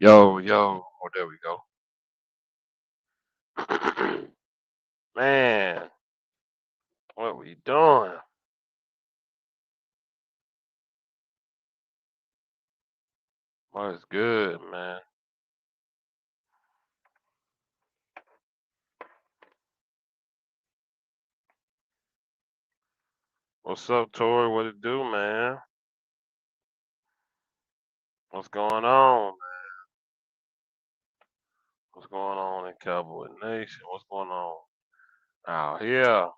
Yo, yo. Oh, there we go. Man, what we doing? What's good, man? What's up, Tori? What it do, man? What's going on? What's going on in Cowboy Nation? What's going on out here?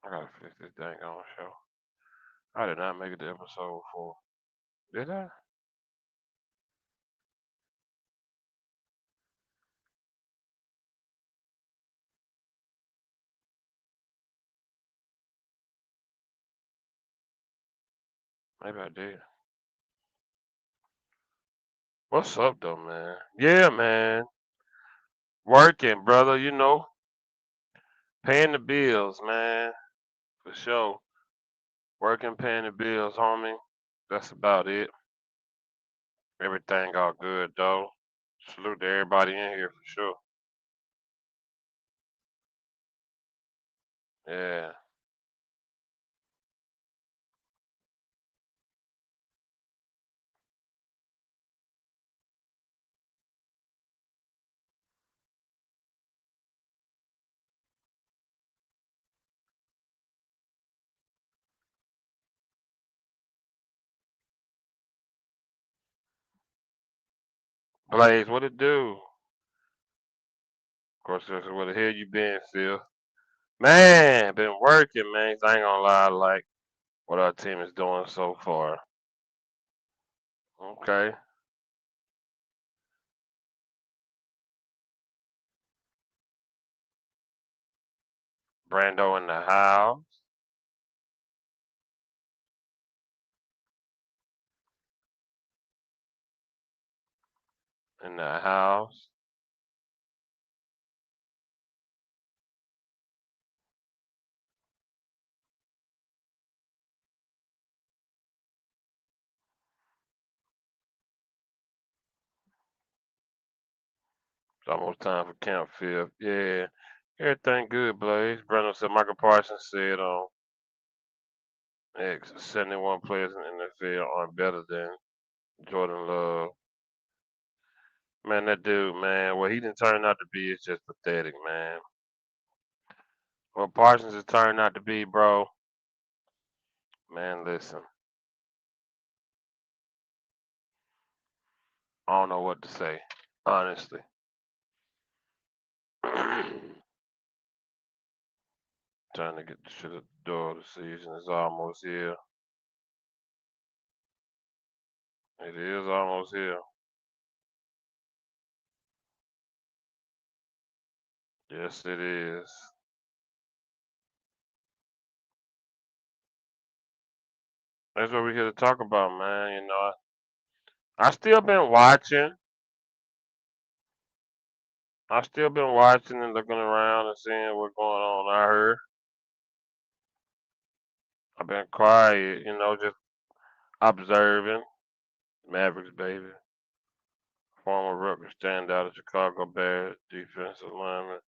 I gotta fix this dang on show. I did not make it to episode 4. Did I? Maybe I did. What's up, though, man? Yeah, man. Working, brother. Paying the bills, man. For sure. Working, paying the bills, homie. That's about it. Everything all good though. Salute to everybody in here for sure. Yeah. Blaze, what it do? Of course, that's where the hell you been, Phil? Man, been working, man. I ain't gonna lie, I like what our team is doing so far. Okay. Brando in the house. In the house. It's almost time for camp, Phil. Yeah. Everything good, Blaze. Brando said Michael Parsons said X 71 players in the NFL aren't better than Jordan Love. Man, that dude, man, what he didn't turn out to be is just pathetic, man. What Parsons has turned out to be, bro, man, listen, I don't know what to say, honestly. Trying to get the shit at the door. The season is almost here. It is almost here. Yes, it is. That's what we're here to talk about, man. I still been watching. I still been watching and looking around and seeing what's going on. I heard. I've been quiet, just observing. Mavericks, baby. Former Rutgers standout at Chicago Bears defensive lineman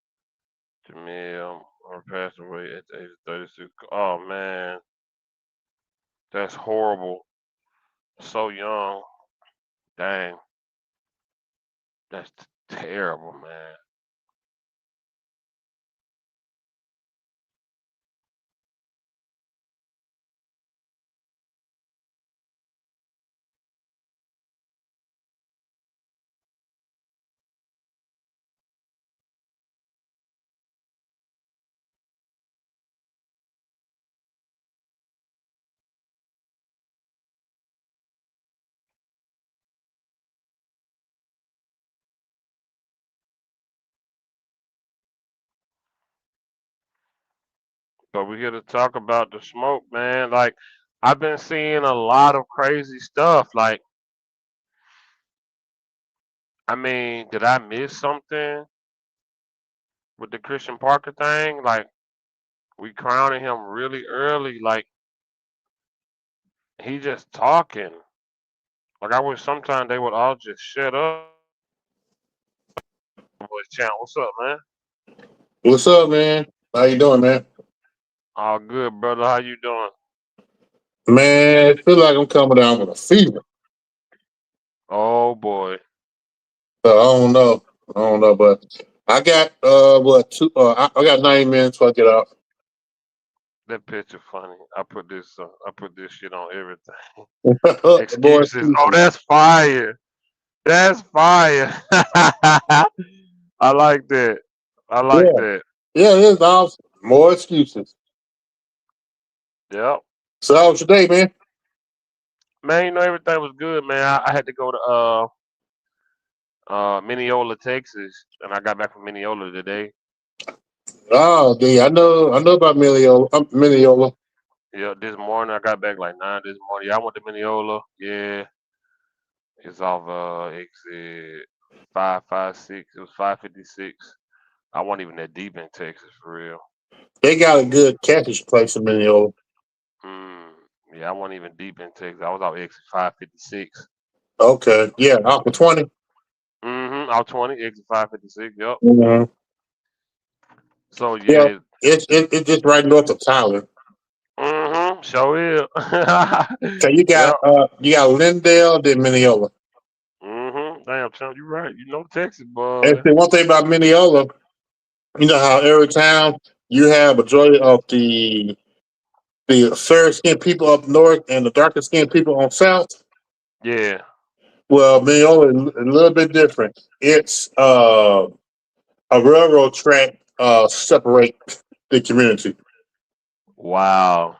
Jamil passed away at the age of 36. Oh man, that's horrible. So young. Dang, that's terrible, man. But we're here to talk about the smoke, man. Like, I've been seeing a lot of crazy stuff. Like, I mean, did I miss something with the Christian Parker thing? Like, we crowning him really early. Like, he just talking. Like I wish sometimes they would all just shut up. Boys channel. What's up, man? What's up, man? How you doing, man? All good, brother. How you doing? Man, I feel like I'm coming down with a fever. Oh boy, So I don't know. I don't know, but I got what two? I got 90 minutes before I get out. that picture funny. I put this shit on everything. Boy, Excuses. Oh, that's fire. That's fire. I like that. I like yeah, that. yeah, it is awesome. More excuses. Yep. So how was your day, man? Man, you know everything was good, man. I had to go to Mineola, Texas, and I got back from Mineola today. Oh, dude, I know about Miliola. Miliola. Yeah, this morning I got back like 9 this morning. Yeah, I went to Mineola. Yeah, it's off exit 556. It was 556. I wasn't even that deep in Texas for real. They got a good catfish place in Miliola. Mm, yeah, I wasn't even deep in Texas. I was out exit 556. Okay, yeah, out for 20. Out 20, exit 556. Yep. Mm-hmm. So Yeah, yeah. it's just right north of Tyler. Sure is. So Yep. you got Lindale, then Mineola. Damn, Chunk, you right. You know Texas, And boy. see, one thing about Mineola, you know how every town you have majority of the fair skinned people up north and the darker skinned people on south. Yeah. Well, Mineola is a little bit different. It's a railroad track separate the community. Wow.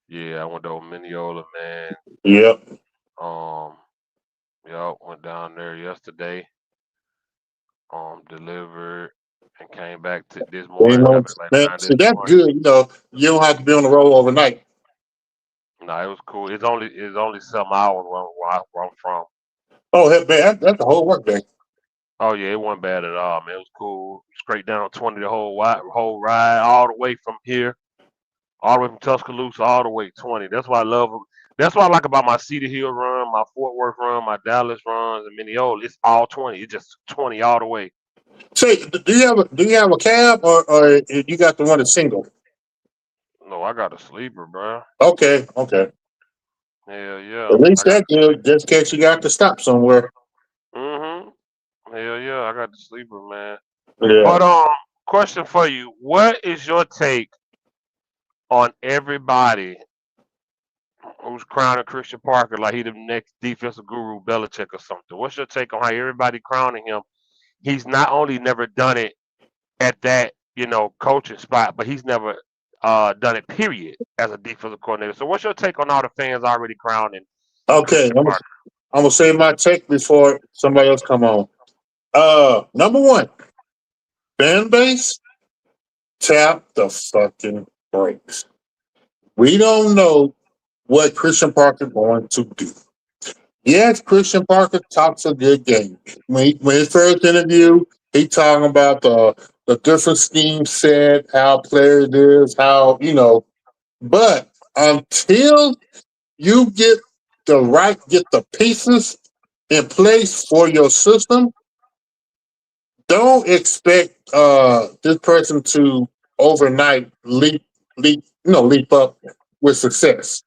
Yeah, I went to Mineola, man. Yep. Um, yep, went down there yesterday. Delivered and came back to this You morning. I know, got back like man, 9 see this that's morning. good. You know, you don't have to be on the road overnight. Nah, it was cool. It's only some hours where I'm from. Oh, man, that's the whole work day. Oh yeah, it wasn't bad at all, man. It was cool. Straight down 20 the whole ride, all the way from here, all the way from Tuscaloosa, all the way 20. That's why I love them. That's what I like about my Cedar Hill run, my Fort Worth run, my Dallas runs, and Mineola. It's all 20. It's just 20 all the way. Say, do you have a cab or you got the one that's single? No, I got a sleeper, bro. Okay, okay. Hell At yeah, least I got. that good, just in case you got to stop somewhere. Mhm. Hell yeah, I got the sleeper, man. Yeah. But question for you: what is your take on everybody who's crowning Christian Parker like he the next defensive guru Belichick or something? What's your take on how everybody crowning him? He's not only never done it at that coaching spot, but he's never done it period as a defensive coordinator. So what's your take on all the fans already crowning Okay, Christian Parker? I'm gonna say my take before somebody else come on. Number one, fan base, tap the fucking brakes. We don't know what Christian Parker going to do. Yes, Christian Parker talks a good game. When his first interview, he talking about the different scheme set, how players is, how But until you get the pieces in place for your system, don't expect this person to overnight leap up with success.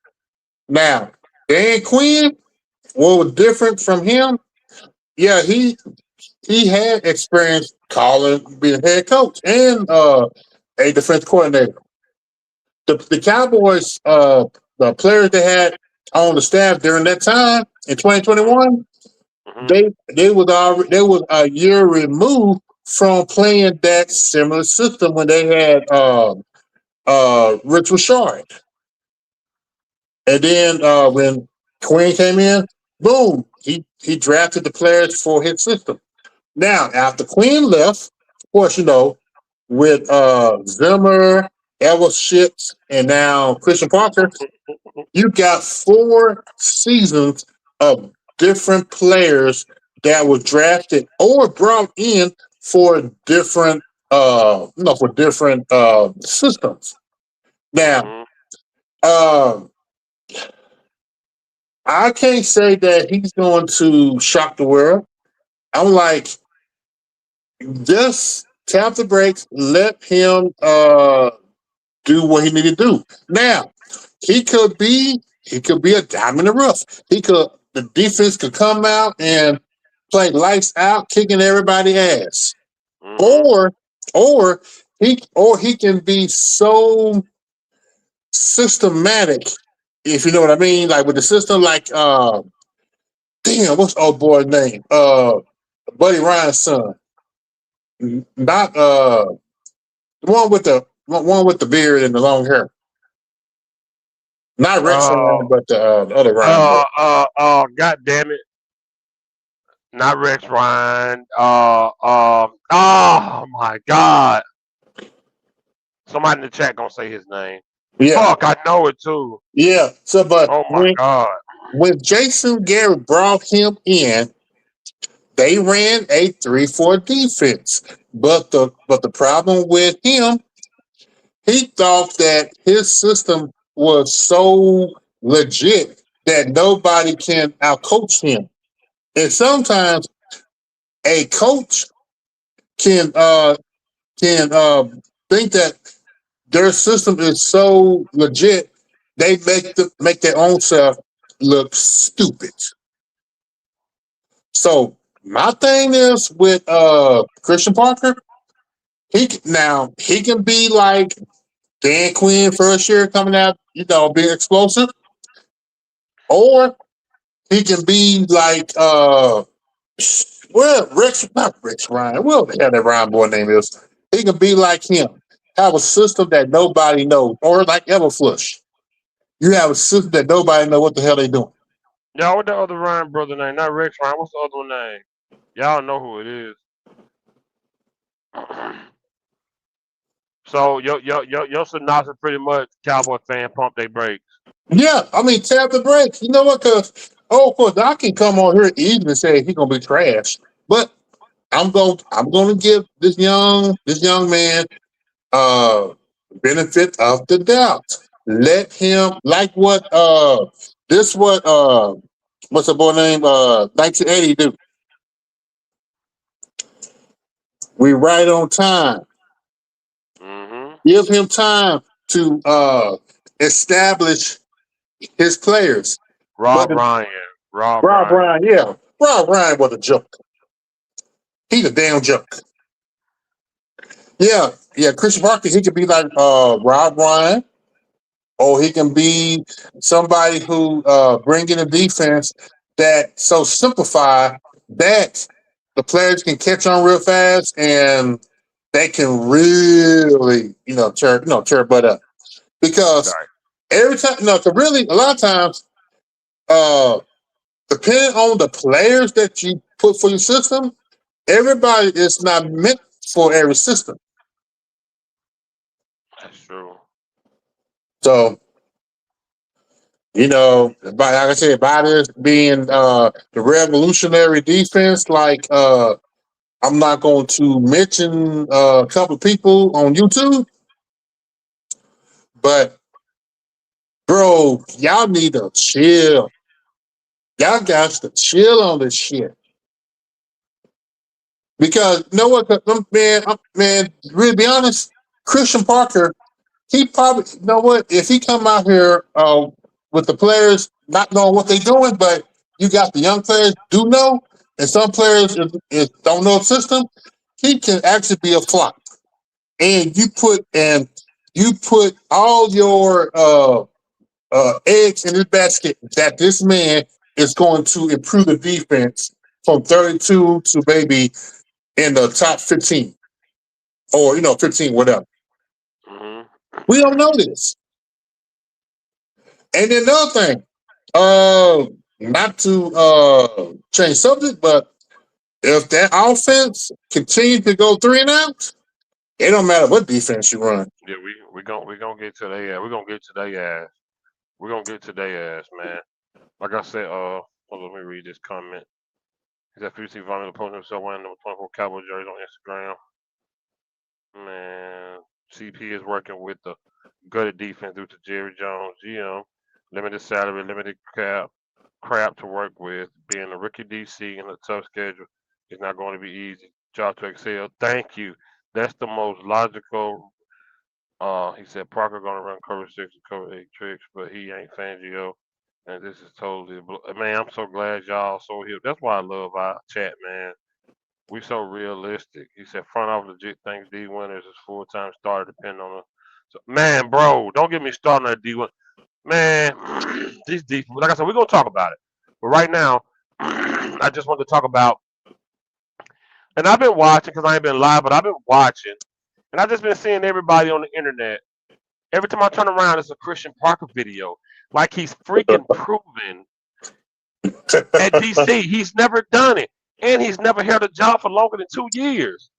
Now, Dan Quinn, what was different from him? Yeah, he had experience calling, being a head coach and a defense coordinator. The Cowboys, the players they had on the staff during that time in Hmm. 2021, Hmm. they was a year removed from playing that similar system when they had Rich Richard. And then when Quinn came in, boom, he drafted the players for his system. Now, after Quinn left, of course, with Zimmer, Ellis Shitz, and now Christian Parker, you got 4 seasons of different players that were drafted or brought in for different systems. Now, Hmm. um I can't say that he's going to shock the world. I'm like, just tap the brakes, let him do what he need to do. Now, he could be a diamond in the rough. The defense could come out and play lights out, kicking everybody ass. Mhm. Or or he can be so systematic, if you know what I mean, like with the system, like damn, what's old boy's name? Buddy Ryan's son. Not the one with the beard and the long hair. Not Rex Uh, Ryan, but the other Ryan boy. God damn it. Not Rex Ryan. Oh my God. Somebody in the chat gonna say his name. Yeah, Fuck, I know it too. yeah. So, but Oh my when God. when Jason Garrett brought him in, they ran a 3-4 defense. But the problem with him, he thought that his system was so legit that nobody can outcoach him. And sometimes a coach can uh can think that their system is so legit they make their own self look stupid. So my thing is with Christian Parker, he can be like Dan Quinn first year coming out, being explosive, or he can be like Rex, not Rex Ryan. Well, the hell that Ryan boy name is. He can be like him. Have a system that nobody knows, or like Everflush. You have a system that nobody know what the hell they doing. Y'all, what the other Ryan brother name? Not Rex Ryan. What's the other one name? Y'all know who it is. So your synopsis pretty much Cowboy fan pump they brakes. Yeah, I mean, tap the brakes. You know what? Because of course, I can come on here easily and say he's gonna be trash, but I'm gonna give this young man uh benefit of the doubt. Let him like what what's the boy name 1980 do. We right on time. Mhm. Give him time to establish his players. But Rob Ryan. Rob Rob Ryan. Ryan, yeah, Rob Ryan was a joke. He's a damn joke. Yeah, yeah. Christian Parker, he could be like Rob Ryan, or he can be somebody who bring in a defense that so simplify that the players can catch on real fast and they can really tear butt up because Right. every time to really a lot of times uh depending on the players that you put for your system, everybody is not meant for every system. That's true. So like I said, by this being the revolutionary defense, like I'm not going to mention a couple of people on YouTube, but bro, y'all need to chill. Y'all got to chill on this shit because you know what, man, really be honest, Christian Parker, he probably, you know what, if he come out here with the players not knowing what they're doing, but you got the young players do know, and some players don't know the system, he can actually be a flop. And you put all your eggs in this basket that this man is going to improve the defense from 32 to maybe in the top 15 or 15, whatever. Mhm. We don't know this. And then another thing, not to change subject, but if that offense continues to go 3-and-out, it don't matter what defense you run. Yeah, we gonna get to their ass. We gonna get to their ass. We gonna get to their ass, man. Like I said, hold on, let me read this comment. He's at 50 Vomit posting himself wearing number 24 Cowboy jersey on Instagram. Man, CP is working with the gutted defense due to Jerry Jones, GM, limited salary, limited cap. crap to work with. Being a rookie DC and a tough schedule is not going to be easy. Job to excel. Thank you. That's the most logical. He said Parker gonna run cover six and cover eight tricks, but he ain't Fangio. And this is totally man. I'm so glad y'all so here. That's why I love our chat, man. We so realistic. He said front office legit thinks D Winters is full time starter depending on the. So, man, bro, don't get me started on that D Winters. Man, these defense. Like I said, we're gonna talk about it. But right now, I just want to talk about. And I've been watching because I ain't been live, but I've been watching, and I've just been seeing everybody on the internet. Every time I turn around, it's a Christian Parker video. Like he's freaking proven at DC. He's never done it, and he's never held a job for longer than 2 years.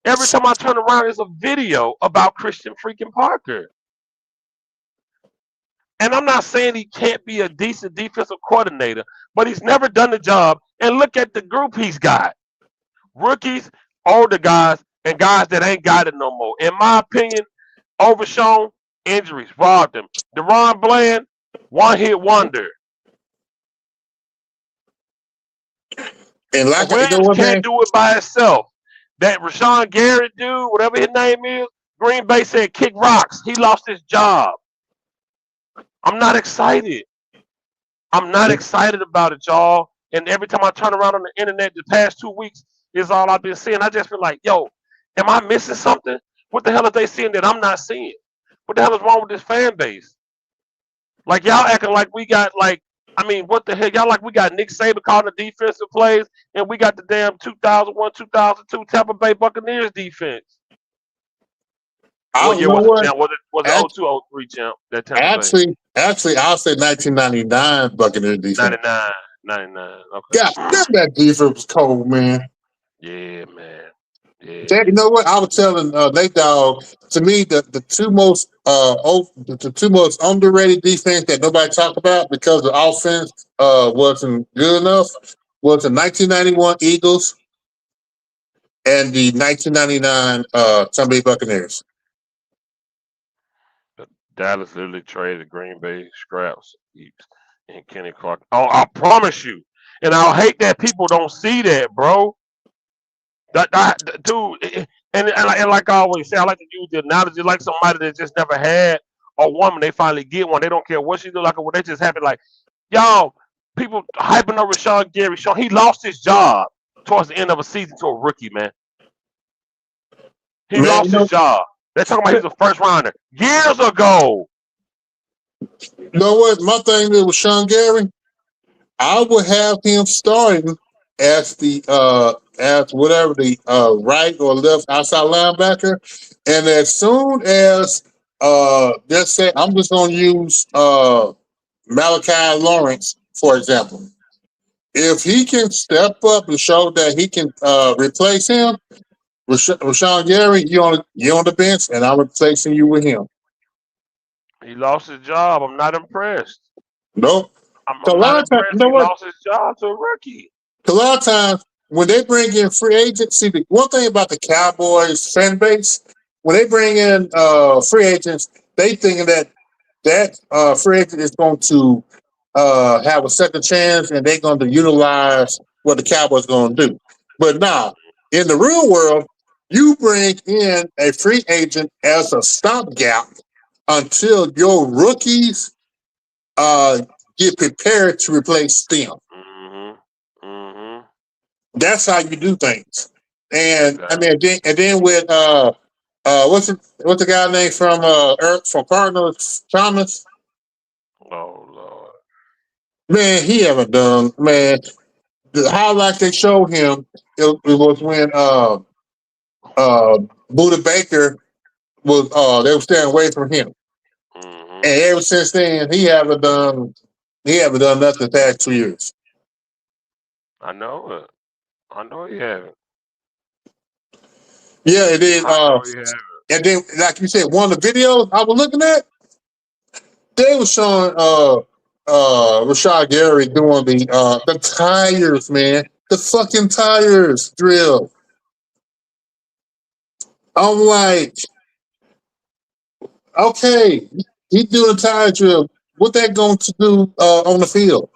Every time I turn around, there's a video about Christian freaking Parker. And I'm not saying he can't be a decent defensive coordinator, but he's never done the job. And look at the group he's got: rookies, older guys, and guys that ain't got it no more. In my opinion, overshown, injuries robbed him. Deron Bland, one hit wonder. And like you know Williams what, can't man? do it by himself. That Rashawn Garrett dude, whatever his name is, Green Bay said kick rocks. He lost his job. I'm not excited. I'm not excited about it, y'all. And every time I turn around on the internet the past 2 weeks is all I've been seeing. I just feel like, yo, am I missing something? What the hell are they seeing that I'm not seeing? What the hell is wrong with this fan base? Like y'all acting like we got like I mean, what the hell? Y'all like we got Nick Saban calling the defensive plays, and we got the damn 2001, 2002 Tampa Bay Buccaneers defense. I What you year know was it, what? champ? Was it Act- 02, 03 champ? That Tampa Bay actually, I'll say 1999 Buccaneers defense. 99, 99. God damn, Okay. that defense was cold, man. Yeah, man. That, Yeah. you know what? I was telling Nate Dogg. To me, the two most the two most underrated defense that nobody talked about because the offense wasn't good enough was the 1991 Eagles and the 1999 Tampa Bay Buccaneers. Dallas literally traded Green Bay scraps heaps and Kenny Clark. Oh, I promise you. And I hate that people don't see that, bro. Dude, and like I always say, I like to use the analogy like somebody that just never had a woman. They finally get one. They don't care what she look like or what they just happen. Like y'all, people hyping over Sean Gary. Sean, he lost his job towards the end of a season to a rookie, man. He Man, lost his job. They're talking about he was a first rounder years ago. you know what? My thing is with Sean Gary, I would have him starting as whatever the right or left outside linebacker, and as soon as let's say I'm just gonna use Malachi Lawrence for example. If he can step up and show that he can replace him, Rashawn Gary, you on the bench, and I'm replacing you with him. He lost his job. I'm not impressed. Nope. So a I'm lot not of times, you impressed. know He what? lost his job to a rookie. A lot of times when they bring in free agents, see the one thing about the Cowboys fan base, when they bring in free agents, they thinking that free agent is going to have a second chance and they're going to utilize what the Cowboys going to do. But now, in the real world, you bring in a free agent as a stopgap until your rookies uh, get prepared to replace them. Mhm. Mhm. That's how you do things. And I Exactly. mean, then with what's the guy name from Earth from Cardinals, Thomas? Oh Lord. Man, he haven't done. Man, the highlight they showed him it was when uh Buda Baker was they were staying away from him, Mhm. and ever since then he haven't done nothing the past 2 years. I know it. I know he haven't. Yeah, it is. I know he haven't. And then like you said, one of the videos I was looking at, they were showing Rashad Gary doing the tires, man. The fucking tires drill. I'm like, okay, he doing a tire drill. What that going to do on the field?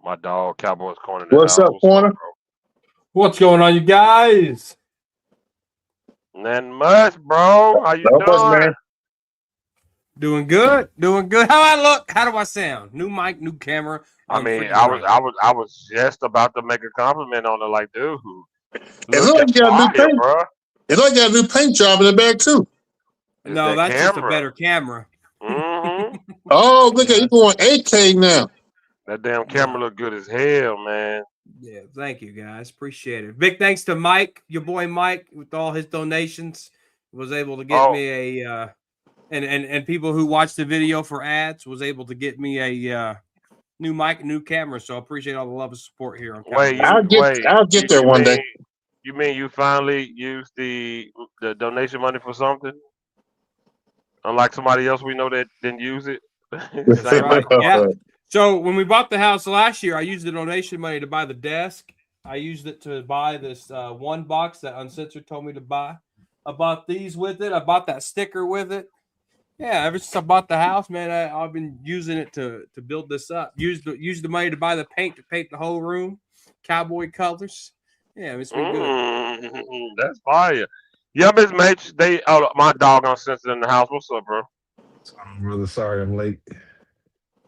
My dog, Cowboys corner in the What's house. up, What's up, corner? bro? What's going on, you guys? Nothing much, bro. How you Not much, doing? man. Doing good. Doing good. How I look? How do I sound? New mic, new camera. I On mean, freaking drone. I was just about to make a compliment on it. Like, dude, It look looking like you got a new fire, paint. bro. It look like you got a new paint job in the bag too. It's No, that that's just a camera. better camera. Mm-hmm. Oh, look at Yeah, you going 8K now. That damn camera no. look good as hell, man. Yeah, thank you guys. Appreciate it. Big thanks to Mike, your boy Mike, with all his donations. Was able to get Oh, me a and people who watched the video for ads was able to get me a new mic, new camera. So I appreciate all the love and support here on Cowboys Sports. I'll get there You one day. mean you finally used the donation money for something? Unlike somebody else we know that didn't use it. That's Same with right. corner. Yeah. So when we bought the house last year, I used the donation money to buy the desk. I used it to buy this one box that Uncensored told me to buy. I bought these with it. I bought that sticker with it. Yeah, ever since I bought the house, man, I've been using it to build this up. Use the money to buy the paint to paint the whole room, cowboy colors. Yeah, it's been good. That's fire. Yeah, Miss Mage, my dog on sensitive in the house. What's up, bro? I'm really sorry I'm late.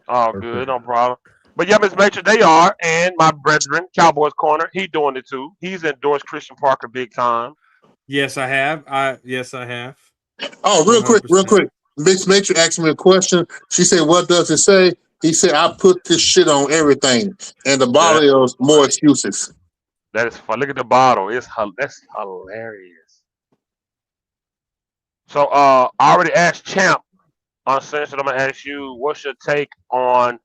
Oh, Okay. good, no problem. But yeah, Miss Major, they are, and my brethren, Cowboys Corner, he doing it too. He's endorsed Christian Parker big time. Yes, I have. I have. Oh, One hundred real percent. quick. Miss Matrix asked me a question. She said, "What does it say?" He said, "I put this shit on everything." And the That's bottle is more funny. excuses. That is fun. Look at the bottle. That's hilarious. So I already asked Champ on Censored. I'm gonna ask you, what's your take on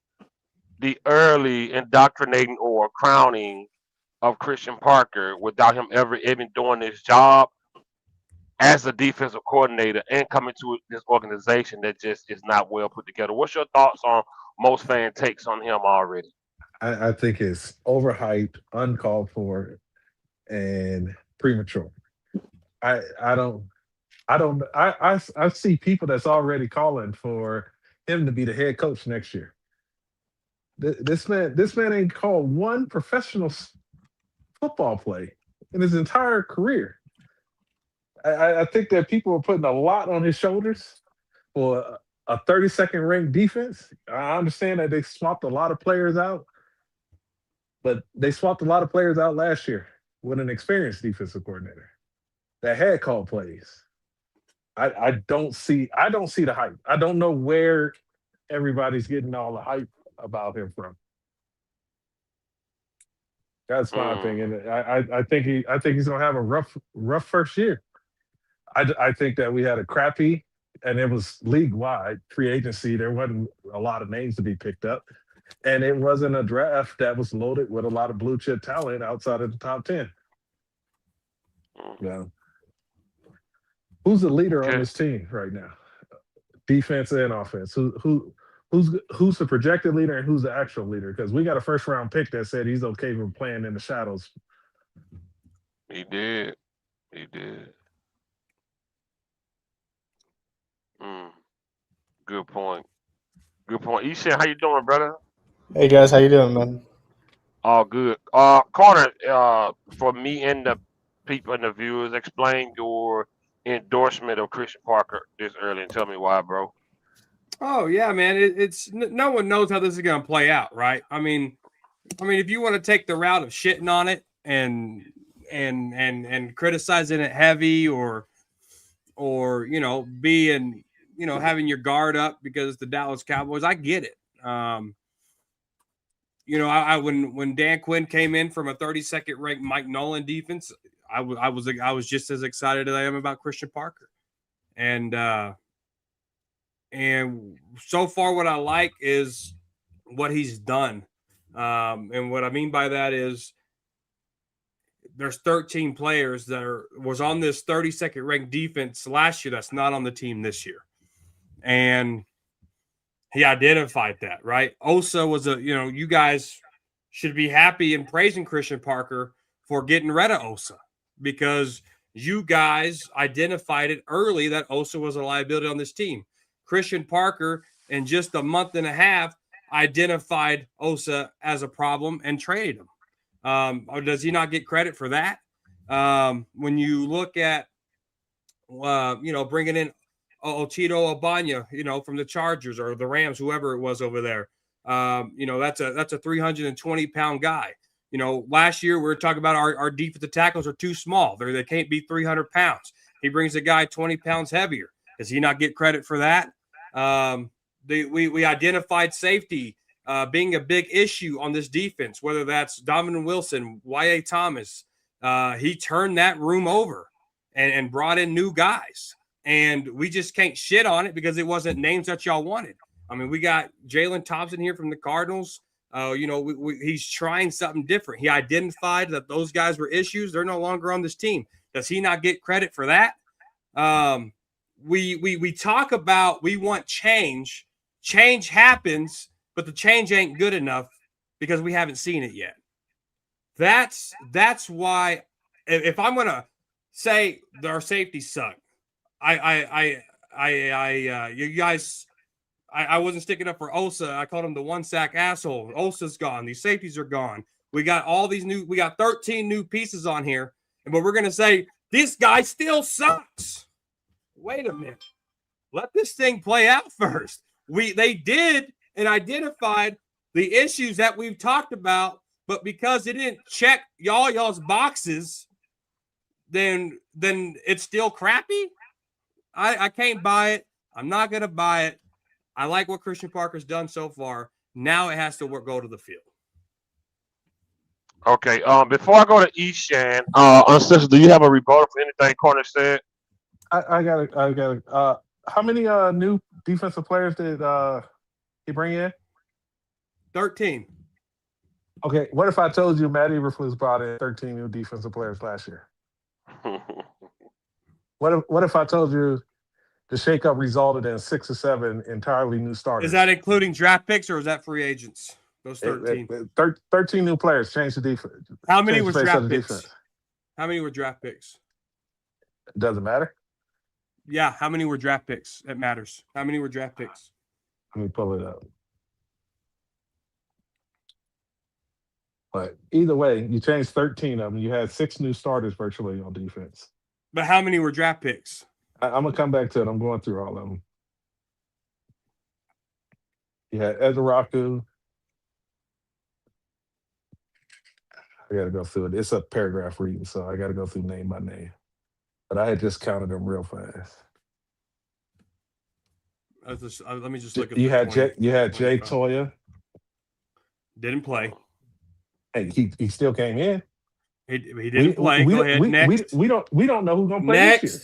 the early indoctrinating or crowning of Christian Parker without him ever even doing his job as a defensive coordinator and coming to this organization that just is not well put together? What's your thoughts on most fan takes on him already? I think it's overhyped, uncalled for, and premature. I don't I see people that's already calling for him to be the head coach next year. This man ain't called one professional football play in his entire career. I think that people are putting a lot on his shoulders for a 32nd ranked defense. I understand that they swapped a lot of players out, but they swapped a lot of players out last year with an experienced defensive coordinator that had called plays. I don't see the hype. I don't know where everybody's getting all the hype about him from. That's my Mm, opinion. I think he's gonna have a rough first year. I think that we had a crappy, and it was league wide free agency. There wasn't a lot of names to be picked up, and it wasn't a draft that was loaded with a lot of blue chip talent outside of the top 10. mm. Yeah. Who's the leader on Okay. this team right now? Defense and offense. Who's the projected leader and who's the actual leader? Because we got a first round pick that said he's okay with playing in the shadows. He did. He did. Mm, good point. Good point. Ishan, how you doing, brother? Hey guys, how you doing, man? All good. Corner, for me and the people and the viewers, explain your endorsement of Christian Parker this early and tell me why, bro. Oh yeah, man. It's no one knows how this is going to play out, right? I mean, if you want to take the route of shitting on it and criticizing it heavy, or being having your guard up because it's the Dallas Cowboys, I get it. I when Dan Quinn came in from a 32nd ranked Mike Nolan defense, I was just as excited as I am about Christian Parker, and so far what I like is what he's done. And what I mean by that is there's 13 players that was on this 32nd ranked defense last year that's not on the team this year. And he identified that, right? Osa was you guys should be happy and praising Christian Parker for getting rid of Osa because you guys identified it early that Osa was a liability on this team. Christian Parker, in just a month and a half, identified Osa as a problem and traded him. Or does he not get credit for that? When you look at, bringing in Ochito Abanya, from the Chargers or the Rams, whoever it was over there, that's a 320-pound guy. Last year we were talking about our defensive tackles are too small. They can't be 300 pounds. He brings a guy 20 pounds heavier. Does he not get credit for that? We identified safety being a big issue on this defense, whether that's Donovan Wilson, Y.A. Thomas. He turned that room over and brought in new guys. And we just can't shit on it because it wasn't names that y'all wanted. I mean, we got Jalen Thompson here from the Cardinals. He's trying something different. He identified that those guys were issues. They're no longer on this team. Does he not get credit for that? We talk about we want change. Change happens, but the change ain't good enough because we haven't seen it yet. That's why if I'm gonna say our safety suck, you guys. I wasn't sticking up for Osa. I called him the one-sack asshole. Osa's gone. These safeties are gone. We got 13 new pieces on here. But we're going to say, this guy still sucks. Wait a minute. Let this thing play out first. They did and identified the issues that we've talked about, but because it didn't check y'all's boxes, then it's still crappy? I can't buy it. I'm not going to buy it. I like what Christian Parker's done so far. Now it has to go to the field. Okay. Before I go to Eshan, Uncensored, do you have a rebuttal for anything Corner said? I got it. How many new defensive players did he bring in? 13. Okay. What if I told you Matt Eberflus brought in 13 new defensive players last year? What if I told you the shakeup resulted in 6 or 7 entirely new starters? Is that including draft picks or is that free agents? Those 13. 13 new players changed the defense. How many were draft picks? How many were draft picks? It doesn't matter. Yeah, how many were draft picks? It matters. How many were draft picks? Let me pull it up. But either way, you changed 13 of them. You had 6 new starters virtually on defense. But how many were draft picks? I'm going to come back to it. I'm going through all of them. You had Ezraku. I got to go through it. It's a paragraph reading, so I got to go through name by name. But I had just counted them real fast. Let me just look at you had Jay Toya. Didn't play. Hey, he still came in. He didn't play. Go ahead. Next. We don't know who's going to play this year.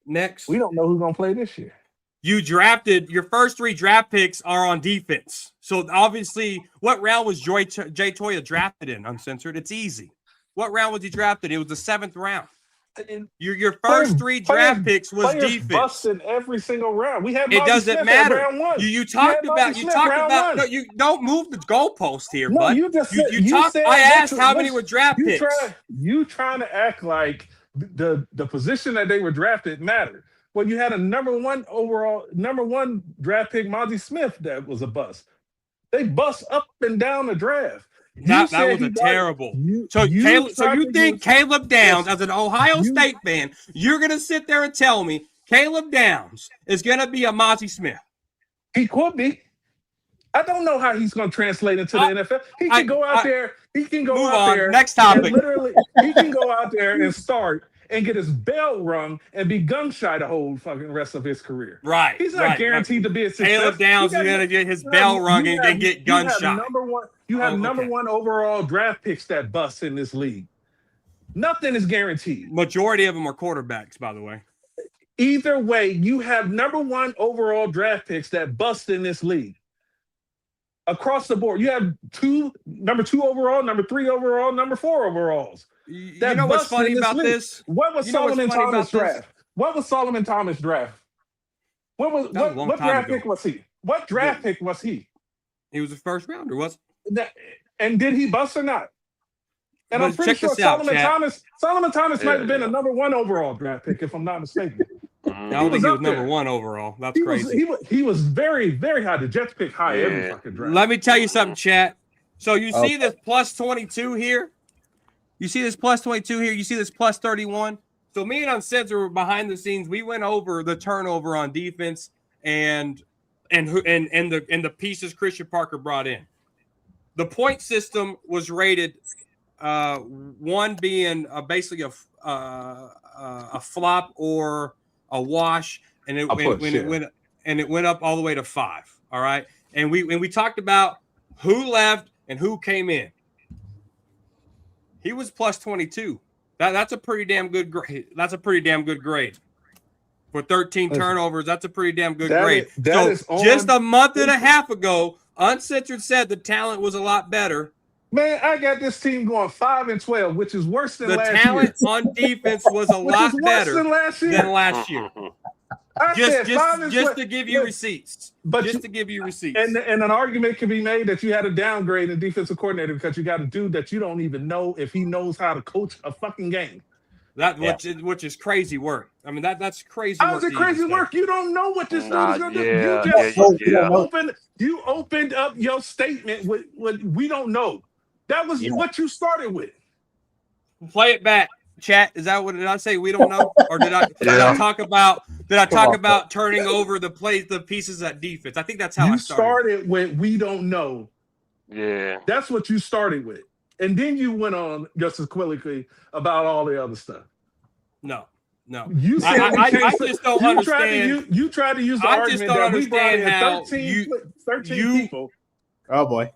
Next. We don't know who's going to play this year. You drafted your first 3 draft picks are on defense. So obviously, what round was Jay Toya drafted in? Uncensored. It's easy. What round was he drafted? It was the 7th round. Your first 3 draft picks was defense. Busted every single round. We had. It doesn't matter. You talked about. No, you don't move the goalpost here, bud. You just said, I asked how many were draft picks. You trying to act like the position that they were drafted mattered. Well, you had a number one draft pick, Monty Smith, that was a bust. They bust up and down the draft. That was a terrible. You think Caleb Downs, as an Ohio State fan, you're going to sit there and tell me Caleb Downs is going to be a Monty Smith? He could be. I don't know how he's going to translate into the NFL. He can go out there. He can go out there. Next topic. Literally, he can go out there and start and get his bell rung and be gun shy the whole fucking rest of his career. Right. He's not guaranteed to be a success. Caleb Downs is going to get his bell rung and get gun shy. You have number one overall draft picks that bust in this league. Nothing is guaranteed. Majority of them are quarterbacks, by the way. Either way, you have number one overall draft picks that bust in this league. Across the board, you have number 2 overall, number 3 overall, number 4 overalls. You know what's funny about this? What was Solomon Thomas draft? What was Solomon Thomas draft? What draft pick was he? What draft pick was he? He was a first rounder, was and did he bust or not? And I'm pretty sure Solomon Thomas might have been a number 1 overall draft pick, if I'm not mistaken. Mhm. I don't think he was up number there. 1 overall. That's He crazy. he was very, very high. The Jets pick high every Yeah. fucking draft. Let me tell you something, chat. So you Oh. see this plus 22 here? You see this plus 22 here? You see this plus 31? So me and Uncensored were behind the scenes. We went over the turnover on defense and the pieces Christian Parker brought in. The point system was rated 1 being basically a flop or a wash, and it went up all the way to 5. All right, and we talked about who left and who came in. He was plus 22. That's a pretty damn good grade. That's a pretty damn good grade. For 13 turnovers, that's a pretty damn good grade. Just a month and a half ago, Uncensored said the talent was a lot better. Man, I got this team going 5-12, which is worse than last year. The talent on defense was a lot better than last year. Just to give you receipts. To give you receipts. And an argument can be made that you had a downgrade in defensive coordinator because you got a dude that you don't even know if he knows how to coach a fucking game. Which is crazy work. I mean, that's crazy work. How's it crazy work? You don't know what this dude is going to do. You opened up your statement with we don't know. That was what you started with. Play it back, chat. Is that what did I say? We don't know, or did I talk about turning over the pieces at defense? I think that's how I started with we don't know. Yeah, that's what you started with, and then you went on just as quickly about all the other stuff. No. You said I just don't understand. You tried to use the argument that we brought in 13 people. Oh boy.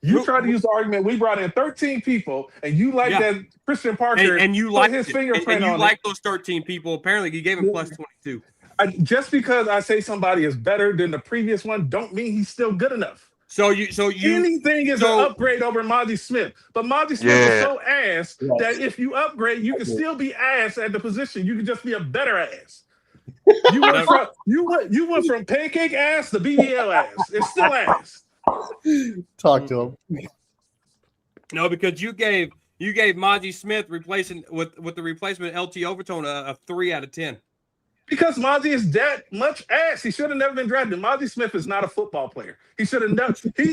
You tried to use the argument we brought in 13 people, and you like that Christian Parker and you like his fingerprint and you on like those 13 people. Apparently, you gave him plus 22. Just because I say somebody is better than the previous one, don't mean he's still good enough. So you anything is an upgrade over Mozzie Smith, but Mozzie Smith is so ass that if you upgrade, you can still be ass at the position. You can just be a better ass. You went from pancake ass to BBL ass. It's still ass. Talk to him. No, because you gave Mozzie Smith replacing with the replacement LT Overtone a 3 out of 10. Because Mozzie is that much ass. He should have never been drafted. Mozzie Smith is not a football player. He should have never. He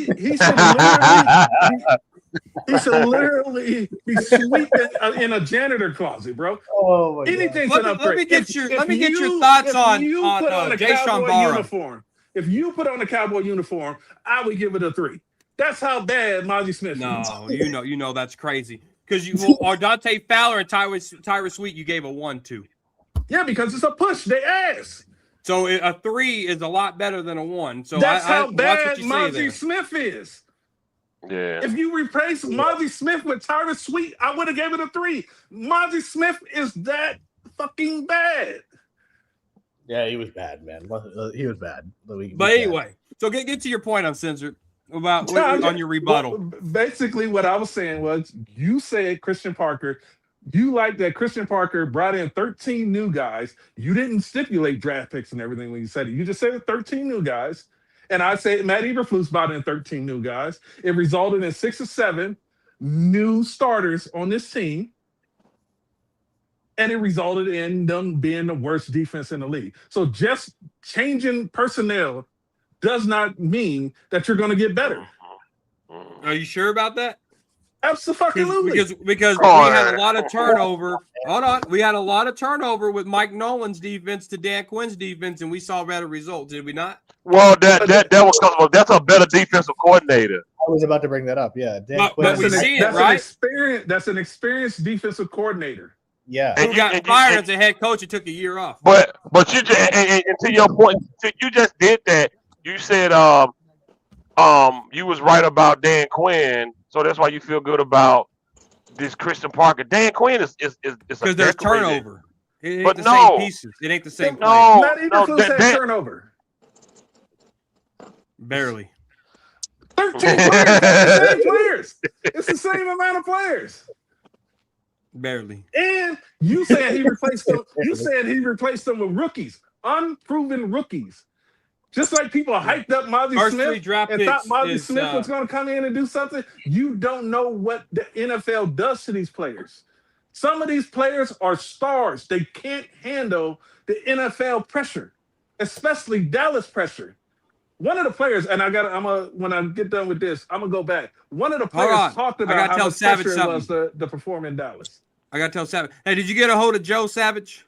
should literally be sweeping in a janitor closet, bro. Oh my Anything's God. an upgrade. Let me get your thoughts on Jason Barr uniform. If you put on a cowboy uniform, I would give it a 3. That's how bad Mozzie Smith is. No, you know that's crazy. Because Dante Fowler and Tyra Sweet, you gave a 1 to. Yeah, because it's a push. They ass. So a 3 is a lot better than a 1. So that's how bad Mozzie Smith is. Yeah. If you replace Mozzie Smith with Tyra Sweet, I would have gave it a 3. Mozzie Smith is that fucking bad. Yeah, he was bad, man. He was bad. But anyway, so get to your point, Uncensored, about on your rebuttal. Basically, what I was saying was, you said Christian Parker. You like that Christian Parker brought in 13 new guys. You didn't stipulate draft picks and everything when you said it. You just said 13 new guys. And I say Matt Eberflus brought in 13 new guys. It resulted in 6 or 7 new starters on this team. And it resulted in them being the worst defense in the league. So just changing personnel does not mean that you're going to get better. Are you sure about that? Absolutely. Because we had a lot of turnover. Hold on. We had a lot of turnover with Mike Nolan's defense to Dan Quinn's defense, and we saw better results, did we not? Well, that was because that's a better defensive coordinator. I was about to bring that up. Yeah. But we see it, right? That's an experienced defensive coordinator. Yeah. Who got fired as a head coach and took a year off. But you just and to your point, you just did that. You said you was right about Dan Quinn, so that's why you feel good about this Christian Parker. Dan Quinn is because there's turnover. It ain't same pieces. It ain't the same. No, Matt Eberflus had turnover. Barely. 13 players. It's the same amount of players. Barely. And you said he replaced them. You said he replaced them with rookies, unproven rookies. Just like people hyped up Mozzie Smith and thought Mozzie Smith was going to come in and do something. You don't know what the NFL does to these players. Some of these players are stars. They can't handle the NFL pressure, especially Dallas pressure. One of the players, and when I get done with this, I'm gonna go back. One of the Hold players on. talked I about gotta how tell much Savage pressure it was something. to perform in Dallas. I gotta tell Savage. Hey, did you get a hold of Joe Savage?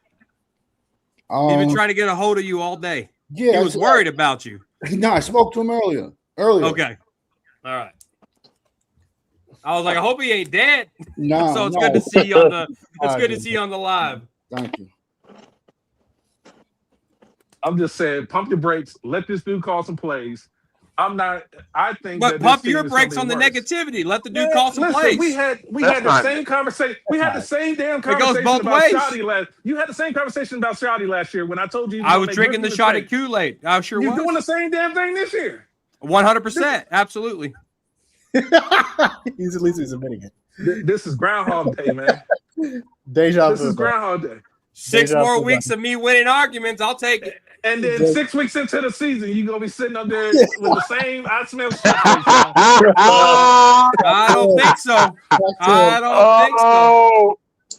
He's been trying to get a hold of you all day. Yeah, He was worried about you. No, I spoke to him earlier. Okay. All right. I was like, I hope he ain't dead. No, So it's no. good to see you on the. It's good to see you on the live. Thank you. I'm just saying, pump your brakes. Let this dude call some plays. I think But that pump this your team is brakes gonna on be the worse. negativity. Let the dude Man, call some listen, plays. we had the same conversation. We had the same damn goes conversation both about ways. Shotty last. You had the same conversation about Shotty last year when I told you. I was drinking the shot at Kool-Aid. I sure You're was. doing the same damn thing this year. 100%. Absolutely. He's at least admitting it. This is Groundhog Day, man. Deja This vu. is Groundhog Day. 6 Deja more vu. weeks of me winning arguments. I'll take it. And then 6 weeks into the season, you're gonna be sitting up there with the same I smell shit face on. I don't think so. I don't think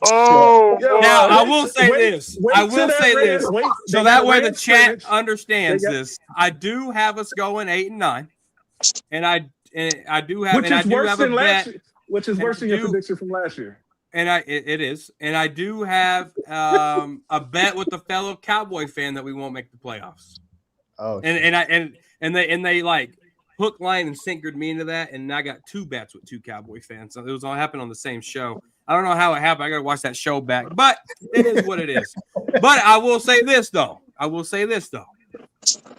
so. Yo, Now, I wait- will say wait- this. wait I till will that say Rams- this. wait, So they that got way the Rams chat scrimmage. understands They got- this. I do have us going 8-9. And I do have Which is worse than a last bet. year. Which is And worse I than your do- prediction from last year. And it is. And I do have a bet with a fellow Cowboy fan that we won't make the playoffs. Oh, And they like hook, line, and sinkered me into that. And I got 2 bets with 2 Cowboy fans. So it was all happened on the same show. I don't know how it happened. I gotta watch that show back. But it is what it is. But I will say this though.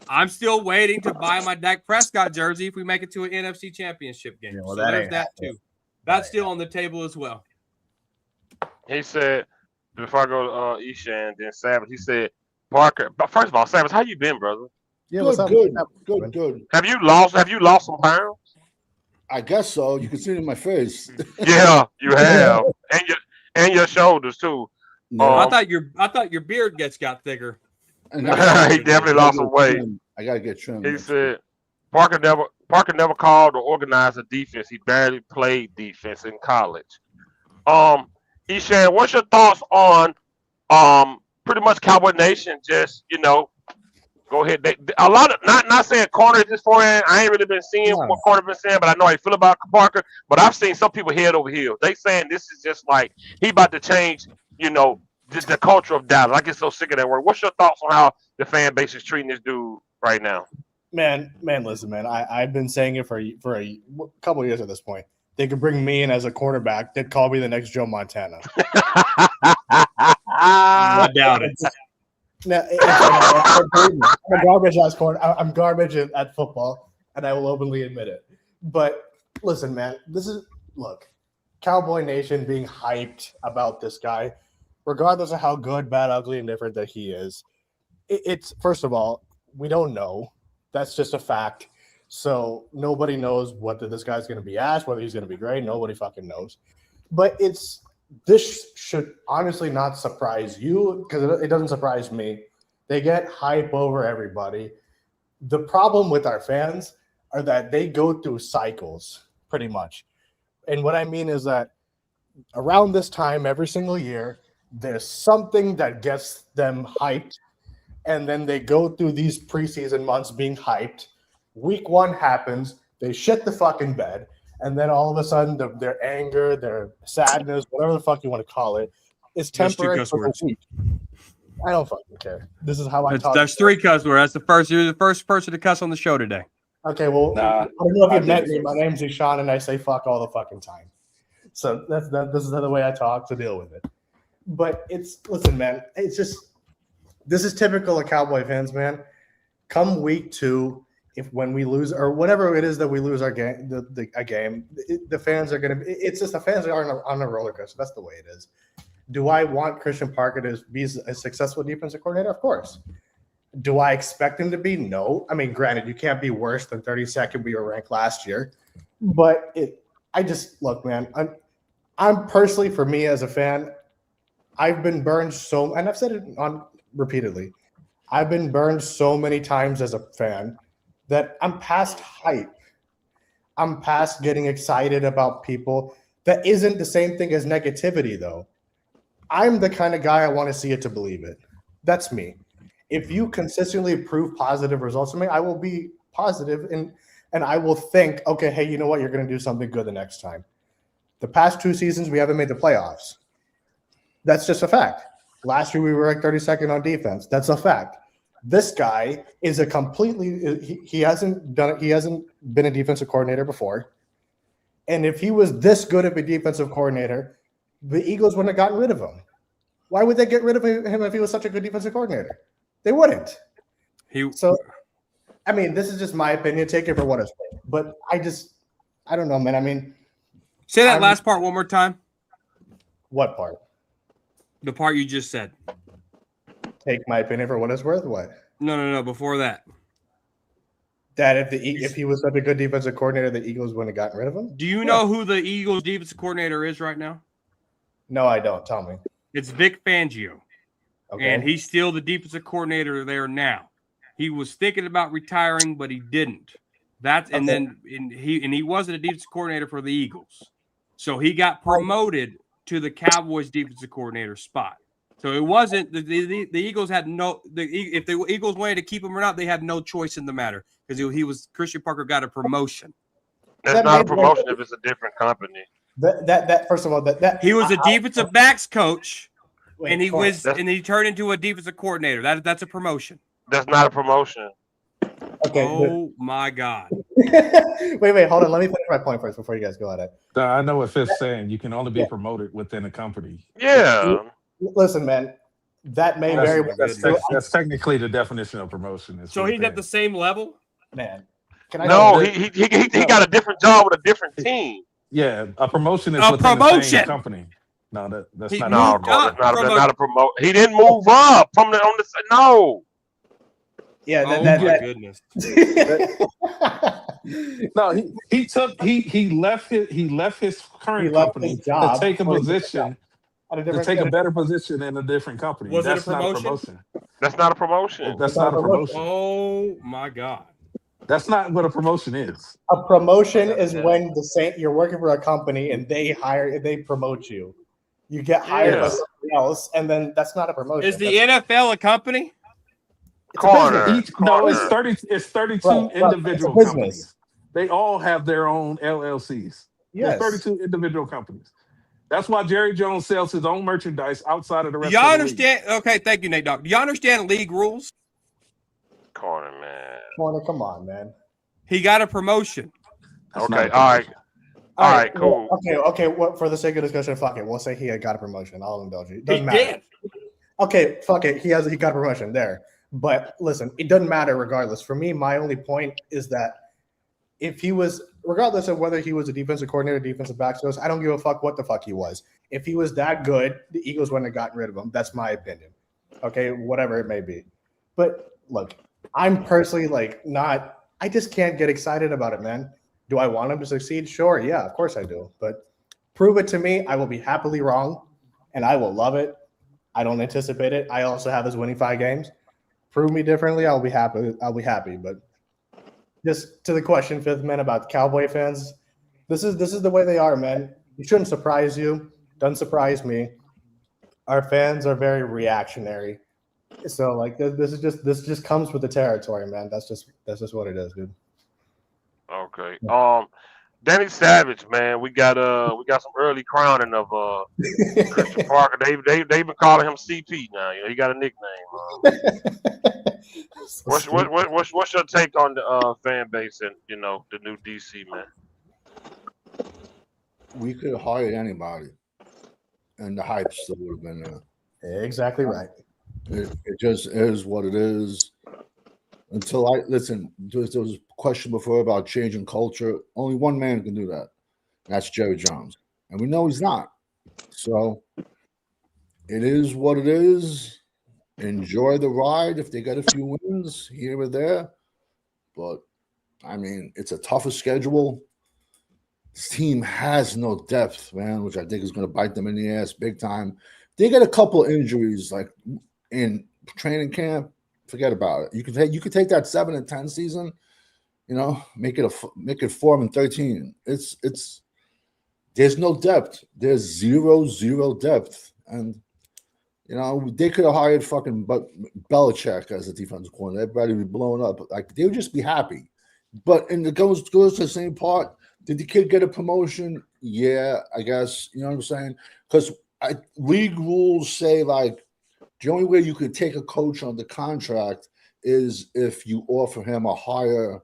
I'm still waiting to buy my Dak Prescott jersey if we make it to an NFC Championship game. Yeah, well, so that there's ain't that happening. too. That's still on the table as well. He said, before I go to Eshan, then Savage, he said, Parker, but first of all, Savage, how you been, brother? yeah, what's Good, up? good. Have you lost some pounds? I guess so. You can see it in my face. Yeah, you have. And your shoulders too. I thought your beard got thicker. And He definitely lost some weight. I gotta get trimmed. He said Parker never called or organized a defense. He barely played defense in college. Eshan, what's your thoughts on pretty much Cowboy Nation? Just go ahead. A lot of not saying corner this forehand. I ain't really been seeing what corner been saying, but I know how you feel about Parker. But I've seen some people head over heels. They saying this is just like he about to change. Just the culture of Dallas. I get so sick of that word. What's your thoughts on how the fan base is treating this dude right now? Man, listen, man. I've been saying it for a couple of years at this point. They could bring me in as a quarterback. They'd call me the next Joe Montana. I doubt it. Now, I'm a garbage ass corner. I'm garbage at football, and I will openly admit it. But listen, man, look, Cowboy Nation being hyped about this guy, regardless of how good, bad, ugly, and different that he is. It's first of all, we don't know. That's just a fact. So nobody knows whether this guy's going to be asked, whether he's going to be great. Nobody fucking knows. But this should honestly not surprise you because it doesn't surprise me. They get hype over everybody. The problem with our fans are that they go through cycles pretty much. And what I mean is that around this time, every single year, there's something that gets them hyped. And then they go through these preseason months being hyped. Week 1 happens. They shit the fucking bed. And then all of a sudden, their anger, their sadness, whatever the fuck you want to call it, is temporary for a week. I don't fucking care. This is how I talk. There's 3 cuss words. You're the first person to cuss on the show today. Okay, well, I don't know if you've met me. My name's Ishan, and I say fuck all the fucking time. So this is the way I talk to deal with it. But listen, man, it's just this is typical of Cowboy fans, man. Come week 2, when we lose or whatever it is that we lose our game, the fans are gonna. It's just the fans are on a roller coaster. That's the way it is. Do I want Christian Parker to be a successful defensive coordinator? Of course. Do I expect him to be? No. I mean, granted, you can't be worse than 32nd we were ranked last year, but look, man. I'm personally, for me as a fan, I've been burned and I've said it repeatedly. I've been burned so many times as a fan that I'm past hype. I'm past getting excited about people. That isn't the same thing as negativity, though. I'm the kind of guy I want to see it to believe it. That's me. If you consistently prove positive results to me, I will be positive and I will think, okay, hey, you know what? You're going to do something good the next time. The past 2 seasons, we haven't made the playoffs. That's just a fact. Last year, we were like 32nd on defense. That's a fact. This guy is a completely he hasn't done it. He hasn't been a defensive coordinator before. And if he was this good of a defensive coordinator, the Eagles wouldn't have gotten rid of him. Why would they get rid of him if he was such a good defensive coordinator? They wouldn't. So, I mean, this is just my opinion. Take it for what it's worth. But I don't know, man. I mean, say that last part one more time. What part? The part you just said. Take my opinion for what it's worth. What? No. Before that. That if he was such a good defensive coordinator, the Eagles wouldn't have gotten rid of him. Do you know who the Eagles defensive coordinator is right now? No, I don't. Tell me. It's Vic Fangio. Okay. And he's still the defensive coordinator there now. He was thinking about retiring, but he didn't. He wasn't a defensive coordinator for the Eagles. So he got promoted to the Cowboys defensive coordinator spot. So it wasn't the Eagles had if the Eagles wanted to keep him or not, they had no choice in the matter because Christian Parker got a promotion. That's not a promotion if it's a different company. That first of all, that he was a defensive backs coach. Wait, and he turned into a defensive coordinator. That's a promotion. That's not a promotion. Okay. Oh my God. wait, hold on. Let me finish my point first before you guys go at it. I know what Fifth's saying. You can only be promoted within a company. Yeah. Listen, man. That may very well. That's technically the definition of promotion. So he's at the same level, man. He got a different job with a different team. Yeah, a promotion is within the same company. No, that's not. No, bro, that's not a promotion. He didn't move up from on the no. Yeah, my goodness. No, he left his current company to take a position. To take a better position in a different company. Was it a promotion? That's not a promotion. That's not a promotion. Oh my God. That's not what a promotion is. A promotion is when you're working for a company and they promote you. You get hired by somebody else, and then that's not a promotion. Is the NFL a company? It's 32 individual companies. They all have their own LLCs. Yes. There's 32 individual companies. That's why Jerry Jones sells his own merchandise outside of the rest y'all of the understand? League. Okay, thank you, Nate Dogg. Do y'all understand league rules? Corner, man. Corner, come on, man. He got a promotion. Okay, all right, cool. Okay. Well, for the sake of discussion, fuck it. We'll say he got a promotion. I'll indulge you. He did. Okay, fuck it. He got a promotion there. But listen, it doesn't matter regardless. For me, my only point is that if he was, regardless of whether he was a defensive coordinator, defensive backs coach, I don't give a fuck what the fuck he was. If he was that good, the Eagles wouldn't have gotten rid of him. That's my opinion. Okay, whatever it may be. But look, I'm personally I just can't get excited about it, man. Do I want him to succeed? Sure, yeah, of course I do. But prove it to me. I will be happily wrong, and I will love it. I don't anticipate it. I also have us winning 5 games. Prove me differently, I'll be happy. But just to the question, Fifth Man, about Cowboy fans, this is the way they are, man. It shouldn't surprise you. Doesn't surprise me. Our fans are very reactionary. So this just comes with the territory, man. That's just what it is, dude. Okay. Danny Savage, man. We got some early crowning of Christian Parker. They've been calling him CP now. He got a nickname. What's your take on the fan base and the new DC, man? We could have hired anybody, and the hype still would have been there. Exactly right. It just is what it is. Until there was a question before about changing culture. Only one man can do that. That's Jerry Jones. And we know he's not. So it is what it is. Enjoy the ride if they get a few wins here or there. But, I mean, it's a tougher schedule. This team has no depth, man, which I think is going to bite them in the ass big time. They get a couple injuries, like in training camp. Forget about it. You could take that 7-10 season, make it 4-13. It's there's no depth. There's zero depth, and You know, they could have hired fucking Belichick as a defensive coordinator. Everybody would be blowing up. Like they would just be happy. But and it goes to the same part. Did the kid get a promotion? Yeah, I guess. You know what I'm saying? Because league rules say like the only way you could take a coach on the contract is if you offer him a higher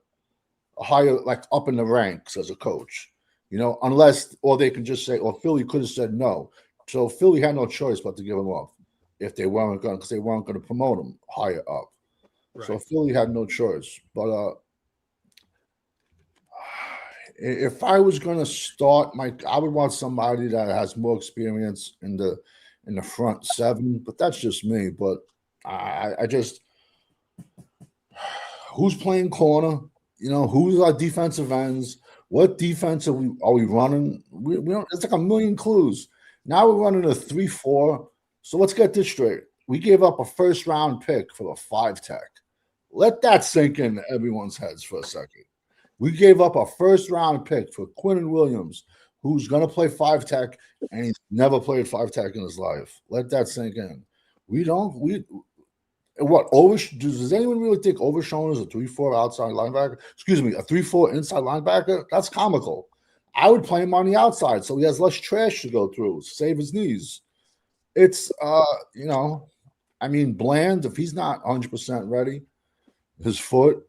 like up in the ranks as a coach. You know, unless or they can just say, or Philly could have said no. So Philly had no choice but to give him up if they weren't going because they weren't going to promote him higher up. Right. So Philly had no choice. But if I was going to start I would want somebody that has more experience in the front seven. But that's just me. But I just who's playing corner? You know, who's our defensive ends? What defense are we running? We don't. It's like a million clues. Now we're running a 3-4. So let's get this straight. We gave up a first-round pick for a 5-tech. Let that sink in everyone's heads for a second. We gave up a first-round pick for Quinnen Williams, who's going to play 5-tech, and he's never played 5-tech in his life. Let that sink in. Does anyone really think Overshown is a 3-4 outside linebacker? Excuse me, a 3-4 inside linebacker? That's comical. I would play him on the outside so he has less trash to go through, save his knees. It's, Bland, if he's not 100% ready, his foot,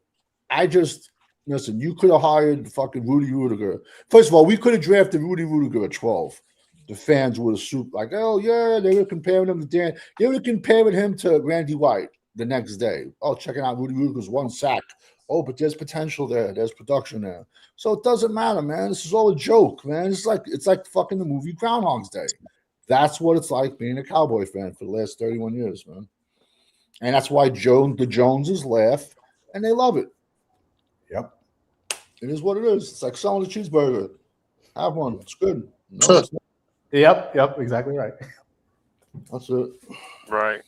listen, you could have hired fucking Rudy Rudiger. First of all, we could have drafted Rudy Rudiger at 12. The fans would have like, oh, yeah, they were comparing him to Dan. They were comparing him to Randy White the next day. Oh, checking out Rudy Rudiger's 1 sack. Oh, but there's potential there. There's production there. So it doesn't matter, man. This is all a joke, man. It's like fucking the movie Groundhog's Day. That's what it's like being a Cowboy fan for the last 31 years, man. And that's why the Joneses laugh, and they love it. Yep. It is what it is. It's like selling a cheeseburger. Have one. It's good. No, it's not. Yep, exactly right. That's it. Right.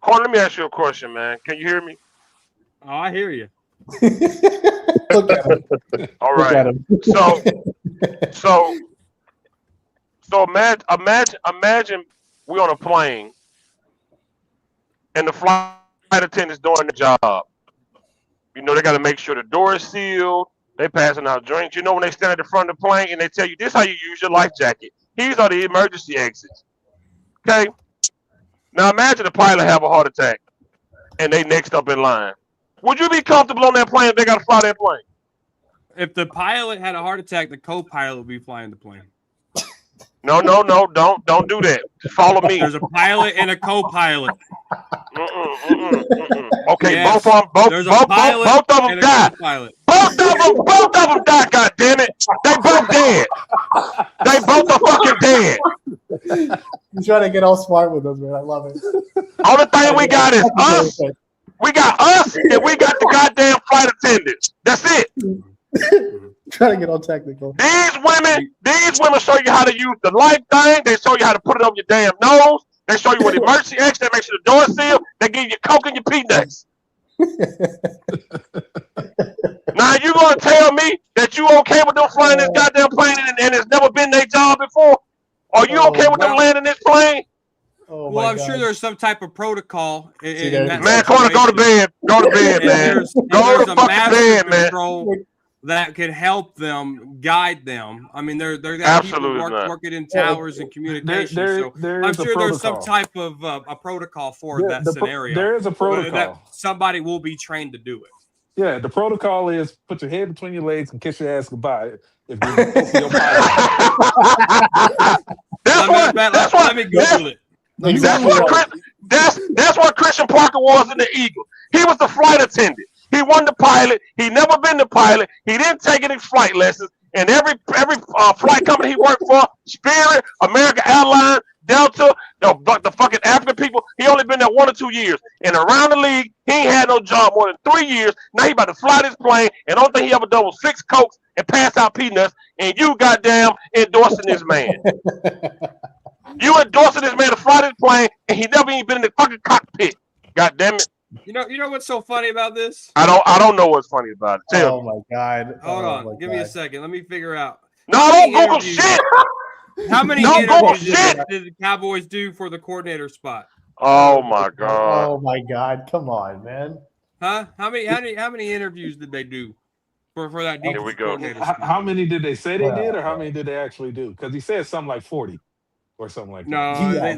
Corn, let me ask you a question, man. Can you hear me? Oh, I hear you. Look at him. All Look right. at him. So imagine we're on a plane and the flight attendant's doing the job. You know, they got to make sure the door is sealed. They passing out drinks. You know, when they stand at the front of the plane and they tell you, this is how you use your life jacket. These are the emergency exits. Okay? Now imagine the pilot have a heart attack and they next up in line. Would you be comfortable on that plane if they got to fly that plane? If the pilot had a heart attack, the co-pilot would be flying the plane. No, don't do that. Just follow me. There's a pilot and a co-pilot. Okay, yes, both of them died. Both of them died. God damn it! They both dead. They both are fucking dead. He's trying to get all smart with us, man. I love it. Only thing we got is us. We got us, and we got the goddamn flight attendants. That's it. Trying to get all technical. These women show you how to use the light thing. They show you how to put it on your damn nose. They show you what emergency exit. They make sure the door is sealed. They give you Coke and your peanuts. Now you gonna tell me that you okay with them flying this goddamn plane and it's never been their job before? Are you okay with them landing this plane? Oh well, I'm sure there's some type of protocol. Man, Corner, go to bed. Go to bed, man. Go to fucking bed, man. That could help them, guide them. I mean, they're people working in towers and communications. So I'm sure there's some type of a protocol for that scenario. There is a protocol. That somebody will be trained to do it. Yeah, the protocol is put your head between your legs and kiss your ass goodbye. If you're let me Google it. That's what Christian Parker was in the Eagles. He was the flight attendant. He wasn't the pilot. He never been the pilot. He didn't take any flight lessons. And every flight company he worked for, Spirit, American Airlines, Delta, the fucking African people, he only been there 1 or 2 years. And around the league, he ain't had no job more than 3 years. Now he about to fly this plane, and the only thing he ever done was 6 Cokes and pass out peanuts, and you goddamn endorsing this man. You endorsing this man to fly this plane, and he never even been in the fucking cockpit. God damn it. You know what's so funny about this? I don't know what's funny about it. Tell me. My God. Hold on. Give me a second. Let me figure out. No, don't Google shit. How many No interviews bullshit. did the Cowboys do for the coordinator spot? Oh my god. Oh my God! Come on, man. Huh? How many interviews did they do for that Here we defensive go. coordinator How, spot? how many did they say they did, or how Well, many did they actually do? Because he said something like 40 or something like that. No, Yeah,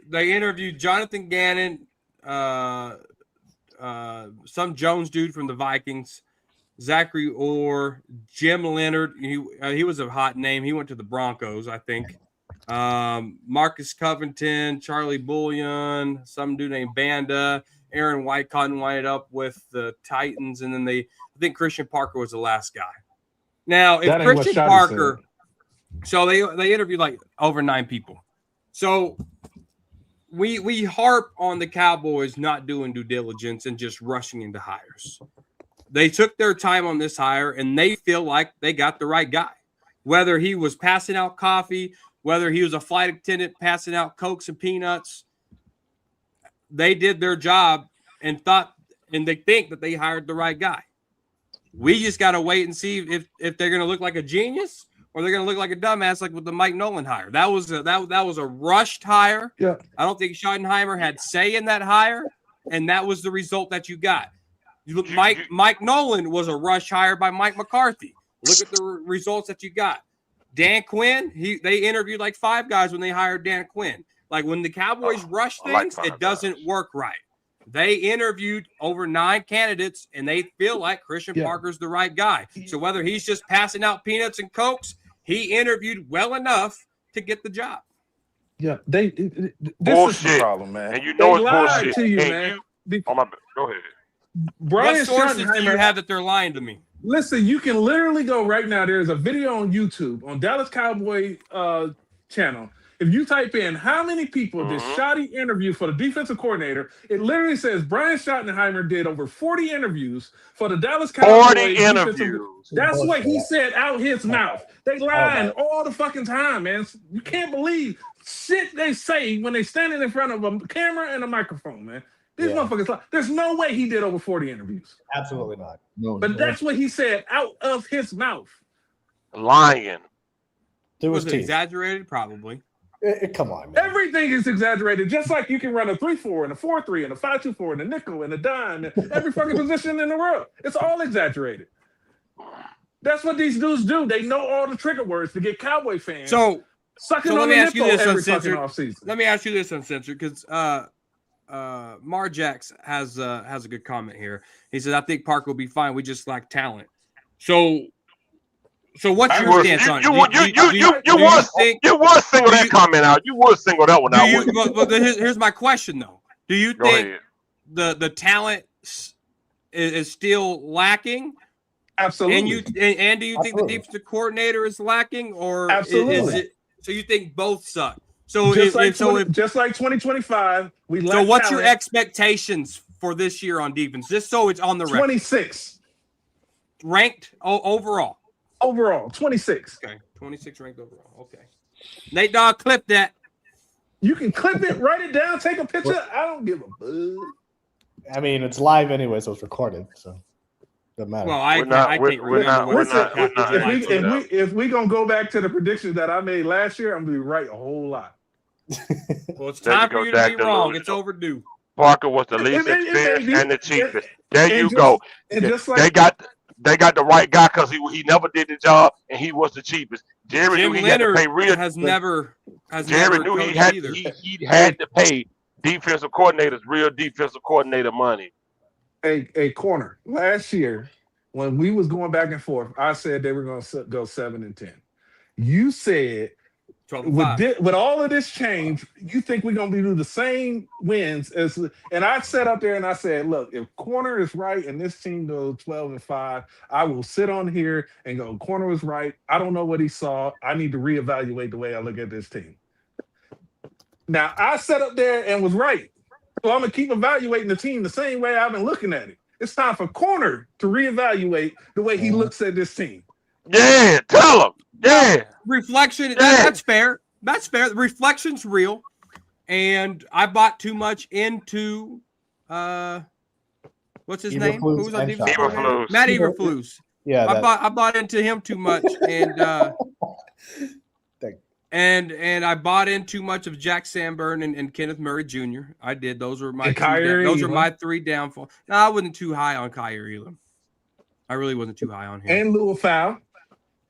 they interviewed Jonathan Gannon, some Jones dude from the Vikings, Zachary Orr, Jim Leonard. He was a hot name. He went to the Broncos, I think. Marcus Covington, Charlie Bullion, some dude named Banda, Aaron White cotton winded up with the Titans, and then I think Christian Parker was the last guy. Now, if That ain't what Christian Shotty Parker, so they interviewed like over 9 people. So we harp on the Cowboys not doing due diligence and just rushing into hires. They took their time on this hire, and they feel like they got the right guy. Whether he was passing out coffee, whether he was a flight attendant passing out Cokes and peanuts, they did their job and they think that they hired the right guy. We just got to wait and see if they're going to look like a genius or they're going to look like a dumbass, like with the Mike Nolan hire. That was a rushed hire. Yeah. I don't think Schottenheimer had say in that hire, and that was the result that you got. Mike Nolan was a rush hire by Mike McCarthy. Look at the results that you got. Dan Quinn, they interviewed like 5 guys when they hired Dan Quinn. Like when the Cowboys rush things, it doesn't work right. They interviewed over 9 candidates, and they feel like Christian Parker's the right guy. So whether he's just passing out peanuts and Cokes, he interviewed well enough to get the job. Yeah, this Bullshit. is the problem, man. And you know they it's lied bullshit. to you, And man. oh my bad. Go ahead. Brian What sources do you Schottenheimer have that they're lying to me? Listen, you can literally go right now. There's a video on YouTube on Dallas Cowboy channel. If you type in how many people did Shotty interview for the defensive coordinator, it literally says Brian Schottenheimer did over 40 interviews for the Dallas Cowboys. 40 interviews. That's what he said out his mouth. They lying all the fucking time, man. You can't believe shit they say when they standing in front of a camera and a microphone, man. These motherfuckers lie. There's no way he did over 40 interviews. Absolutely not. No, But that's what he said out of his mouth. Lying. Was it exaggerated? Probably. Come on, man. Everything is exaggerated. Just like you can run a 3-4 and a 4-3 and a 5-2-4 and a nickel and a dime and every fucking position in the world. It's all exaggerated. That's what these dudes do. They know all the trigger words to get Cowboy fans. So let me ask you this, every fucking offseason. Let me ask you this, Uncensored, because Marjax has a good comment here. He says, "I think Parker will be fine. We just lack talent." So what's your stance on it? You would single that comment out. You would single that one out. But here's my question though: do you think the talent is still lacking? Absolutely. And do you think the defensive coordinator is lacking, or absolutely? Is it? So you think both suck? So just like 2025, we lack. So what's talent. your expectations for this year on defense? Just so it's on the record. 26 ranked overall. Overall, 26. Okay, 26 ranked overall. Okay, Nate Dogg, clip that. You can clip it, write it down, take a picture. I don't give a bug. I mean, it's live anyway, so it's recorded. So doesn't matter. Well, I can't remember. If we gonna go back to the predictions that I made last year, I'm gonna be right a whole lot. Well, it's time for you to be wrong. It's overdue. Parker was the least experienced and the cheapest. There you go. And just like they got the right guy because he never did the job and he was the cheapest. Jerry knew he had to pay real. Jerry knew he had to pay defensive coordinators real defensive coordinator money. A corner last year when we was going back and forth, I said they were going to go 7-10. You said with all of this change, you think we're going to do the same wins as? And I sat up there and I said, look, if corner is right and this team goes 12-5, I will sit on here and go, corner was right. I don't know what he saw. I need to reevaluate the way I look at this team. Now I sat up there and was right. So I'm gonna keep evaluating the team the same way I've been looking at it. It's time for corner to reevaluate the way he looks at this team. Yeah, tell him. Yeah. Reflection. That's fair. That's fair. The reflection's real. And I bought too much into what's his name? Who was on defense? Matt Eberflus. Yeah. I bought into him too much, and And I bought in too much of Jack Sanborn and Kenneth Murray Jr. I did. Those were my those are my 3 downfalls. No, I wasn't too high on Kyer Elam. I really wasn't too high on him. And Louis Fowl.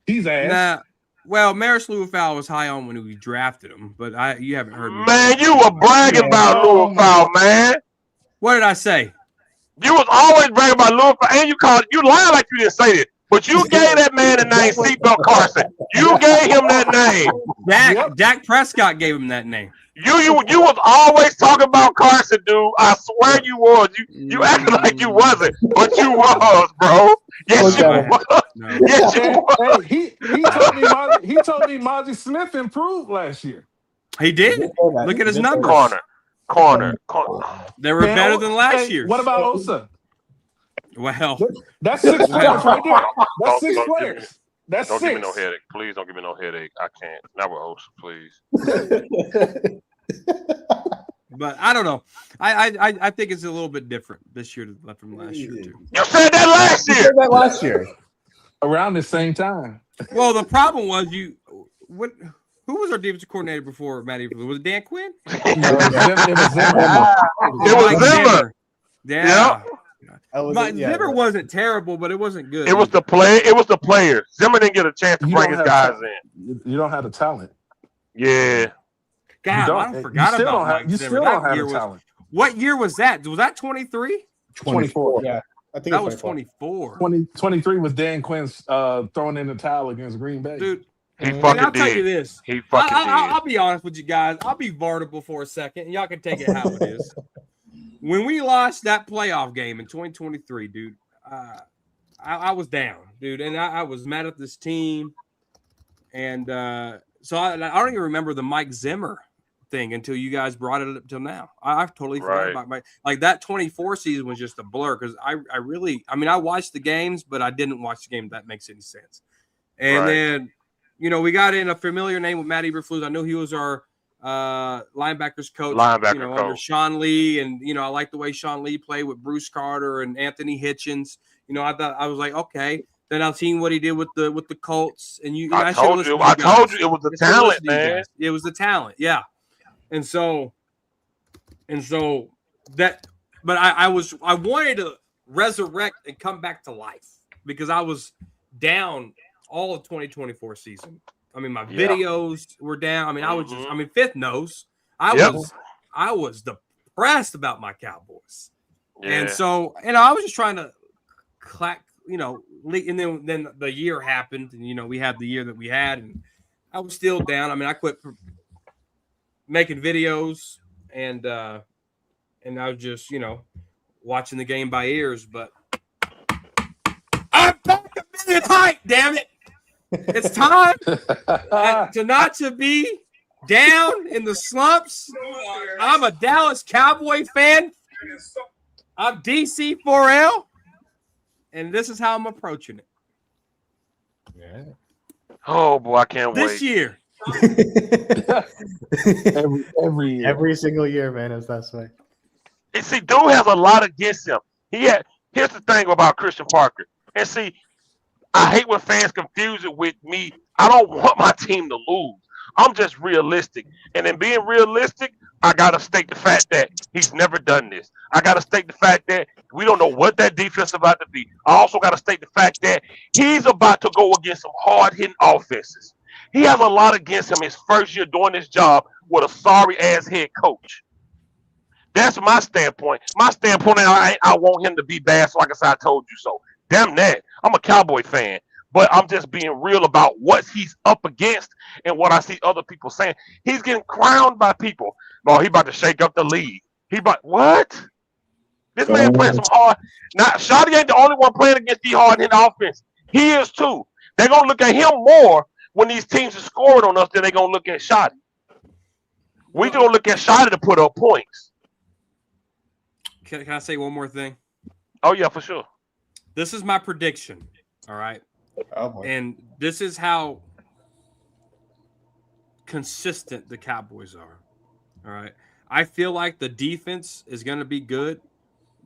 He's ass. Nah. Well, Maris Louis Fowl was high on when we drafted him, but you haven't heard me. Man, you were bragging about Louis Fowl, man. What did I say? You was always bragging about Louis Fowl, and you lying like you didn't say it. But you gave that man the name Seatbelt Carson. You gave him that name. Dak Prescott gave him that name. You was always talking about Carson, dude. I swear you was. You acted like you wasn't, but you was, bro. Yes, you was. No. Yes, you was. Hey, he told me Mozzie Smith improved last year. He did. Look at his numbers. Corner. They were better than last year. What about Osa? Well, that's 6 players right there. That's 6 players. That's don't 6. give me no headache. Please don't give me no headache. I can't. Not with Osa, please. But I don't know. I think it's a little bit different this year from last year too. You said that last year. Around the same time. Well, the problem was who was our defensive coordinator before Matty? Was it Dan Quinn? No, it was Zimmer. Yeah. Yep. Zimmer wasn't terrible, but it wasn't good. It was the play. It was the players. Zimmer didn't get a chance to bring his guys in. You don't have the talent. Yeah. God, I forgot about Mike Zimmer. You still don't have the talent. What year was that? Was that 23? 24. Yeah. I think that was 24. 23 was Dan Quinn's throwing in the towel against Green Bay. Dude, he fucking I'll did. tell you this. He fucking did. I'll be honest with you guys. I'll be vulnerable for a second, and y'all can take it how it is. When we lost that playoff game in 2023, dude, I was down, dude, and I was mad at this team. And so I don't even remember the Mike Zimmer thing until you guys brought it up till now. I've totally forgot about like that 24 season was just a blur because I watched the games, but I didn't watch the game if that makes any sense. And then, we got in a familiar name with Matt Eberflus. I knew he was our linebackers coach, under Sean Lee, and I like the way Sean Lee played with Bruce Carter and Anthony Hitchens. I was like, okay. Then I've seen what he did with the Colts, and I told you it was the talent, man. It was the talent, yeah. And so that, but I wanted to resurrect and come back to life because I was down all of 2024 season. I mean, my videos were down. I mean, I was just, fifth nose. I was depressed about my Cowboys. Yeah. And so, I was just trying to and then the year happened, and we had the year that we had, and I was still down. I mean, I quit making videos, and I was just watching the game by ears. But I'm back a minute height, damn it! It's time to be down in the slumps. I'm a Dallas Cowboy fan. I'm DC4L. And this is how I'm approaching it. Yeah. Oh boy, I can't wait. This year. every year. Every single year, man, is that way. And see, dude has a lot against him. Here's the thing about Christian Parker. And see, I hate when fans confuse it with me. I don't want my team to lose. I'm just realistic. And in being realistic, I got to state the fact that he's never done this. I got to state the fact that we don't know what that defense is about to be. I also got to state the fact that he's about to go against some hard-hitting offenses. He has a lot against him his first year doing this job with a sorry-ass head coach. That's my standpoint. My standpoint, I want him to be bad, so like I said, I told you so. Damn that. I'm a Cowboy fan. But I'm just being real about what he's up against and what I see other people saying. He's getting crowned by people. Oh, he about to shake up the league. What? This man playing some hard. Now, Shotty ain't the only one playing against the hard-hitting offense. He is too. They're going to look at him more when these teams are scoring on us than they're going to look at Shotty. We're going to look at Shotty to put up points. Can I say one more thing? Oh, yeah, for sure. This is my prediction, all right? Oh, and this is how consistent the Cowboys are. All right. I feel like the defense is going to be good,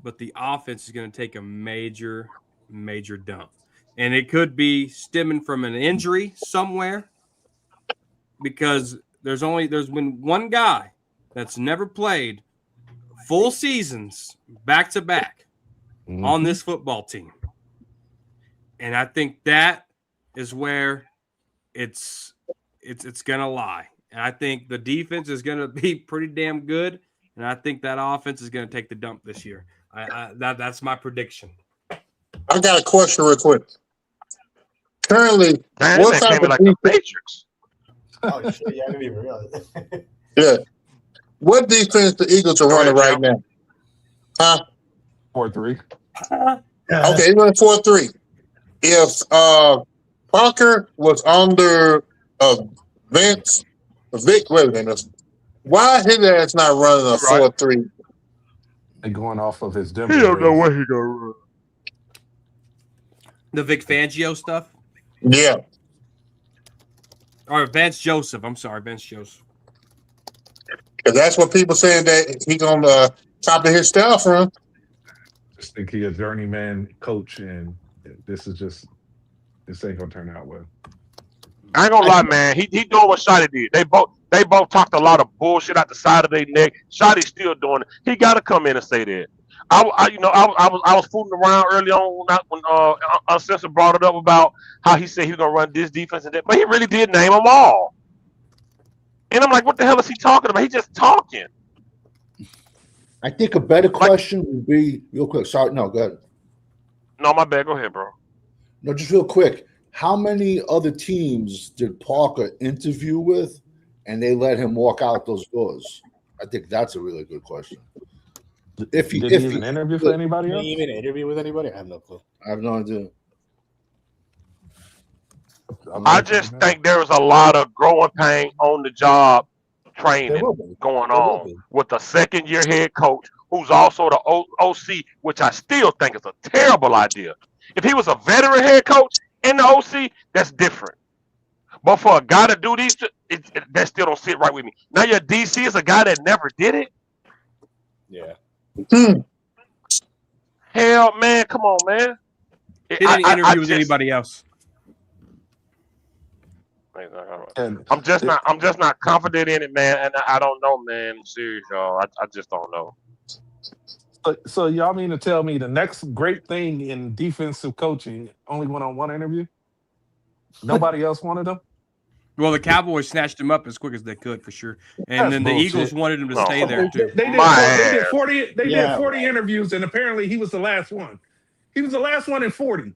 but the offense is going to take a major, major dump. And it could be stemming from an injury somewhere, because there's been one guy that's never played full seasons back to back on this football team. And I think that is where it's going to lie. And I think the defense is going to be pretty damn good. And I think that offense is going to take the dump this year. That's my prediction. I got a question real quick. Currently, Man, what that type came of like the defense? Matrix. Oh shit! Yeah, I didn't even realize. Yeah. What defense the Eagles are running right now? Huh? 4-3. Okay, he went 4-3. If Parker was under Vince, Vic, wait a minute. Why his ass not running a 4-3? They going off of his He Denver don't know days. what he gonna run. The Vic Fangio stuff? Yeah. Or Vance Joseph. I'm sorry, Vance Joseph. Because that's what people saying that he gonna top of his staff from. Just think he a journeyman coach, and this ain't gonna turn out well. I ain't gonna lie, man. He doing what Shotty did. They both talked a lot of bullshit out the side of their neck. Shotty's still doing it. He got to come in and say that. I was fooling around early on when Uncensored brought it up about how he said he was gonna run this defense and that, but he really did name them all. And I'm like, what the hell is he talking about? He's just talking. I think a better question would be real quick. Sorry, no, go ahead. No, my bad. Go ahead, bro. No, just real quick. How many other teams did Parker interview with, and they let him walk out those doors? I think that's a really good question. Did he even interview for anybody Did else? he even interview with anybody? I have no clue. I have no idea. I just think there was a lot of growing pain on the job training There will be. going There will on be. with a second-year head coach who's also the OC, which I still think is a terrible idea. If he was a veteran head coach in the OC, that's different. But for a guy to do these, that still don't sit right with me. Now your DC is a guy that never did it. Yeah. Hell, man, come on, man. He didn't interview with anybody else. I'm just not confident in it, man, and I don't know, man. I'm serious, y'all. I just don't know. So y'all mean to tell me the next great thing in defensive coaching only went on one interview? Nobody else wanted him? Well, the Cowboys snatched him up as quick as they could, for sure. And That's then bullshit. the Eagles wanted him to stay there, too. They did 40 interviews, and apparently he was the last one. He was the last one in 40.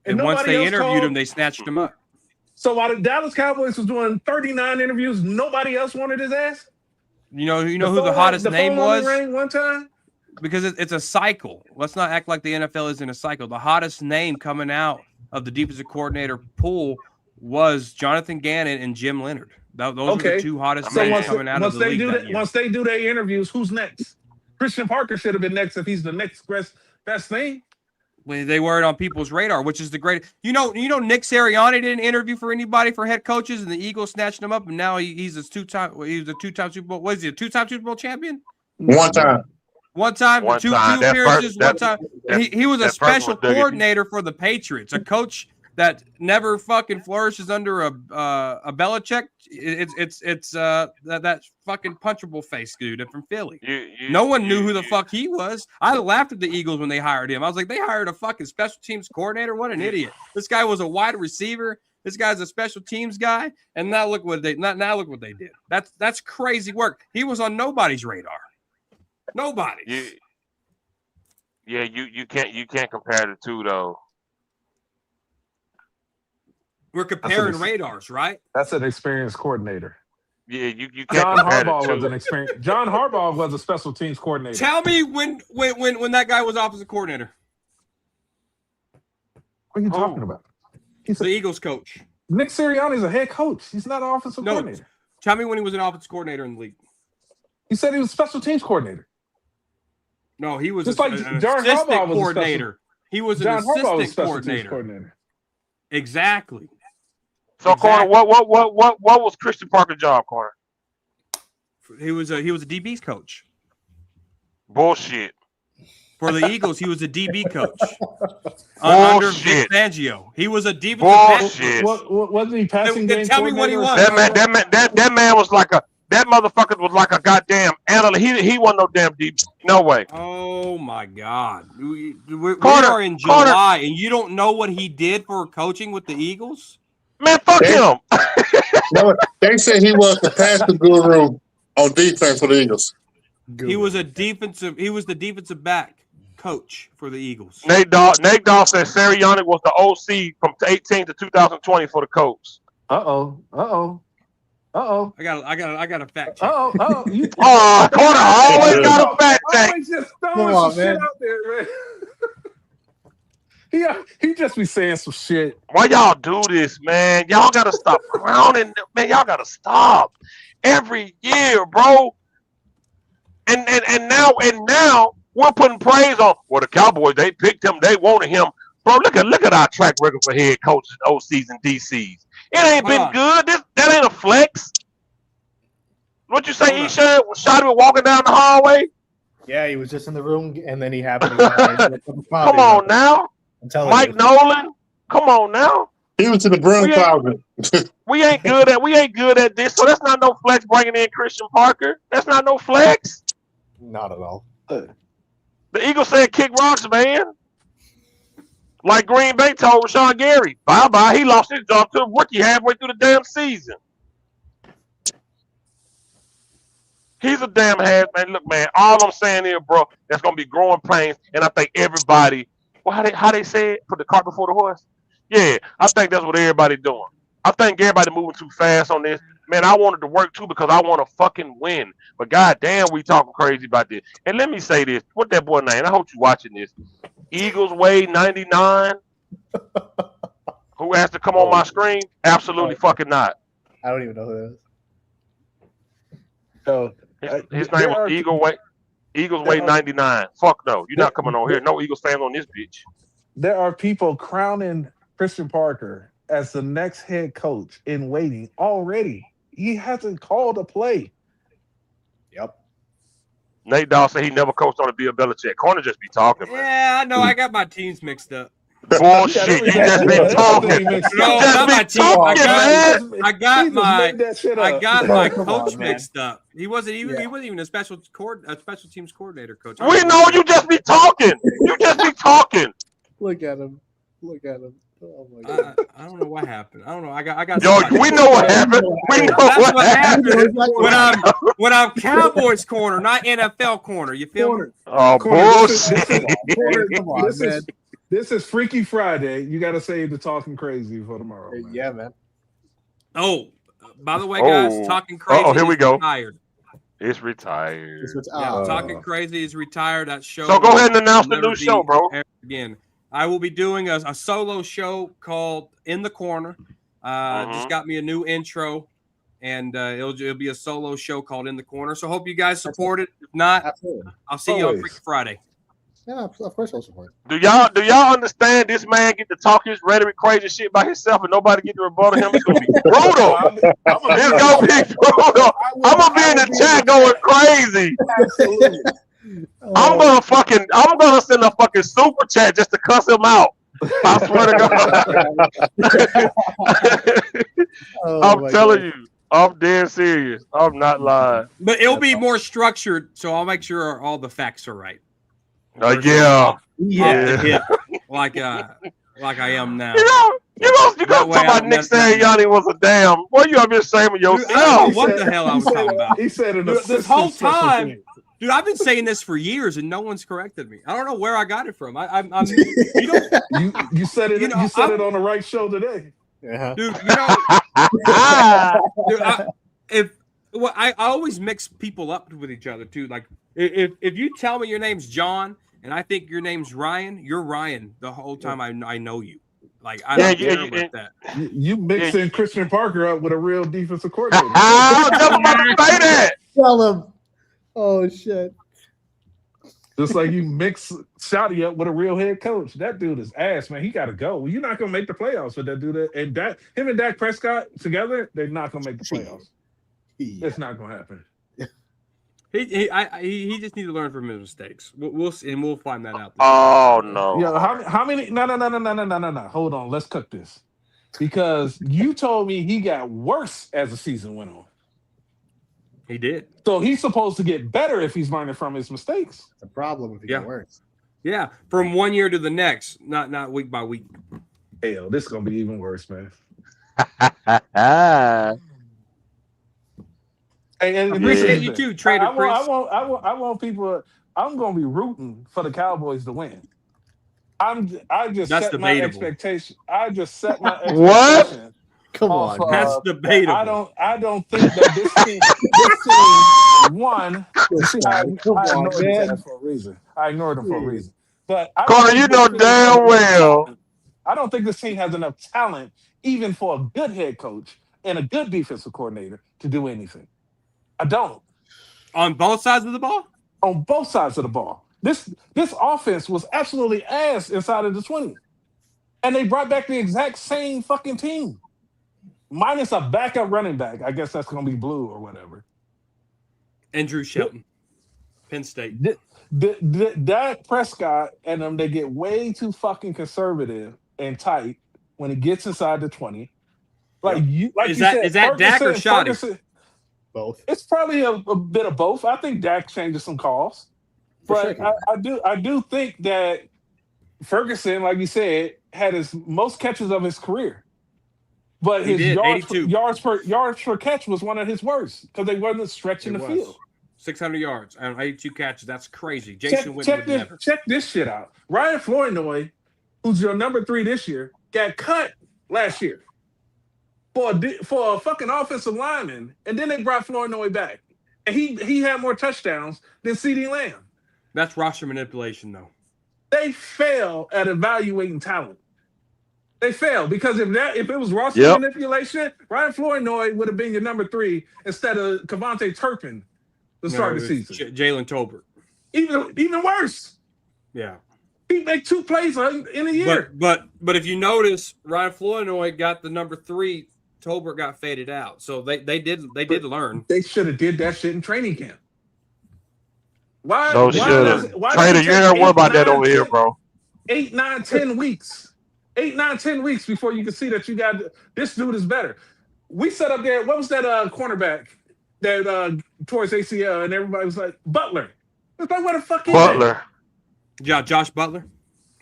And once they interviewed him, they snatched him up. So while the Dallas Cowboys was doing 39 interviews, nobody else wanted his ass? You know who the hottest name was? Rang one time? Because it's a cycle. Let's not act like the NFL isn't a cycle. The hottest name coming out of the defensive coordinator pool was Jonathan Gannon and Jim Leonard. Those are the two hottest names coming out of the league that year. Once they do their interviews, who's next? Christian Parker should have been next if he's the next best thing. Well, they weren't on people's radar, which is the great. You know, Nick Sirianni didn't interview for anybody for head coaches, and the Eagles snatched him up, and now he's a two-time Super Bowl. Was he a two-time Super Bowl champion? One time. Two appearances, one time. He was a special coordinator for the Patriots, a coach that never fucking flourishes under a Belichick. It's that fucking punchable face dude from Philly. No one knew who the fuck he was. I laughed at the Eagles when they hired him. I was like, they hired a fucking special teams coordinator. What an idiot! This guy was a wide receiver. This guy's a special teams guy, and now look what they did. That's crazy work. He was on nobody's radar. Nobody. You can't compare the two though. We're comparing radars, right? That's an experienced coordinator. Yeah, you can't John compare Harbaugh the two. was an experienced. John Harbaugh was a special teams coordinator. Tell me when that guy was offensive coordinator. What are you talking about? He's the Eagles coach. Nick Sirianni is a head coach. He's not an offensive coordinator. Tell me when he was an offensive coordinator in the league. He said he was a special teams coordinator. No, he was just an assistant coordinator. He was an assistant coordinator. Exactly. So, Corner, what was Christian Parker's job, Corner? He was a DB's coach. Bullshit. For the Eagles, he was a DB coach under Vic Bullshit. Fangio. He was a defensive back. Bullshit. Wasn't he passing Then game tell me what he coordinator or was. something like That man was like that motherfucker was like a goddamn analyst. He wasn't no damn deep. No way. Oh my God! We Carter- are in July, and you don't know what he did for coaching with the Eagles? Man, fuck They- him. No, they said he was the passing guru on defense for the Eagles. He was the defensive back coach for the Eagles. Nate Dawg said Sirianni was the OC from 18 to 2020 for the Colts. Uh-oh. I got a fact check. You Oh, Carter always got a fact check. always just Come throwing on, some shit man. out there, man. he just be saying some shit. Why y'all do this, man? Y'all gotta stop crowning them, man. Y'all gotta stop every year, bro. And now we're putting praise on. Well, the Cowboys, they picked him, they wanted him, bro. Look at our track record for head coaches, OCs, and DCs. It ain't been good. That ain't a flex. What you say, Esha? Shot him walking down the hallway? Yeah, he was just in the room, and then he happened to Come on now, Mike Nolan. Come on now. He was in the broom closet. We ain't good at this. So that's not no flex bringing in Christian Parker. That's not no flex. Not at all. The Eagles said kick rocks, man. Like Green Bay told Rashawn Gary, bye-bye. He lost his job to a rookie halfway through the damn season. He's a damn half, man. Look, man, all I'm saying is, bro, that's going to be growing pains, and I think everybody, how they say it, put the cart before the horse? Yeah, I think that's what everybody doing. I think everybody moving too fast on this. Man, I wanted to work too because I want to fucking win. But goddamn, we talking crazy about this. And let me say this. What that boy name? I hope you watching this. Eagles Way 99. Who asked to come on my screen? Absolutely fucking not. I don't even know who that is. So His name was Eagles Way 99. Fuck no. You're not coming on here. No Eagles fans on this bitch. there are people crowning Christian Parker as the next head coach in waiting already. He hasn't called a play. Yep. Nate Dawg said he never coached on a Bill Belichick. Corner just be talking, man. Yeah, I know. I got my teams mixed up. Bullshit. You just be talking. You No, just not my be team. talking, man. I got my Come coach on, man. mixed up. He wasn't even a special teams coordinator coach. We know you just be talking. You just be talking. Look at him. Look at him. Oh my god. I don't know what happened. I don't know. I got. Yo, somebody. we know what happened. We know That's what happened. when I'm Cowboys corner, not NFL corner. You feel me? Oh, bullshit. Come on, man. This is Freaky Friday. You got to save the talking crazy for tomorrow. Man. Yeah, man. Oh, by the way, guys, talking crazy. Oh, here we go. Retired. It's retired. Yeah, talking crazy is retired. That show. So go ahead and announce the will never new show, be bro. aired again. I will be doing a solo show called In the Corner. Just got me a new intro, and it'll be a solo show called In the Corner. So hope you guys support it. If not, Absolutely. I'll see you on Freaky Friday. Yeah, of course I'll support. Do y'all understand this man get to talk his rhetoric crazy shit by himself and nobody get to rebuttal him? It's gonna be brutal. It's gonna be brutal. I'm gonna be in the chat going crazy. Absolutely. I'm gonna send a fucking super chat just to cuss him out. I swear to God. I'm telling you, I'm dead serious. I'm not lying. But it'll be more structured, so I'll make sure all the facts are right. Yeah. Off the hip, like I am now. You gonna talk about Nick Sirianni was a damn. What you have been saying with yourself? I don't know what the hell I was talking about. He said it this whole time. Dude, I've been saying this for years and no one's corrected me. I don't know where I got it from. I'm you said it. You said it on the right show today. Yeah. Dude, I always mix people up with each other too. Like if you tell me your name's John and I think your name's Ryan, you're Ryan the whole time I know you. Like I don't care about that. You mixing Christian Parker up with a real defensive coordinator. I was just about to say that. Tell him. Oh shit. Just like you mix Shotty up with a real head coach. That dude is ass, man. He got to go. You're not gonna make the playoffs with that dude. And him and Dak Prescott together, they're not gonna make the playoffs. It's not gonna happen. He just needs to learn from his mistakes. We'll see, and we'll find that out. Oh no. Yo, how many? No. Hold on, let's cook this because you told me he got worse as the season went on. He did. So he's supposed to get better if he's learning from his mistakes. It's a problem if it gets worse. Yeah, from one year to the next, not week by week. Hell, this is gonna be even worse, man. And appreciate you too, Trader Chris. I want people. I'm gonna be rooting for the Cowboys to win. I just set my expectation. I just set my expectation. What? Come on, that's debatable. I don't think that this team won. I ignored them for a reason. I ignored them for a reason. But Carter, you know damn well. I don't think this team has enough talent, even for a good head coach and a good defensive coordinator, to do anything. I don't. On both sides of the ball? On both sides of the ball. This offense was absolutely ass inside of the 20. And they brought back the exact same fucking team. Minus a backup running back. I guess that's going to be Blue or whatever. Andrew Shelton. Penn State. Dak Prescott and them, they get way too fucking conservative and tight when it gets inside the 20. Is that Dak or Shoddy? Both. It's probably a bit of both. I think Dak changes some calls. But I do think that Ferguson, like you said, had his most catches of his career. But his yards per catch was one of his worst because they wasn't stretching the field. 600 yards and 82 catches. That's crazy. Jason Witten would never. Check this shit out. Ryan Flournoy, who's your number 3 this year, got cut last year for a fucking offensive lineman, and then they brought Flournoy back, and he had more touchdowns than CeeDee Lamb. That's roster manipulation, though. They fail at evaluating talent. They fail because if it was roster manipulation, Ryan Flournoy would have been your number 3 instead of Kevontae Turpin to start the season. Jalen Tolbert. Even worse. Yeah. He made 2 plays in a year. But if you notice, Ryan Flournoy got the number 3. Tolbert got faded out. So they did learn. They should have did that shit in training camp. Why? No shit. Trader, you ain't worry about that over here, bro. 8, 9, 10 weeks. 8, 9, 10 weeks before you can see that you got this dude is better. We set up there. What was that cornerback that tore his ACL and everybody was like Butler? It's like what the fuck is Butler? Yeah, Josh Butler,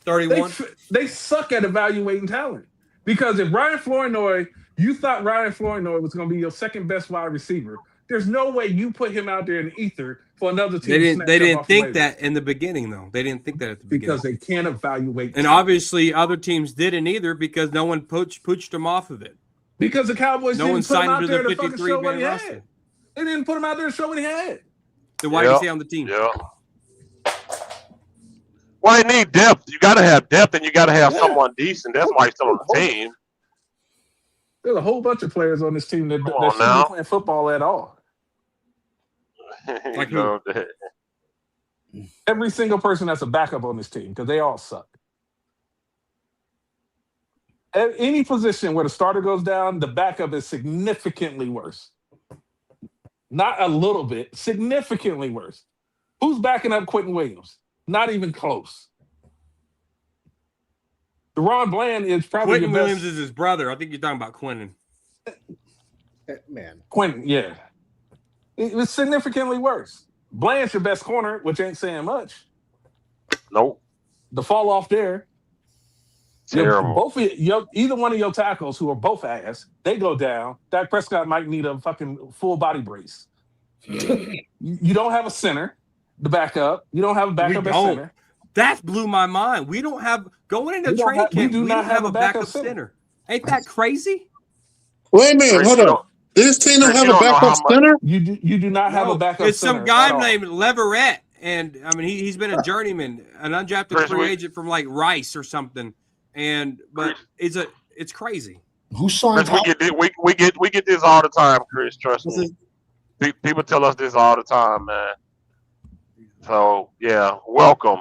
31. They suck at evaluating talent because if you thought Ryan Flournoy was going to be your second best wide receiver, there's no way you put him out there in the ether for another team. They didn't think that in the beginning, though. They didn't think that at the beginning because they can't evaluate. And obviously, other teams didn't either because no one pooched him off of it. Because the Cowboys didn't put him out there to fucking show what he roster. had. They didn't put him out there to show what he had. Then why do you say on the team? Yeah. Well, they need depth. You got to have depth, and you got to have someone decent. That's why he's still on the team. There's a whole bunch of players on this team that shouldn't be playing football at all. Like who? Every single person that's a backup on this team because they all suck. At any position where the starter goes down, the backup is significantly worse. Not a little bit, significantly worse. Who's backing up Quentin Williams? Not even close. DeRon Bland is probably Quentin Williams is his brother. I think you're talking about Quentin. Man. Quentin, yeah. It was significantly worse. Bland's your best corner, which ain't saying much. Nope. The fall off there. Terrible. Either one of your tackles who are both ass, they go down. Dak Prescott might need a fucking full body brace. You don't have a center to back up. You don't have a backup at center. That blew my mind. We don't have going into training camp. We don't have a backup center. Ain't that crazy? Wait a minute, hold on. This team don't have a backup center? You do not have a backup center. It's some guy named Leverett, and I mean he's been a journeyman, an undrafted free agent from like Rice or something. But it's crazy. Who signed? We get this all the time, Chris. Trust me. People tell us this all the time, man. So yeah, welcome.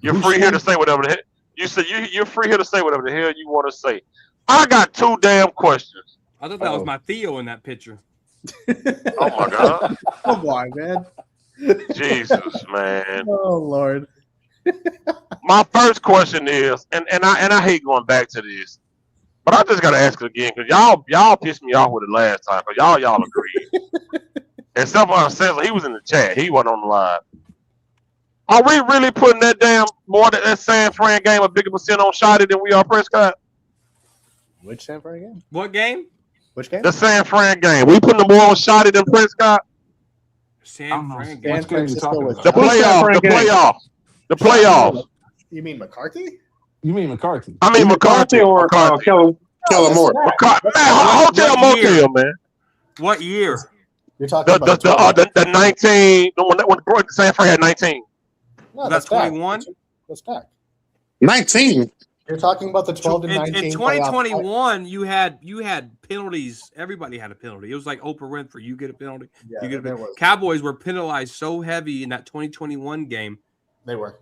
You're free here to say whatever the hell you say. You're free here to say whatever the hell you want to say. I got 2 damn questions. I thought that was my Theo in that picture. Oh my God, Come on, man. Jesus, man. Oh Lord. My first question is, and I hate going back to this, but I just gotta ask it again because y'all pissed me off with it last time because y'all agreed. Except for Cecil, he was in the chat. He wasn't on the live. Are we really putting that damn more than that San Fran game a bigger percent on Shotty than we are Prescott? Which San Fran game? What game? Which game? The San Fran game. We putting the more on Shotty than Prescott? I San don't know Fran game. San which game you're Francisco talking was The about. Who's San playoffs. Fran The game? playoffs. The playoffs. You mean McCarthy? You mean McCarthy? I mean McCarthy McCarthy. or McCarthy. Kellen No, that's Moore? stacked. McCarthy. That's Man, stacked. hotel What year? motel, man. What year? You're talking about The 19. When San Fran had 19. No, That's stacked. 21? That's stacked. 19. You're talking about the 12 to In 19 2021, you had penalties. Everybody had a penalty. It was like Oprah Winfrey. You get a penalty. Yeah, You get a there penalty. was. Cowboys were penalized so heavy in that 2021 game. They were.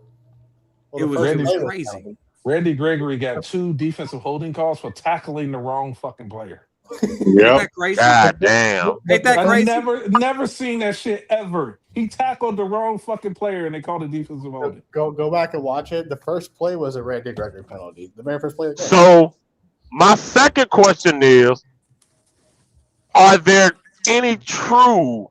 It was crazy. penalty. Randy Gregory got 2 defensive holding calls for tackling the wrong fucking player. Ain't Yeah. that crazy? God damn. Ain't that I crazy? never seen that shit ever. He tackled the wrong fucking player and they called it defensive holding. Go back and watch it. The first play was a Randy Gregory penalty. The very first play of the game. So my second question is: are there any true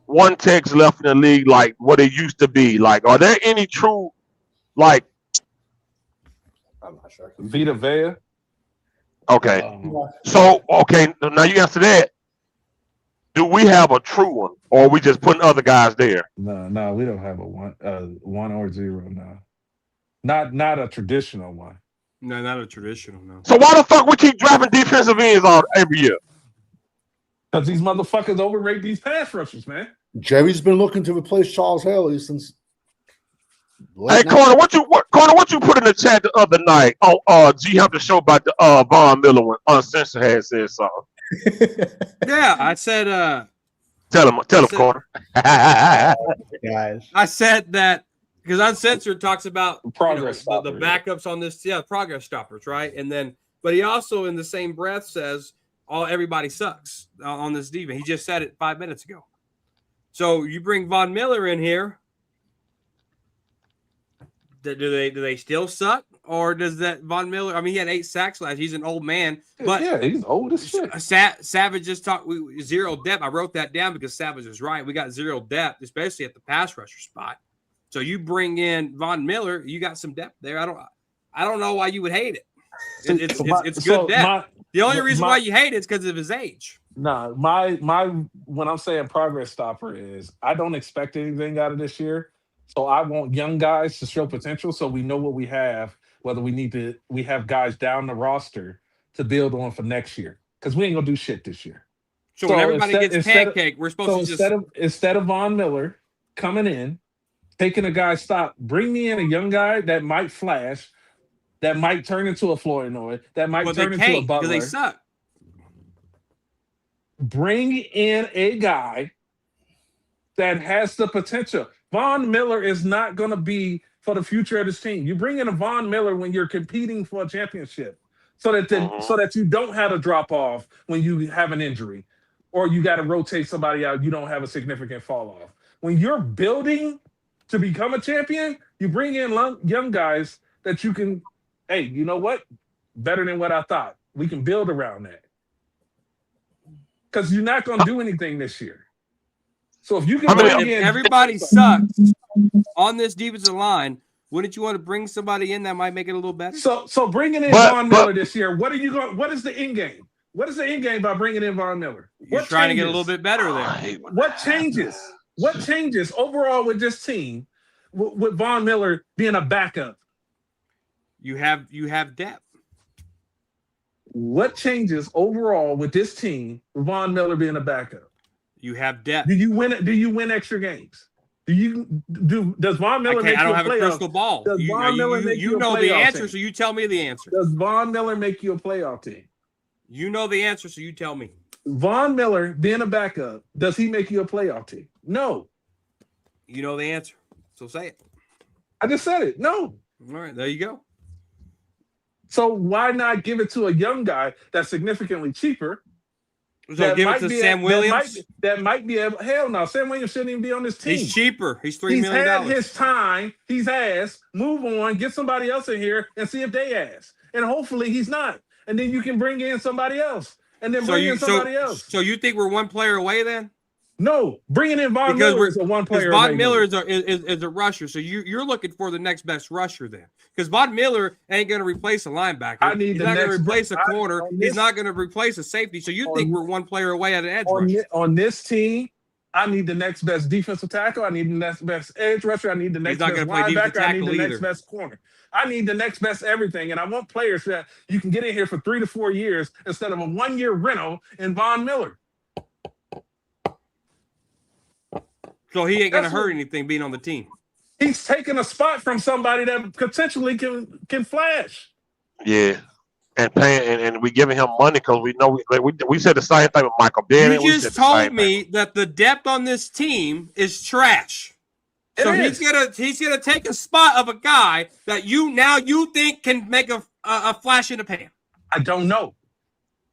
one techs left in the league like what it used to be? Like, are there any true like? I'm not sure. Vita Vea. Okay, Um, so okay, now you answer that. Do we have a true one, or are we just putting other guys there? no, we don't have a 1 or 0. No, not a traditional one. No, not a traditional. No. So why the fuck we keep drafting defensive ends all every year? Because these motherfuckers overrate these pass rushers, man. Jerry's been looking to replace Charles Haley since. Hey, Corner, what you put in the chat the other night on G Hunter show about the Von Miller when Uncensored had said something? Yeah, I said. Tell him, Corner. Guys. I said that because Uncensored talks about Progress the stopper, backups on this, progress stoppers, right? And then, but he also, in the same breath, says everybody sucks on this defense. He just said it 5 minutes ago. So you bring Von Miller in here. Do they still suck, or does that Von Miller? I mean, he had 8 sacks last. He's an old man, but yeah, he's old as shit. Savage just talked zero depth. I wrote that down because Savage was right. We got zero depth, especially at the pass rusher spot. So you bring in Von Miller, you got some depth there. I don't know why you would hate it. It's good depth. The only reason why you hate it is because of his age. No, my when I'm saying progress stopper is I don't expect anything out of this year. So I want young guys to show potential so we know what we have, whether we have guys down the roster to build on for next year. Because we ain't gonna do shit this year. So when everybody gets pancake, we're supposed to just instead of Von Miller coming in, taking a guy's stop, bring me in a young guy that might flash, that might turn into a Flournoy, that might turn into a Butler. Because they suck. Bring in a guy that has the potential. Von Miller is not going to be for the future of this team. You bring in a Von Miller when you're competing for a championship, so that you don't have a drop off when you have an injury, or you got to rotate somebody out. You don't have a significant fall off. When you're building to become a champion, you bring in young guys that you can. Hey, you know what? Better than what I thought. We can build around that because you're not going to do anything this year. So if you can if everybody sucks on this defensive line, wouldn't you want to bring somebody in that might make it a little better? So bringing in Von Miller this year, what is the end game? What is the end game by bringing in Von Miller? You're trying to get a little bit better there. What changes? What changes overall with this team with Von Miller being a backup? You have depth. What changes overall with this team with Von Miller being a backup? You have depth. Do you win extra games? Does Von Miller make you a playoff? I don't have a crystal ball. Does Von Miller make you know the answer, team? so you tell me the answer. Does Von Miller make you a playoff team? You know the answer, so you tell me. Von Miller being a backup, does he make you a playoff team? No. You know the answer, so say it. I just said it. No. All right, there you go. So why not give it to a young guy that's significantly cheaper So give it to Sam Williams. That might be hell no. Sam Williams shouldn't even be on this team. He's cheaper. He's $3 He's million. had his time. He's asked. Move on. Get somebody else in here and see if they ask. And hopefully he's not. And then you can bring in somebody else. And then bring in somebody else. So you think we're one player away then? No, bringing in Von Miller is a one player. Von Miller is a rusher, so you're looking for the next best rusher then. Because Von Miller ain't going to replace a linebacker. He's not going to replace a corner. He's not going to replace a safety. So you think we're one player away at an edge rusher? On this team, I need the next best defensive tackle. I need the next best edge rusher. I need the next best linebacker. I need the next best corner. I need the next best everything. And I want players that you can get in here for 3 to 4 years instead of a 1-year rental in Von Miller. So he ain't going to hurt anything being on the team. He's taking a spot from somebody that potentially can flash. Yeah. And paying and we giving him money because we know we said the same thing with Michael Bennett. You just told me that the depth on this team is trash. So he's gonna take a spot of a guy that you think can make a flash in the pan. I don't know.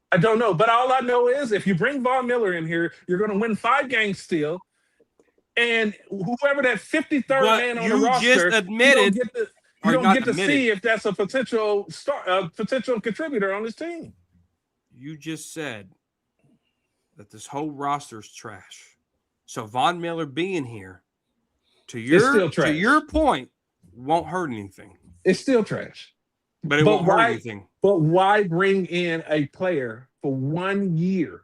But all I know is if you bring Von Miller in here, you're gonna win 5 games still. And whoever that 53rd man on the roster, you just admitted you don't get to see if that's a potential potential contributor on this team. You just said that this whole roster is trash. So Von Miller being here, to your point, won't hurt anything. It's still trash. But it won't hurt anything. But why bring in a player for 1 year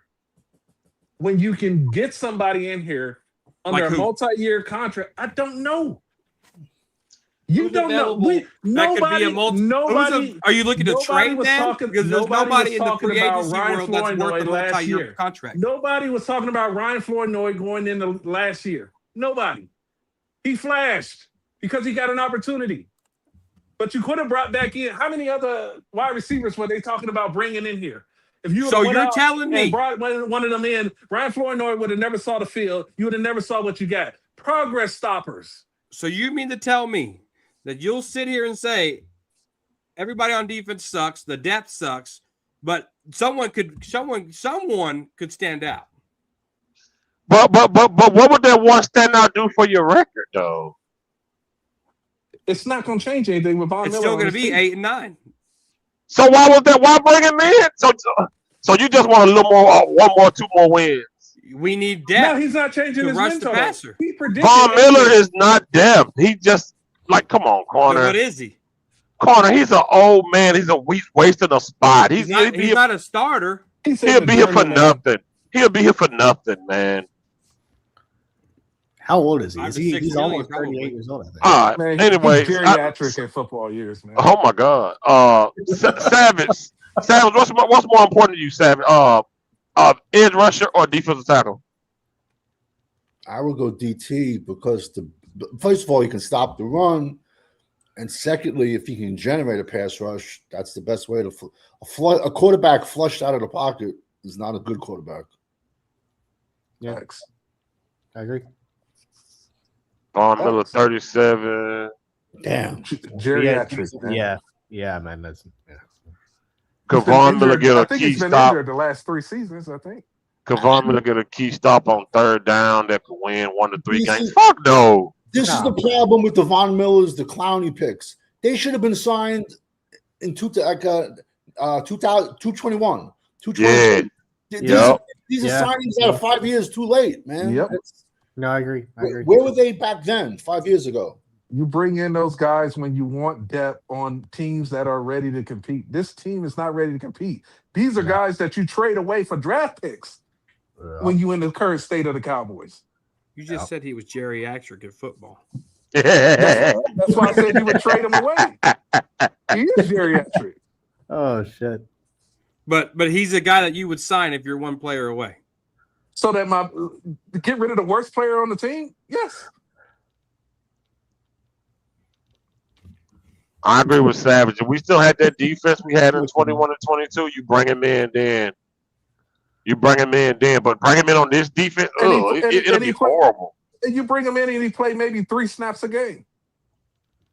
when you can get somebody in here under a multi-year contract? I don't know. You don't know. Nobody. Are you looking to trade then? Because there's nobody in the free agency world that's worth a multi-year contract. Nobody was talking about Ryan Flournoy going into last year. Nobody. He flashed because he got an opportunity. But you could have brought back in. How many other wide receivers were they talking about bringing in here? If you you're telling me brought one of them in, Ryan Flournoy would have never saw the field. You would have never saw what you got. Progress stoppers. So you mean to tell me that you'll sit here and say everybody on defense sucks, the depth sucks, but someone could stand out. But what would that one standout do for your record though? It's not going to change anything with Von Miller. It's still going to be 8 and 9. So why bring him in? So you just want a little more, 2 more wins. We need depth. No, he's not changing his win total. Von Miller is not depth. He just come on, corner. So what is he? Corner. He's an old man. He's wasting a spot. He's not a starter. He'll be here for nothing. He'll be here for nothing, man. How old is he? He's almost 38 years old, I think. All right. Man, anyway, geriatric in football years, man. Oh my God. Savage, what's more important to you, Savage? Edge rusher or defensive tackle? I would go DT because first of all, he can stop the run, and secondly, if he can generate a pass rush, that's the best way to a quarterback flushed out of the pocket is not a good quarterback. Yeah, I agree. Von Miller, 37. Damn. Geriatric. Yeah, man. Could Von Miller get a key stop? The last 3 seasons, I think. Could Von Miller get a key stop on 3rd down that could win 1 to 3 games? Fuck no. This is the problem with the Von Millers, the Clowney picks. They should have been signed in 221. Yeah. These are signings that are 5 years too late, man. Yep. No, I agree. Where were they back then, 5 years ago? You bring in those guys when you want depth on teams that are ready to compete. This team is not ready to compete. These are guys that you trade away for draft picks when you in the current state of the Cowboys. You just said he was geriatric in football. That's why I said you would trade him away. He is geriatric. Oh, shit. But he's a guy that you would sign if you're 1 player away. So that get rid of the worst player on the team? Yes. I agree with Savage. If we still had that defense we had in 21 and 22, you bring him in then. But bring him in on this defense, it'll be horrible. And you bring him in and he play maybe 3 snaps a game.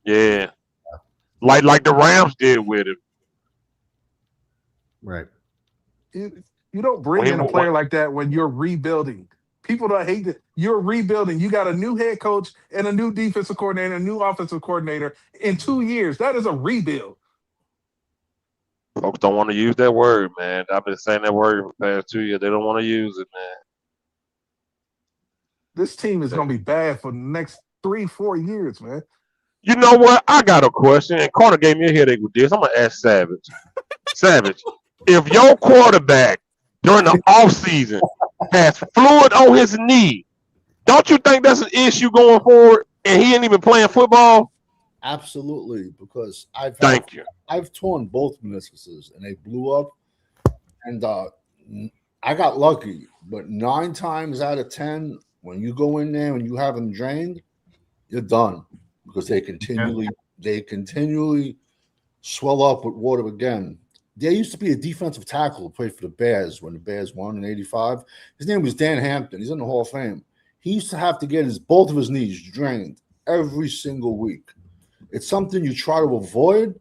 Yeah. Like the Rams did with him. Right. You don't bring in a player like that when you're rebuilding. People don't hate it. You're rebuilding. You got a new head coach and a new defensive coordinator, a new offensive coordinator in 2 years. That is a rebuild. Folks don't want to use that word, man. I've been saying that word for the past 2 years. They don't want to use it, man. This team is going to be bad for the next 3-4 years, man. You know what? I got a question, and Carter gave me a headache with this. I'm gonna ask Savage. Savage, if your quarterback during the offseason has fluid on his knee, don't you think that's an issue going forward? And he ain't even playing football? Absolutely, because I've torn both meniscuses and they blew up, and I got lucky. But 9 times out of 10, when you go in there and you have them drained, you're done because they continually swell up with water again. There used to be a defensive tackle who played for the Bears when the Bears won in '85. His name was Dan Hampton. He's in the Hall of Fame. He used to have to get both of his knees drained every single week. It's something you try to avoid,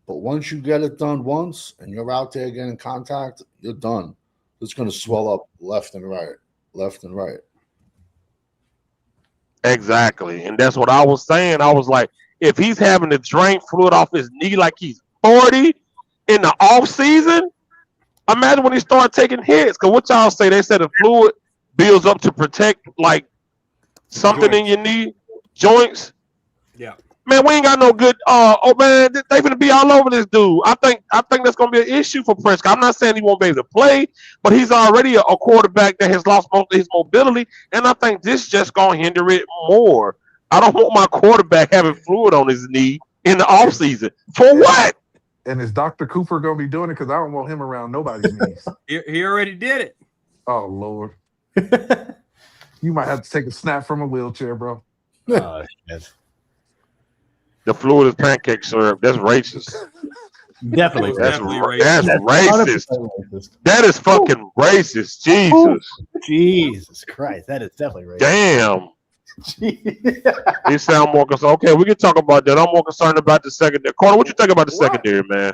but once you get it done once and you're out there getting contact, you're done. It's going to swell up left and right. Exactly. And that's what I was saying. I was like, if he's having to drain fluid off his knee like he's 40 in the off season, imagine when he start taking hits. Because what y'all say, they said the fluid builds up to protect like something in your knee joints. Yeah. Man, we ain't got no good. Man, they gonna be all over this dude. I think that's gonna be an issue for Prescott. I'm not saying he won't be able to play, but he's already a quarterback that has lost most of his mobility, and I think this just gonna hinder it more. I don't want my quarterback having fluid on his knee in the offseason. For what? And is Dr. Cooper gonna be doing it? Because I don't want him around nobody's knees. He already did it. Oh Lord. You might have to take a snap from a wheelchair, bro. Oh, shit. The fluid is pancake syrup. That's racist. Definitely. That's Definitely racist. 100% That is fucking racist. Jesus Christ. That is definitely racist. Damn. You sound more concerned. Okay, we can talk about that. I'm more concerned about the secondary. Carter, what you think about the secondary, man?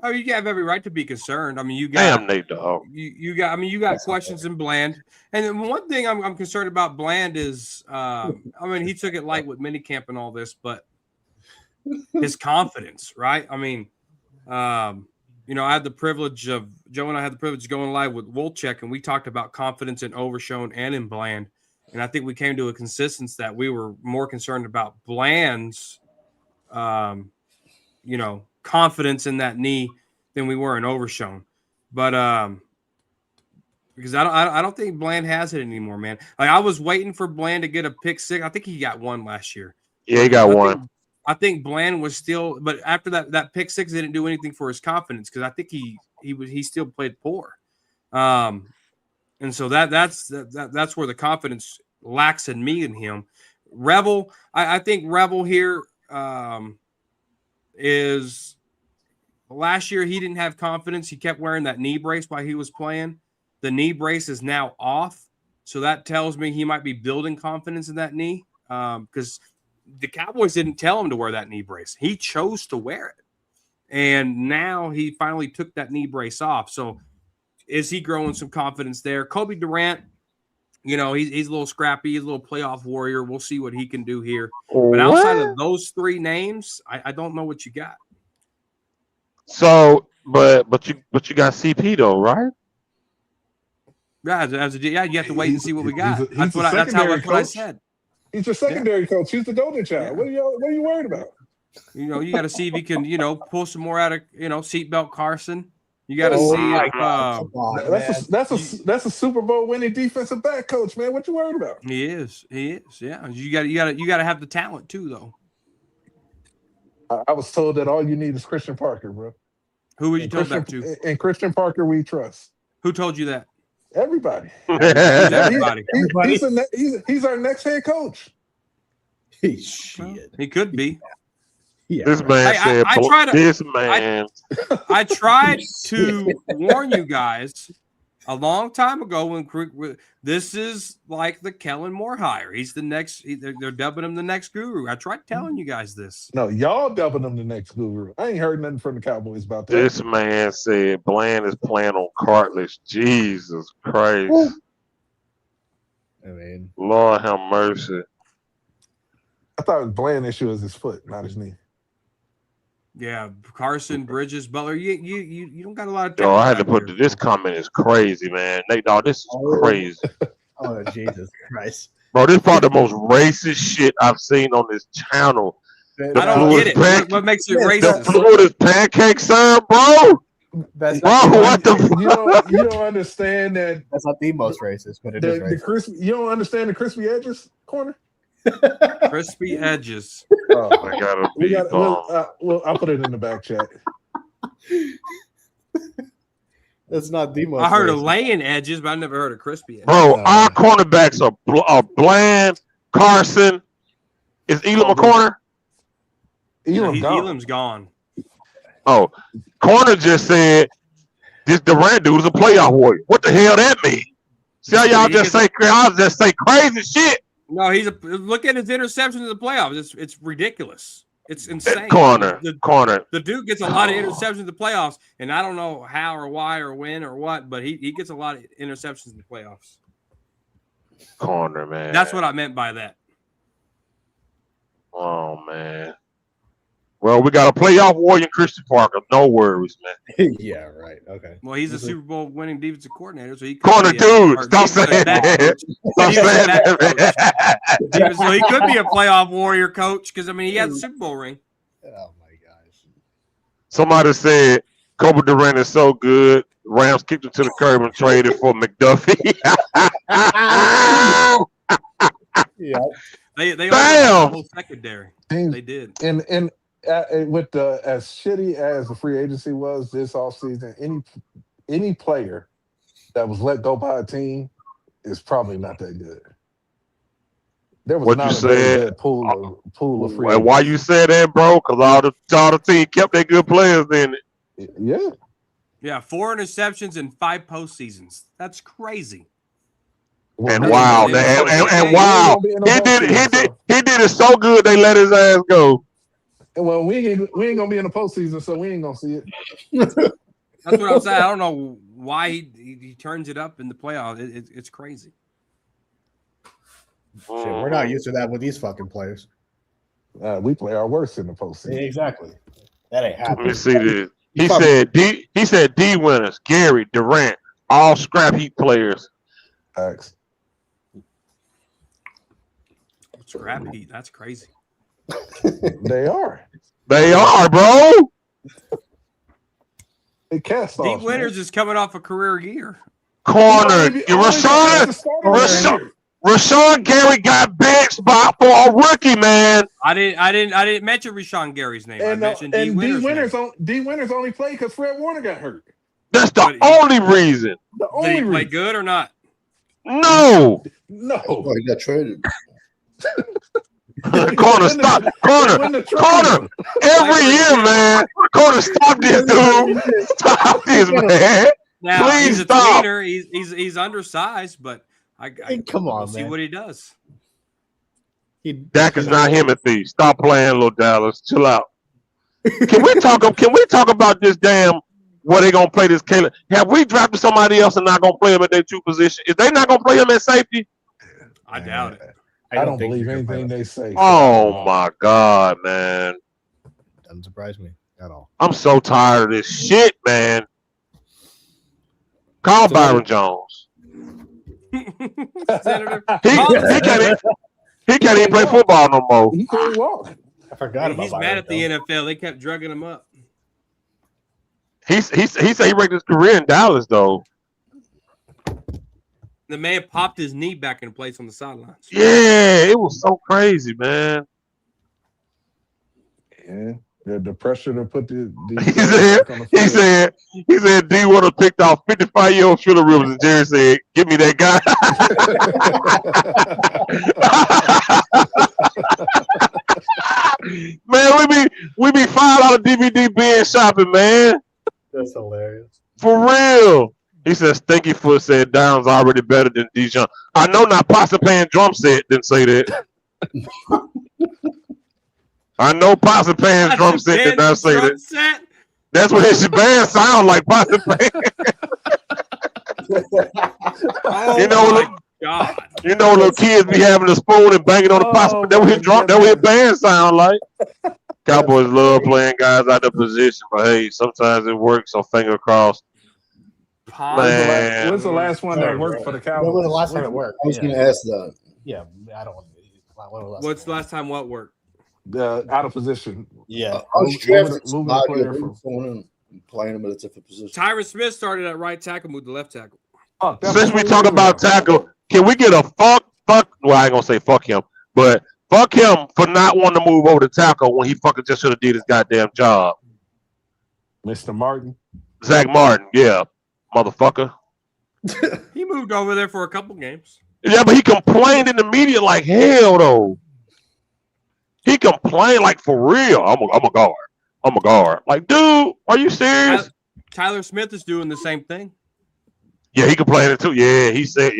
I mean, you have every right to be concerned. I mean, you got Damn, Nate, dog. You got questions in Bland, and then one thing I'm concerned about Bland is, I mean, he took it light with minicamp and all this, but his confidence, right? I mean, you know, Joe and I had the privilege of going live with Wolchek, and we talked about confidence in Overshone and in Bland, and I think we came to a consensus that we were more concerned about Bland's, you know, confidence in that knee than we were in Overshone, but because I don't think Bland has it anymore, man. Like I was waiting for Bland to get a pick six. I think he got one last year. Yeah, he got one. I think Bland was still, but after that pick six didn't do anything for his confidence because I think he still played poor, and so that's where the confidence lacks in me and him. Revel, I think Revel here is. Last year, he didn't have confidence. He kept wearing that knee brace while he was playing. The knee brace is now off. So that tells me he might be building confidence in that knee because the Cowboys didn't tell him to wear that knee brace. He chose to wear it. And now he finally took that knee brace off. So is he growing some confidence there? Kobe Durant, you know, he's a little scrappy. He's a little playoff warrior. We'll see what he can do here. But outside of those three names, I don't know what you got. So, but you got CP though, right? Yeah, you have to wait and see what we got. That's what I said. He's your secondary coach. He's the golden child. Yeah. What are you worried about? You know, you got to see if he can, you know, pull some more out of, you know, seatbelt Carson. You got to see if that's a Super Bowl winning defensive back coach, man. What you worried about? He is. Yeah, you got to have the talent too, though. I was told that all you need is Christian Parker, bro. Who were you told that to? And Christian Parker, we trust. Who told you that? Everybody. Everybody. He's our next head coach. Shit. He could be. Yeah. This man said, I tried to warn you guys a long time ago when this is like the Kellen Moore hire. He's the next. They're dubbing him the next guru. I tried telling you guys this. No, y'all dubbing him the next guru. I ain't heard nothing from the Cowboys about that. This man said Bland is playing on cartilage. Jesus Christ. Woo. I mean, Lord have mercy. I thought his Bland issue was his foot, not his knee. Yeah, Carson, Bridges, Butler. You don't got a lot of. Yo, I had to talent put back this comment is crazy, man. Nate, dog, this is crazy. oh Jesus Christ! Bro, this is probably the most racist shit I've seen on this channel. there. I don't get it. What makes it The racist? Florida's pancake syrup, bro. That's Bro, not, what the You don't understand that that's not the most racist, but it is the racist. crispy. You don't understand the crispy edges corner. Crispy edges. Oh, I gotta be bummed. well, I'll put it in the back chat. That's not the most. I heard of racist. laying edges, but I never heard of crispy edges. Bro, our cornerbacks are Bland, Carson. Is Elam a corner? Elam's gone. Oh, corner just said this Durant dude is a playoff warrior. What the hell that mean? See how y'all just say crazy shit? No, look at his interceptions in the playoffs. It's ridiculous. It's insane. Corner. The dude gets a lot of interceptions in the playoffs, and I don't know how or why or when or what, but he gets a lot of interceptions in the playoffs. Corner, man. That's what I meant by that. Oh man. Well, we got a playoff warrior in Christian Parker. No worries, man. Yeah, right. Okay. Well, he's a Super Bowl winning defensive coordinator, so he could Corner be dude, stop saying that. Stop saying that. So he could be a playoff warrior coach because I mean he has a Super Bowl ring. Oh my gosh. Somebody said Kobe Durant is so good. Rams kicked him to the curb and traded for McDuffie. Yeah. They Damn. the whole secondary. They did. And with as shitty as the free agency was this offseason, any player that was let go by a team is probably not that good. There was What not you a very said? good pool of free And why agents. you said that, bro? Because all the team kept their good players in it. Yeah. Yeah, 4 interceptions in 5 postseasons. That's crazy. And Well, wow, and wow, he did it so good they let his ass go. Well, we ain't gonna be in the postseason, so we ain't gonna see it. That's what I'm saying. I don't know why he turns it up in the playoffs. It's crazy. Shit, we're not used to that with these fucking players. We play our worst in the postseason. Yeah, exactly. That ain't Let happening. me see this. He said D winners, Gary, Durant, all scrap heap players. Facts. Scrap heat. That's crazy. They are. They are, bro. They cast D off. Winters is coming off a career year. Corner. Rashawn Gary got benched for a rookie, man. I didn't mention Rashawn Gary's name. I mentioned D Winters. D Winters only played because Fred Warner got hurt. That's the only reason. Did he play good or not? No. Oh, he got traded. Corner, stop. Corner. Every year, man. Corner, stop this, dude. Stop this, man. Now Please he's a stop. tweener. He's undersized, but I Come on, we'll see man. what he does. Dak is not Timothy. Stop playing, little Dallas. Chill out. Can we talk about this damn where they gonna play this Caleb? Have we drafted somebody else and not gonna play him at their true position? Is they not gonna play him at safety? I doubt it. I don't believe anything they say. Oh my God, man. Doesn't surprise me at all. I'm so tired of this shit, man. Call Byron Jones. Senator, He can't even play football no more. He can't walk. I forgot about he's Byron mad at the Jones. NFL. They kept drugging him up. He said he wrecked his career in Dallas, though. The man popped his knee back in place on the sidelines. Yeah, it was so crazy, man. Yeah. The pressure to put the He said D would have picked off 55-year-old Phillip Rivers, and Jerry said, "Give me that guy." Man, we be $5 DVD bin shopping, man. That's hilarious. For real. He said Stinky Foot said Down's already better than Dijon. I know not Posse playing drum set didn't say that. I know Posse playing drum set did not say that. Set? That's what his band sound like. Posse playing. Oh You know, my God. You know, little kids be having a spoon and banging on the pots. That what his drum, that what his band sound like. Cowboys love playing guys out of position, but hey, sometimes it works. So finger crossed. Man, When's the last one that worked for the Cowboys? When was the last time it worked? I was going to ask that. Yeah, I don't want to. What's the last time what worked? The out of position. Yeah. I was drafting moving the player from someone and playing him at a different position. Tyron Smith started at right tackle, moved to left tackle. Since we talk about tackle, can we get a fuck? Well, I ain't gonna say fuck him, but fuck him for not wanting to move over to tackle when he fucking just should have did his goddamn job. Mr. Martin. Zach Martin, yeah, motherfucker. He moved over there for a couple games. Yeah, but he complained in the media like hell, though. He complained like for real. I'm a guard. I'm a guard. Like, dude, are you serious? Tyler Smith is doing the same thing. Yeah, he complained too. Yeah, he said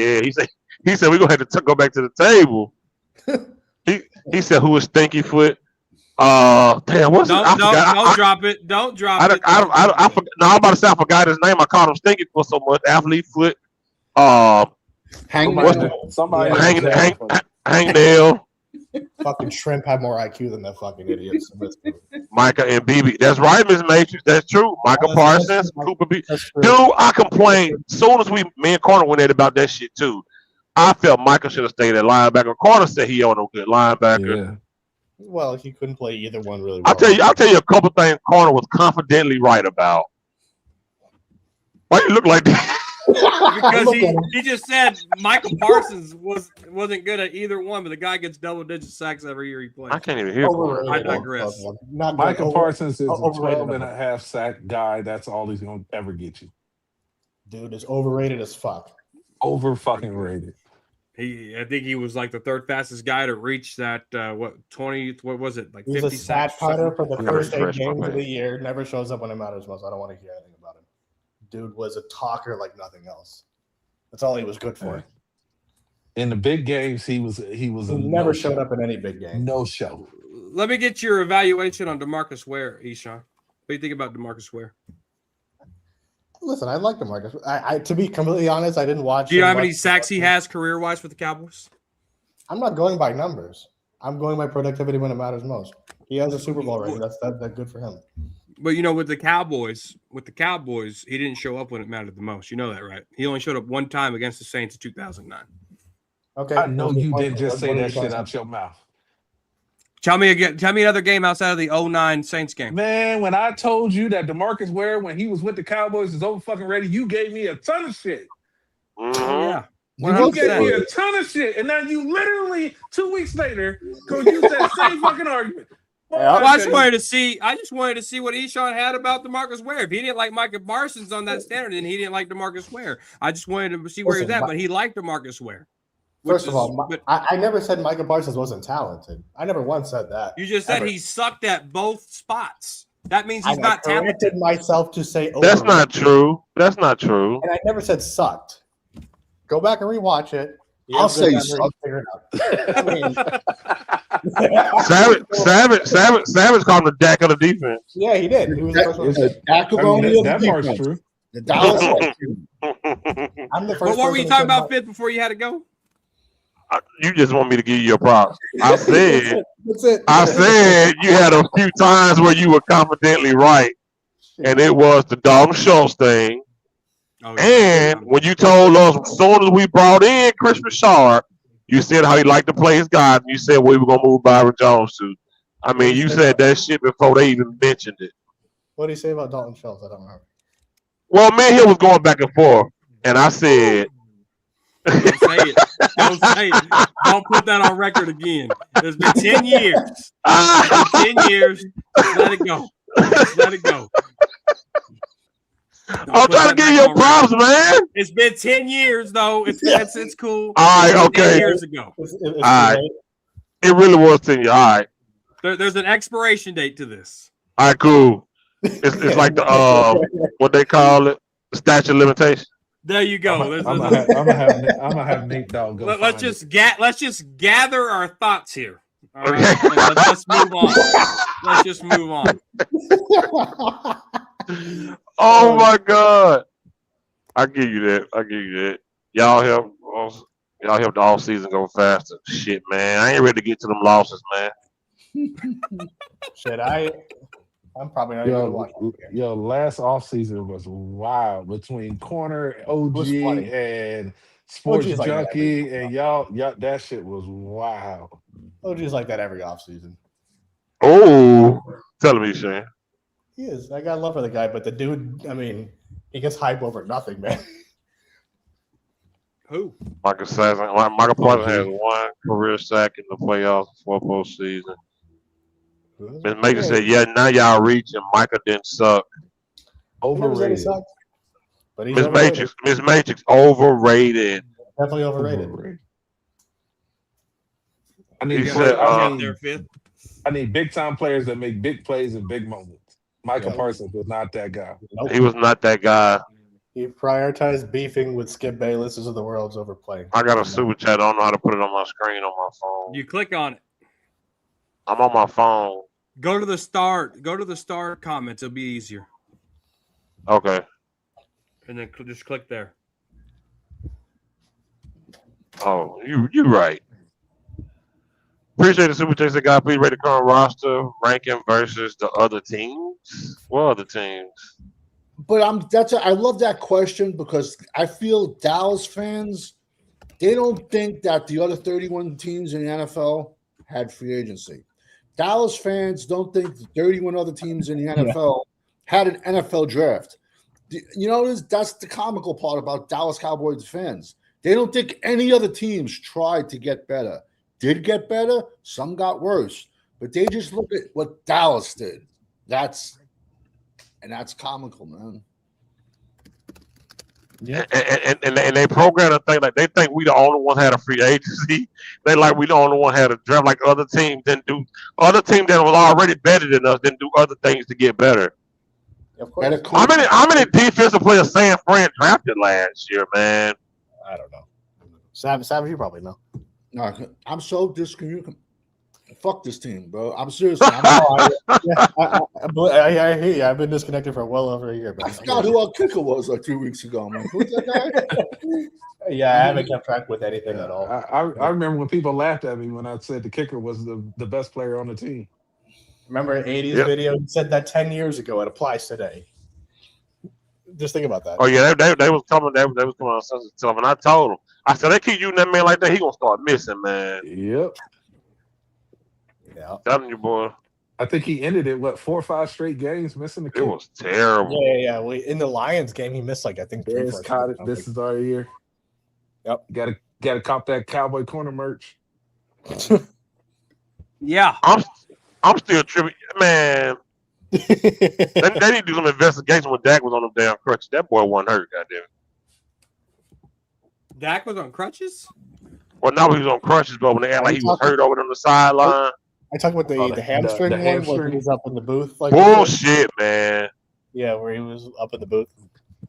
we're gonna have to go back to the table. he said who is Stinky Foot? Damn, what's don't, it? I forgot. Don't drop it. Don't drop it. I forgot. No, I'm about to say I forgot his name. I called him Stinky Foot so much. Athlete Foot. Hangnail. Fucking Shrimp had more IQ than that fucking idiot. Micah and BB. That's right, Miss Matrix. That's true. Micah Parsons, Cooper B. Dude, I complained. As soon as me and Carter went at about that shit too. I felt Micah should have stayed at linebacker. Carter said he on a good linebacker. Yeah. Well, he couldn't play either one really well. I'll tell you a couple things Carter was confidently right about. Why you look like that? Because he just said Michael Parsons wasn't good at either one, but the guy gets double-digit sacks every year he plays. I can't even hear. I digress. Michael Parsons is a 12.5 sack guy. That's all he's going to ever get you. Dude is overrated as fuck. Over fucking rated. I think he was like the third fastest guy to reach that. What was it? Like he was 50 a stat sacks. putter for the first 8 games of the year. Never shows up when it matters most. I don't want to hear anything about him. Dude was a talker like nothing else. That's all he was good for. In the big games, he never showed up in any big game. No show. Let me get your evaluation on DeMarcus Ware, Eshawn. What do you think about DeMarcus Ware? Listen, I like DeMarcus. I to be completely honest, I didn't watch. Do you know how many sacks he has career-wise with the Cowboys? I'm not going by numbers. I'm going by productivity when it matters most. He has a Super Bowl ring. That's good for him. But you know, with the Cowboys, he didn't show up when it mattered the most. You know that, right? He only showed up one time against the Saints in 2009. Okay, I know you didn't just say that shit out your mouth. Tell me another game outside of the 09 Saints game. Man, when I told you that DeMarcus Ware, when he was with the Cowboys, is over fucking ready, you gave me a ton of shit. Yeah. You gave me a ton of shit, and now you literally 2 weeks later go use that same fucking argument. Well, I just wanted to see what Eshawn had about DeMarcus Ware. If he didn't like Micah Parsons on that standard, then he didn't like DeMarcus Ware. I just wanted to see where he's at, but he liked DeMarcus Ware. First of all, I never said Micah Parsons wasn't talented. I never once said that. You just said he sucked at both spots. That means he's not talented. I corrected myself to say that's not true. That's not true. And I never said sucked. Go back and rewatch it. I'll say sucked. Savage called him the Dak of the defense. Yeah, he did. He was the first one. That part's true. I'm the first. But what were you talking about, Fitz, before you had to go? You just want me to give you your props. I said that's it. I said you had a few times where you were confidently right, and it was the Dalton Schultz thing. Oh, yeah. And when you told us as soon as we brought in Chris Richard, you said how he liked to play his guys, and you said we were gonna move Byron Jones to. I mean, you said that shit before they even mentioned it. What did he say about Dalton Schultz? I don't remember. Well, me and him was going back and forth, and I said, "Don't say it. Don't say it. Don't put that on record again. It's been 10 years. 10 years. Just let it go. Just let it go." I'm trying to give you your props, man. It's been 10 years, though. It's cool. All right, okay. 10 years ago. All right. It really was 10 years. All right. There's an expiration date to this. All right, cool. It's like the what they call it, the statute of limitation. There you go. I'm gonna have Nate Dogg go. Let's just gather our thoughts here. All Okay. right, let's move on. Let's just move on. Oh my God. I give you that. Y'all help the off season go faster. Shit, man. I ain't ready to get to them losses, man. Shit, I'm probably not even gonna watch it. Last offseason was wild between Corner, OG, funny. and Sports OG's like that Junkie, and y'all, that shit was wild. OG's like that every offseason. Oh, tell me, Shane. He is. I got love for the guy, but the dude, I mean, he gets hype over nothing, man. Who? Michael Parsons has one career sack in the playoffs before postseason. Miss Major said, "Yeah, now y'all reaching. Michael didn't suck." Overrated. Sucks, but he's Miss Matrix, overrated. Definitely overrated. I need He said, I need big time players that make big plays in big moments. Michael Parsons was not that guy. Nope. He was not that guy. He prioritized beefing with Skip Bayless of the world's over playing. I got a super chat. I don't know how to put it on my screen on my phone. You click on it. I'm on my phone. Go to the start. Go to the start comments. It'll be easier. Okay. And then just click there. Oh, you right. Appreciate the super chat. Guy, please rate the current roster ranking versus the other teams. What other teams? But I love that question because I feel Dallas fans, they don't think that the other 31 teams in the NFL had free agency. Dallas fans don't think the 31 other teams in the NFL had an NFL draft. You know, that's the comical part about Dallas Cowboys fans. They don't think any other teams tried to get better. Did get better, some got worse. But they just look at what Dallas did. That's comical, man. Yeah, and they program a thing like they think we the only one had a free agency. They like we the only one had a draft. Like other teams didn't do. Other teams that was already better than us didn't do other things to get better. Of course. How many defensive players San Fran drafted last year, man? I don't know. Savage, you probably know. No, I'm so discommunicated. Fuck this team, bro. I'm serious. I hear you. I've been disconnected for well over a year. I forgot who our kicker was like 2 weeks ago, man. Who's that guy? Yeah, I haven't kept track with anything at all. I remember when people laughed at me when I said the kicker was the best player on the team. Remember an 80s video? He said that 10 years ago. It applies today. Just think about that. Oh yeah, they was coming. They was coming on Sunday stuff, and I told them. I said they keep using that man like that. He gonna start missing, man. Yep. Yeah. I'm telling you, boy. I think he ended it 4 or 5 straight games missing the kick. It was terrible. Yeah. Well, in the Lions game, he missed like I think 3 Cottage. This is our year. Yep. Gotta cop that Cowboy Corner merch. Yeah. I'm still tripping, man. They need to do some investigation when Dak was on them damn crutches. That boy wasn't hurt, goddamn. Dak was on crutches? Well, now he was on crutches, but when they act like he was hurt over on the sideline. I talk about the hamstring one where he was up in the booth. Like bullshit, man. Yeah, where he was up in the booth.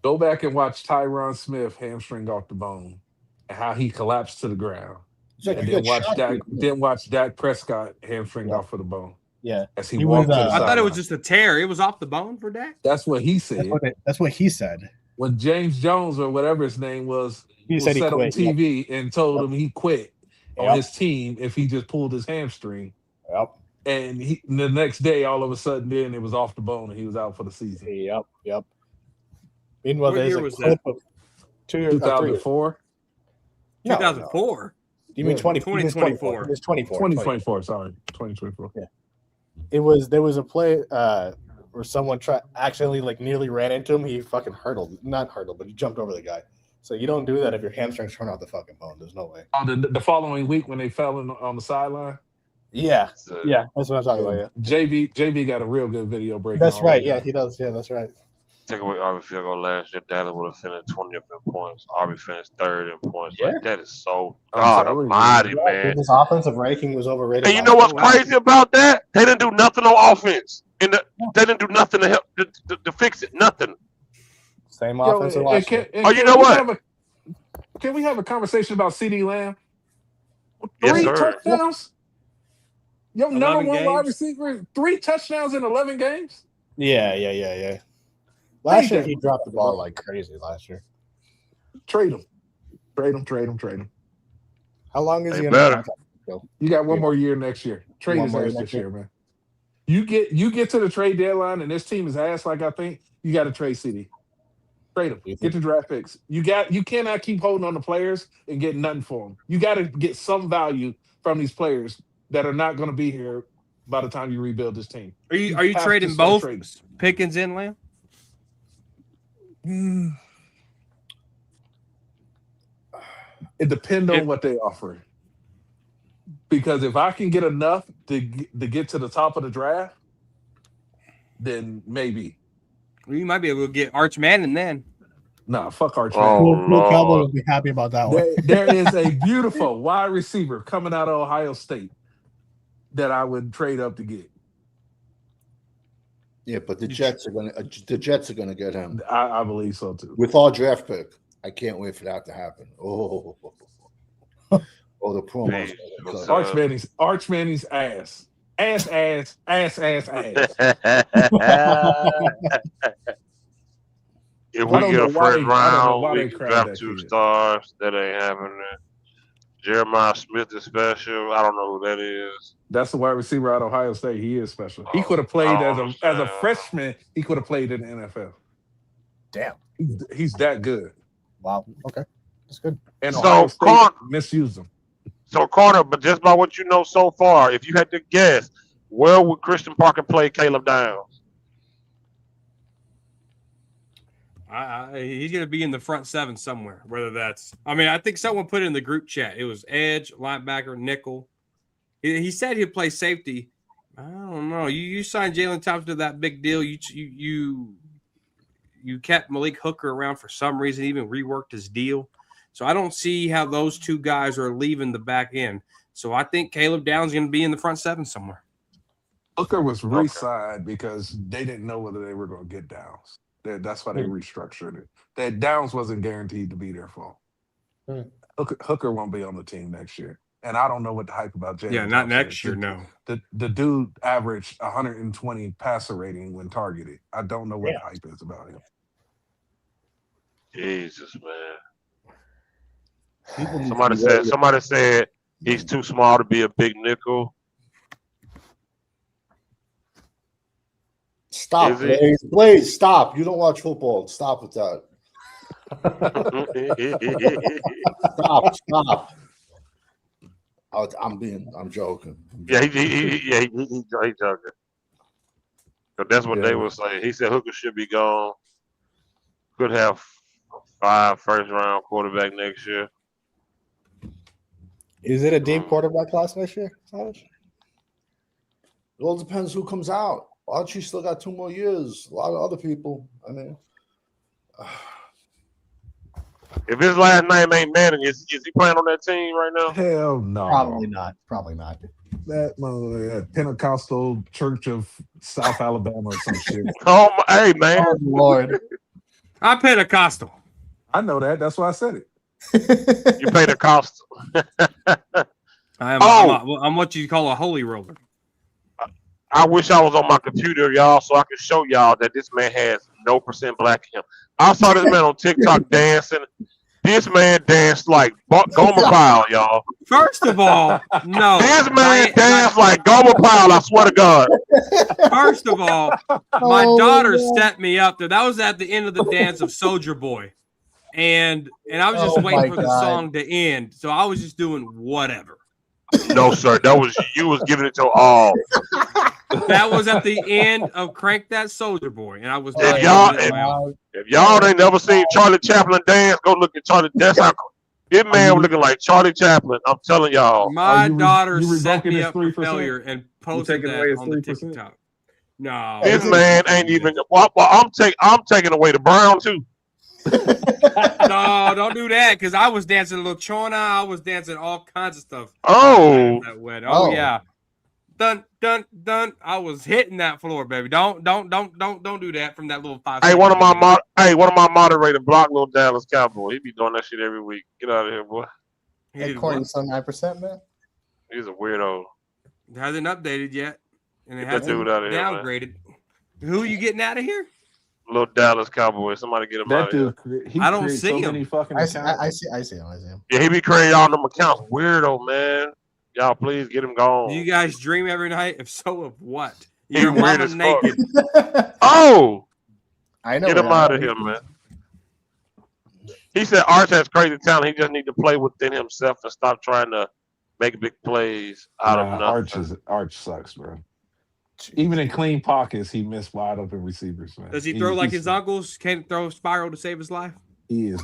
Go back and watch Tyron Smith hamstring off the bone and how he collapsed to the ground. Like and then watch Dak Prescott hamstring off of the bone. Yeah. As he walked to the I thought it was just a tear. It was off the bone for Dak? That's what he said. That's what he said. When James Jones or whatever his name was said he set quit, on TV and told him he quit on his team if he just pulled his hamstring. Yep. And the next day, all of a sudden, then it was off the bone and he was out for the season. Yep. Meanwhile, What there's year a was clip that? of 2004. 2004. You mean 2024? It was 24. 2024. Sorry, 2024. Yeah. There was a play where someone accidentally nearly ran into him. He fucking not hurdled, but he jumped over the guy. So you don't do that if your hamstrings turn off the fucking bone. There's no way. Oh, the following week when they fell on the sideline. Yeah, that's what I'm talking about. Yeah, JB got a real good video break. That's right. Yeah, he does. Yeah, that's right. Take away Aubrey field goal last year, Dallas would have finished 20th in points. Aubrey finished 3rd in points. Yeah. Like, that is so God almighty, man. His offensive ranking was overrated. And you know what's crazy about that? They didn't do nothing on offense. They didn't do nothing to help to fix it. Nothing. Same Yo, offensive and line. Oh, you know what? Can we have a conversation about CeeDee Lamb? Yes, Three sir. touchdowns. Your number 11 one wide games. receiver, 3 touchdowns in 11 games. Yeah. Last year that he dropped the ball like crazy. Last year. Trade him. Trade him. How long is They he under better. contract? Still? You got one more year next year. Trade One his more year ass next this year, man. You get to the trade deadline and this team is ass like I think, you got to trade CD. Trade him. You Get think- the draft picks. You cannot keep holding on to players and get nothing for them. You got to get some value from these players that are not going to be here by the time you rebuild this team. Are you have to trading start both trading. Pickens and Lamb? It depends on what they offer. Because if I can get enough to get to the top of the draft, then maybe. You might be able to get Arch Manning then. Nah, fuck Arch Oh, Manning. No Cowboy Lord. will be happy about that one. There is a beautiful wide receiver coming out of Ohio State that I would trade up to get. Yeah, but the Jets are gonna get him I believe so too. with our draft pick. I can't wait for that to happen. Oh, the promos. Jeez. Arch Manning's ass. Ass. If I we don't get know a why first I don't know round, why we they can cried draft that 2 kid. stars. That ain't happening. Jeremiah Smith is special. I don't know who that is. That's the wide receiver out of Ohio State. He is special. He Oh, could have I played don't as a understand. freshman. He could have played in the NFL. Damn. He's that good. Wow. Okay. That's good. And So, Ohio State Carter- misused him. So Carter, but just by what you know so far, if you had to guess, where would Christian Parker play Caleb Downs? He's going to be in the front 7 somewhere, whether that's – I think someone put it in the group chat. It was edge, linebacker, nickel. He said he'd play safety. I don't know. You signed Jalen Thompson to that big deal. You kept Malik Hooker around for some reason, even reworked his deal. So I don't see how those 2 guys are leaving the back end. So I think Caleb Downs is going to be in the front 7 somewhere. Hooker was re-signed because they didn't know whether they were going to get Downs. That's why they restructured it. That Downs wasn't guaranteed to be there for him. Hooker won't be on the team next year. And I don't know what the hype about Jalen. Yeah, not Thompson next is. year, no. The dude averaged 120 passer rating when targeted. I don't know what the hype is about him. Jesus, man. People need to Somebody be said worried. somebody said he's too small to be a big nickel. Stop, Is it? Blaze. Blaze, stop. You don't watch football. Stop with that. Stop. I'm joking. Yeah, he's joking. So that's what they were saying. He said Hooker should be gone. Could have 5 first-round quarterback next year. Is it a deep quarterback class next year? It all depends who comes out. Archie still got 2 more years. A lot of other people. If his last name ain't Manning, is he playing on that team right now? Hell no. Probably not. That Pentecostal Church of South Alabama or some shit. Oh, hey, man. Oh, Lord. I'm Pentecostal. I know that. That's why I said it. You pay the cost. I'm what you call a holy roller. I wish I was on my computer, y'all, so I could show y'all that this man has no % black in him. I saw this man on TikTok dancing. This man danced like Gomer Pyle, y'all. First of all, no. This man danced like Gomer Pyle, I swear to God. First of all, my daughter set me up there. That was at the end of the dance of Soldier Boy. And I was just waiting for the song to end. So I was just doing whatever. No, sir. That was you was giving it to all. That was at the end of Crank That Soldier Boy. And I was If y'all ain't never seen Charlie Chaplin dance, go look at Charlie. That's how this man was looking like Charlie Chaplin. I'm telling y'all. My daughter set me up for failure and posted that on the 3%? TikTok. No. This man ain't even. Well, I'm taking away the brown too. No, don't do that because I was dancing a little chona. I was dancing all kinds of stuff. Oh. That wet. Oh, yeah. dun, dun, dun. I was hitting that floor, baby. Don't do that from that little 5 Hey, second video. one of my moderators block little Dallas Cowboy. He be doing that shit every week. Get out of here, boy. He Hey, did Corey, you what? still 9%, man? He's a weirdo. It hasn't updated yet, and it Get that hasn't dude out of here, man. downgraded. Who are you getting out of here? Little Dallas Cowboy. Somebody get him out That of here. dude, he I don't creates see so him. many fucking I accounts. see him. Yeah, he be creating all them accounts. Weirdo, man. Y'all please get him gone. Do you guys dream every night? If so, of what? He Your weird mama as fuck. naked. Oh, I know. get him out of here, man. He said Arch has crazy talent. He just need to play within himself and stop trying to make big plays out of nothing. Arch sucks, bro. Even in clean pockets, he missed wide open receivers, man. Does he throw like his uncles? Can't throw spiral to save his life? He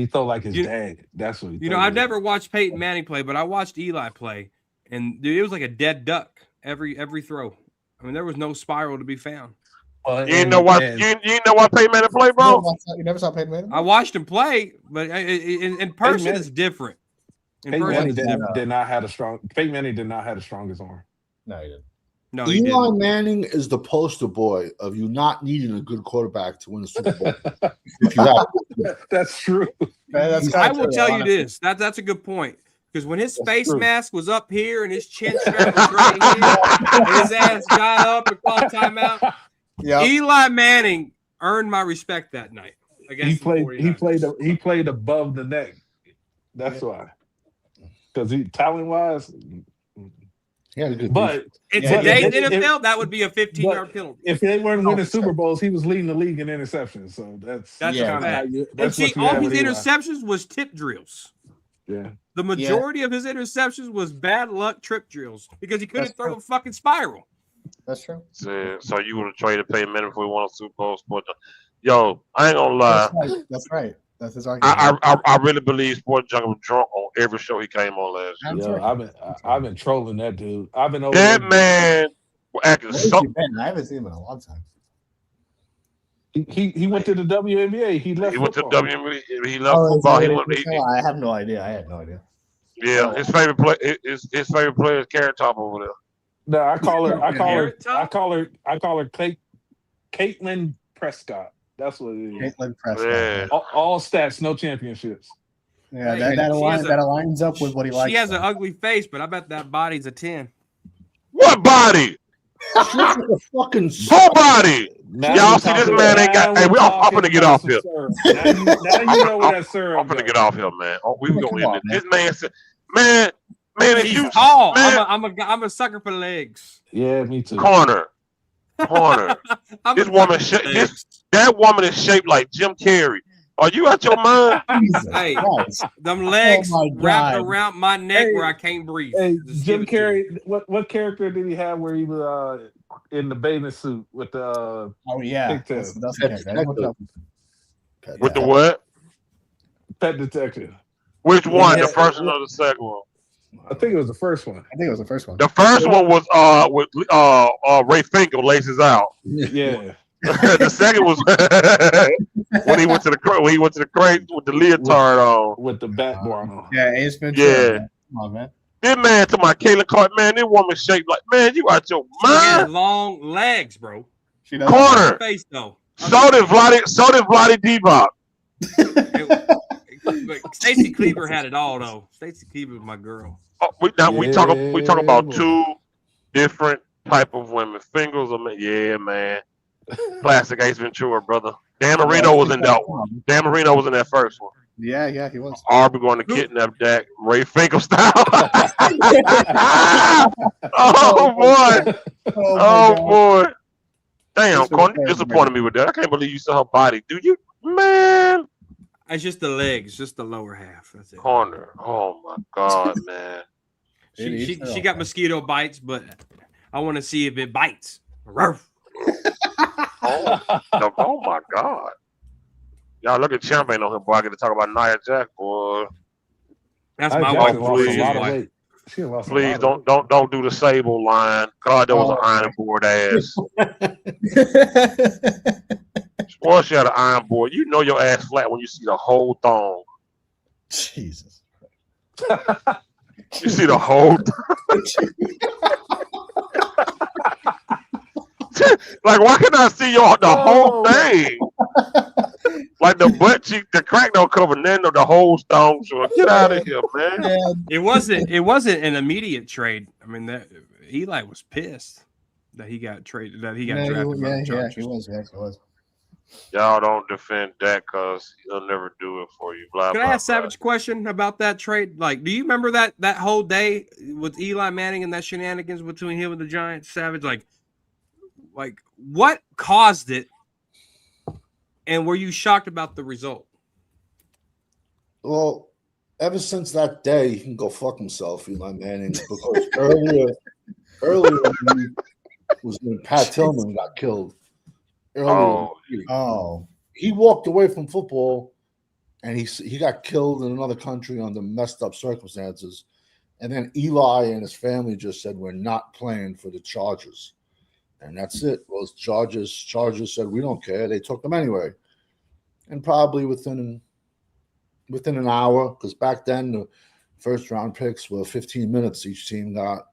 throw like his dad. That's what he. You know, I've never watched Peyton Manning play, but I watched Eli play, and dude, it was like a dead duck every throw. I mean, there was no spiral to be found. You know what? You know what Peyton Manning play, bro? You never saw Peyton Manning? I watched him play, but in person it's different. Peyton Manning did not have a strong. Peyton Manning did not have the strongest arm. No, he didn't. No, he Eli didn't. Manning is the poster boy of you not needing a good quarterback to win the Super Bowl. If you have, that's true. I will tell you this. That's a good point. Because when his face mask was up here and his chin strap was right here, and his ass got up and called timeout, Eli Manning earned my respect that night. He played above the neck. That's why. Because talent wise, but in today's NFL, that would be a 15-yard penalty. If they weren't winning Super Bowls, he was leading the league in interceptions. So that's kind of bad. And see, all his interceptions was tip drills. Yeah. The majority of his interceptions was bad luck trip drills because he couldn't throw a fucking spiral. That's true. So you would have traded Peyton Manning if we won a Super Bowl? Yo, I ain't gonna lie. That's right. That's his argument. I really believe Sports Jungle was drunk on every show he came on last year. Yo, I've been trolling that dude. I've been over that man acting so. I haven't seen him in a long time. He went to the WNBA. He went to the WNBA. He left football. I have no idea. I had no idea. Yeah, his favorite player is Carrot Top over there. No, I call her Caitlin Prescott. That's what it is. Caitlin Prescott. Yeah. All stats, no championships. Yeah, that aligns up with what he likes. She has an ugly face, but I bet that body's a 10. What body? fucking whole body. Y'all see this man ain't got. Hey, I'm finna get off here. Now you know what that syrup. I'm finna get off here, man. We gonna end this. This man said, man, if you tall, I'm a sucker for legs. Yeah, me too. Corner. That woman is shaped like Jim Carrey. Are you out your mind? Hey, them legs wrapped around my neck where I can't breathe. Hey, Jim Carrey, what character did he have where he was in the bathing suit with the that's with the what? Pet detective. Which one? The first one or the second one? I think it was the first one. The first one was with Ray Finkel laces out. Yeah. The second was when he went to the crate with the leotard on, with the bat on. Yeah, Ace Ventura. Yeah, come on, man. This man to my Kayla Clark, man. This woman shaped like, man, you out your She has mind. long legs, bro. She does Corner. Face though. So did Vlade Divac. Stacy Cleaver had it all though. Stacy Cleaver was my girl. We talk about two different type of women. Fingers of yeah, man. Classic Ace Ventura, brother. Dan Marino was in that one. Dan Marino was in that first one. Yeah, he was. Arby going to kidnap Dak, Ray Finkel style. Oh boy. Oh boy. Damn, Corn, you disappointed me with that. I can't believe you saw her body. Do you, man? It's just the legs, just the lower half. That's it. Corner. Oh my God, man. She got mosquito bites, but I want to see if it bites. Oh my God. Y'all look at Champagne on him, boy. I get to talk about Nia Jax, boy. That's my wife. Please don't do the Sable line. God, there was an iron board ass. Boy, she had an iron board. You know your ass flat when you see the whole thong. Jesus. You see the whole like why can I see the whole thing? Like the butt cheek, the crack don't cover none of the whole stone. So get out of here, man. Man, It wasn't an immediate trade. I mean, that Eli was pissed that he got traded, that he got drafted by the Chargers. he was. Yeah, he was. Y'all don't defend Dak because he'll never do it for you. Blah, Can blah, I ask blah. Savage a question about that trade? Like, do you remember that whole day with Eli Manning and that shenanigans between him and the Giants? Savage, like what caused it? And were you shocked about the result? Well, ever since that day, he can go fuck himself, Eli Manning. Because earlier when Pat Tillman got killed. Oh, He walked away from football, and he got killed in another country under messed up circumstances. And then Eli and his family just said, "We're not playing for the Chargers," and that's it. Well, Chargers said, "We don't care." They took him anyway, and probably within an hour, because back then the first round picks were 15 minutes each team got.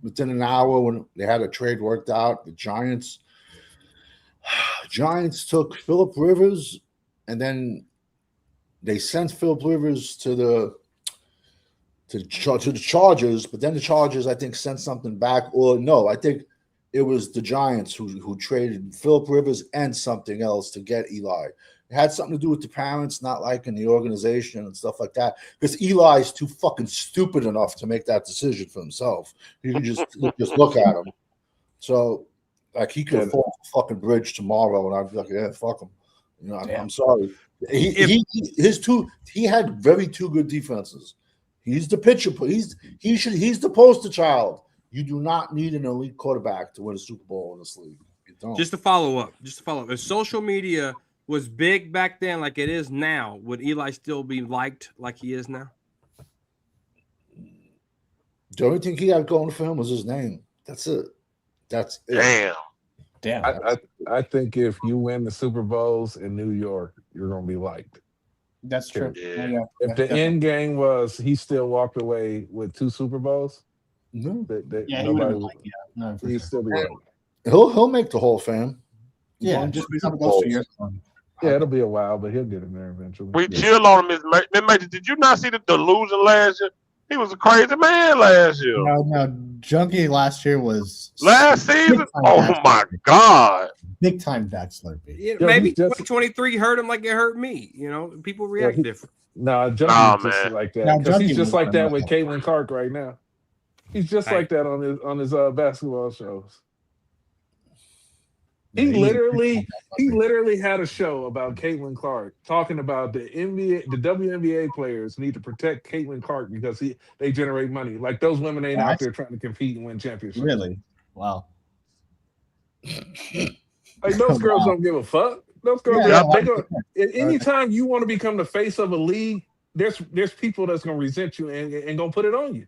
Within an hour, when they had a trade worked out, the Giants took Phillip Rivers, and then they sent Phillip Rivers to the Chargers. But then the Chargers, I think, sent something back, or no, I think it was the Giants who traded Phillip Rivers and something else to get Eli. It had something to do with the parents not liking the organization and stuff like that. Because Eli is too fucking stupid enough to make that decision for himself. You can just look at him. So, like, he could fall off the fucking bridge tomorrow, and I'd be like, yeah, fuck him. You know, I'm sorry. He had very two good defenses. He's the pitcher. He's the poster child. You do not need an elite quarterback to win a Super Bowl in this league. You don't. Just to follow up. If social media was big back then like it is now, would Eli still be liked like he is now? The only thing he had going for him was his name. That's it. That's it. Damn. I think if you win the Super Bowls in New York, you're going to be liked. that's true. Yeah. If the end game was he still walked away with 2 Super Bowls, No. He would have liked. No, for he'd sure. still be liked. He'll make the Hall of Fame. Yeah, just because those 2 years. Yeah, it'll be a while, but he'll get in there eventually. We chill on him. Major, did you not see the delusion last year? He was a crazy man last year. No, Junkie last year was Last season? Oh, my God. big time Dak Slurpee. Yeah, Yo, maybe he's just- 2023 hurt him like it hurt me. You know, people react different. Nah, Nah, Junkie's just man. like Nah, that. Because Junkie he's just was like that phenomenal. with Caitlin Clark right now. He's just Hey. like that on his basketball shows. He Yeah, literally had a show about Caitlin Clark talking about the WNBA players need to protect Caitlin Clark because they generate money. Like those women ain't out there trying to compete and win championships. Really? Wow. Like those girls don't give a fuck. Those girls, they go. Anytime you want to become the face of a league, there's people that's gonna resent you and gonna put it on you.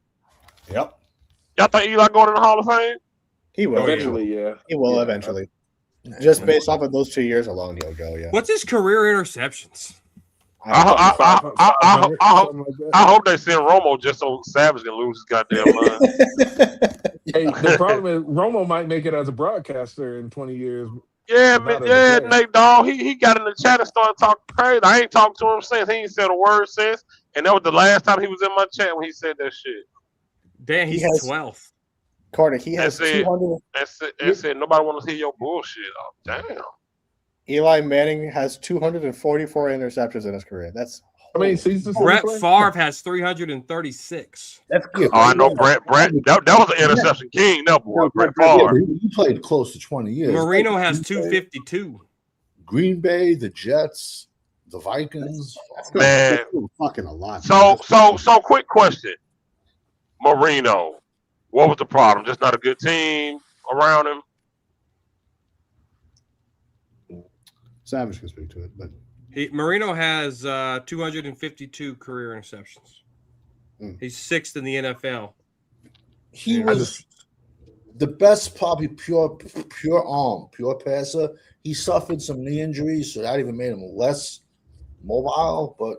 Yep. Y'all think Eli going in the Hall of Fame? He will. Eventually, yeah. He will Yeah. eventually. Just based off of those 2 years alone, he'll go. Yeah. What's his career interceptions? I Something like that. hope they send Romo just so Savage can lose his goddamn mind. Hey, the problem is Romo might make it as a broadcaster in 20 years. Yeah, Not man, as a yeah, player. Nate Dogg. He got in the chat and started talking crazy. I ain't talked to him since. He ain't said a word since. And that was the last time he was in my chat when he said that shit. Damn, he's He has- 12th. Carter, he has That's it. 200. And said nobody want to hear your bullshit. Oh, damn. Eli Manning has 244 interceptions in his career. That's How many seasons? Brett Favre has 336. that's good. Oh, I know Brett. That was an interception king. That boy, Brett Yeah, Favre. but he played close to 20 years. Marino has Green Bay- 252. Green Bay, the Jets, the Vikings. That's Man. fucking a lot. So quick question. Marino, what was the problem? Just not a good team around him? Savage can speak to it, but Marino has 252 career interceptions. He's 6th in the NFL. He was the best, probably pure arm, pure passer. He suffered some knee injuries, so that even made him less mobile. But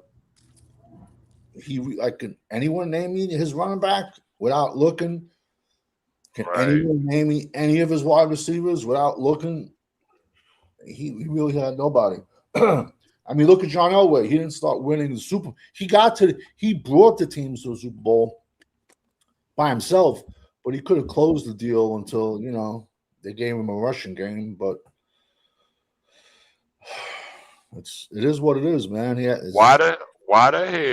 Can anyone name me his running back without looking? Can Right. anyone name me any of his wide receivers without looking? He really had nobody. I mean, look at John Elway. He didn't start winning the Super. He brought the teams to a Super Bowl by himself, but he could have closed the deal until they gave him a rushing game. But it is what it is, man. Why the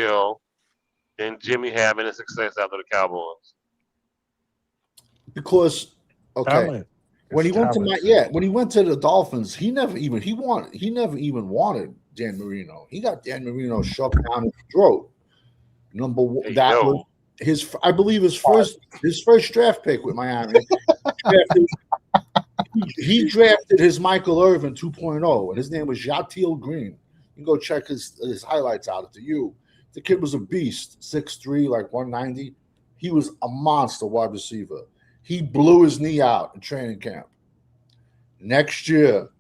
hell didn't Jimmy have any success after the Cowboys? Because Talent. when he It's went talent. when he went to the Dolphins, he never even wanted Dan Marino. He got Dan Marino shoved down his throat. Number one, There you that go. was I believe his first draft pick with Miami. He drafted his Michael Irvin 2.0, and his name was Yatil Green. You can go check his highlights out at the U. The kid was a beast, 6'3", like 190. He was a monster wide receiver. He blew his knee out in training camp. Next year,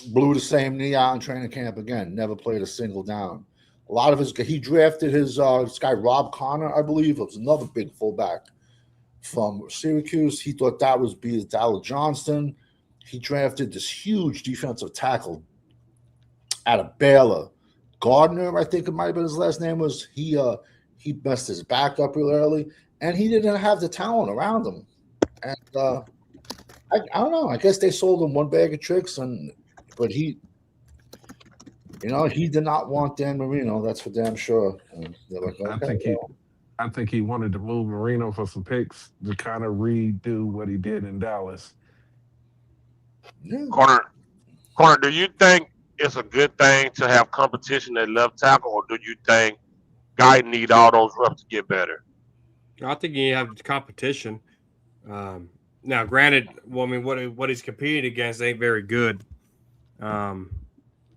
blew the same knee out in training camp again. Never played a single down. A lot of he drafted this guy Rob Connor, I believe. It was another big fullback from Syracuse. He thought that was Dallas Johnston. He drafted this huge defensive tackle out of Baylor. Gardner, I think it might have been his last name was. He messed his back up real early, and he didn't have the talent around him. And I don't know. I guess they sold him one bag of tricks, but he did not want Dan Marino. That's for damn sure. And they're like, okay, I think he wanted to move Marino for some picks to kind of redo what he did in Dallas. yeah. Corner, do you think it's a good thing to have competition at left tackle, or do you think Guy need all those reps to get better? I think you have competition. Now, granted, well, I mean, what he's competing against ain't very good.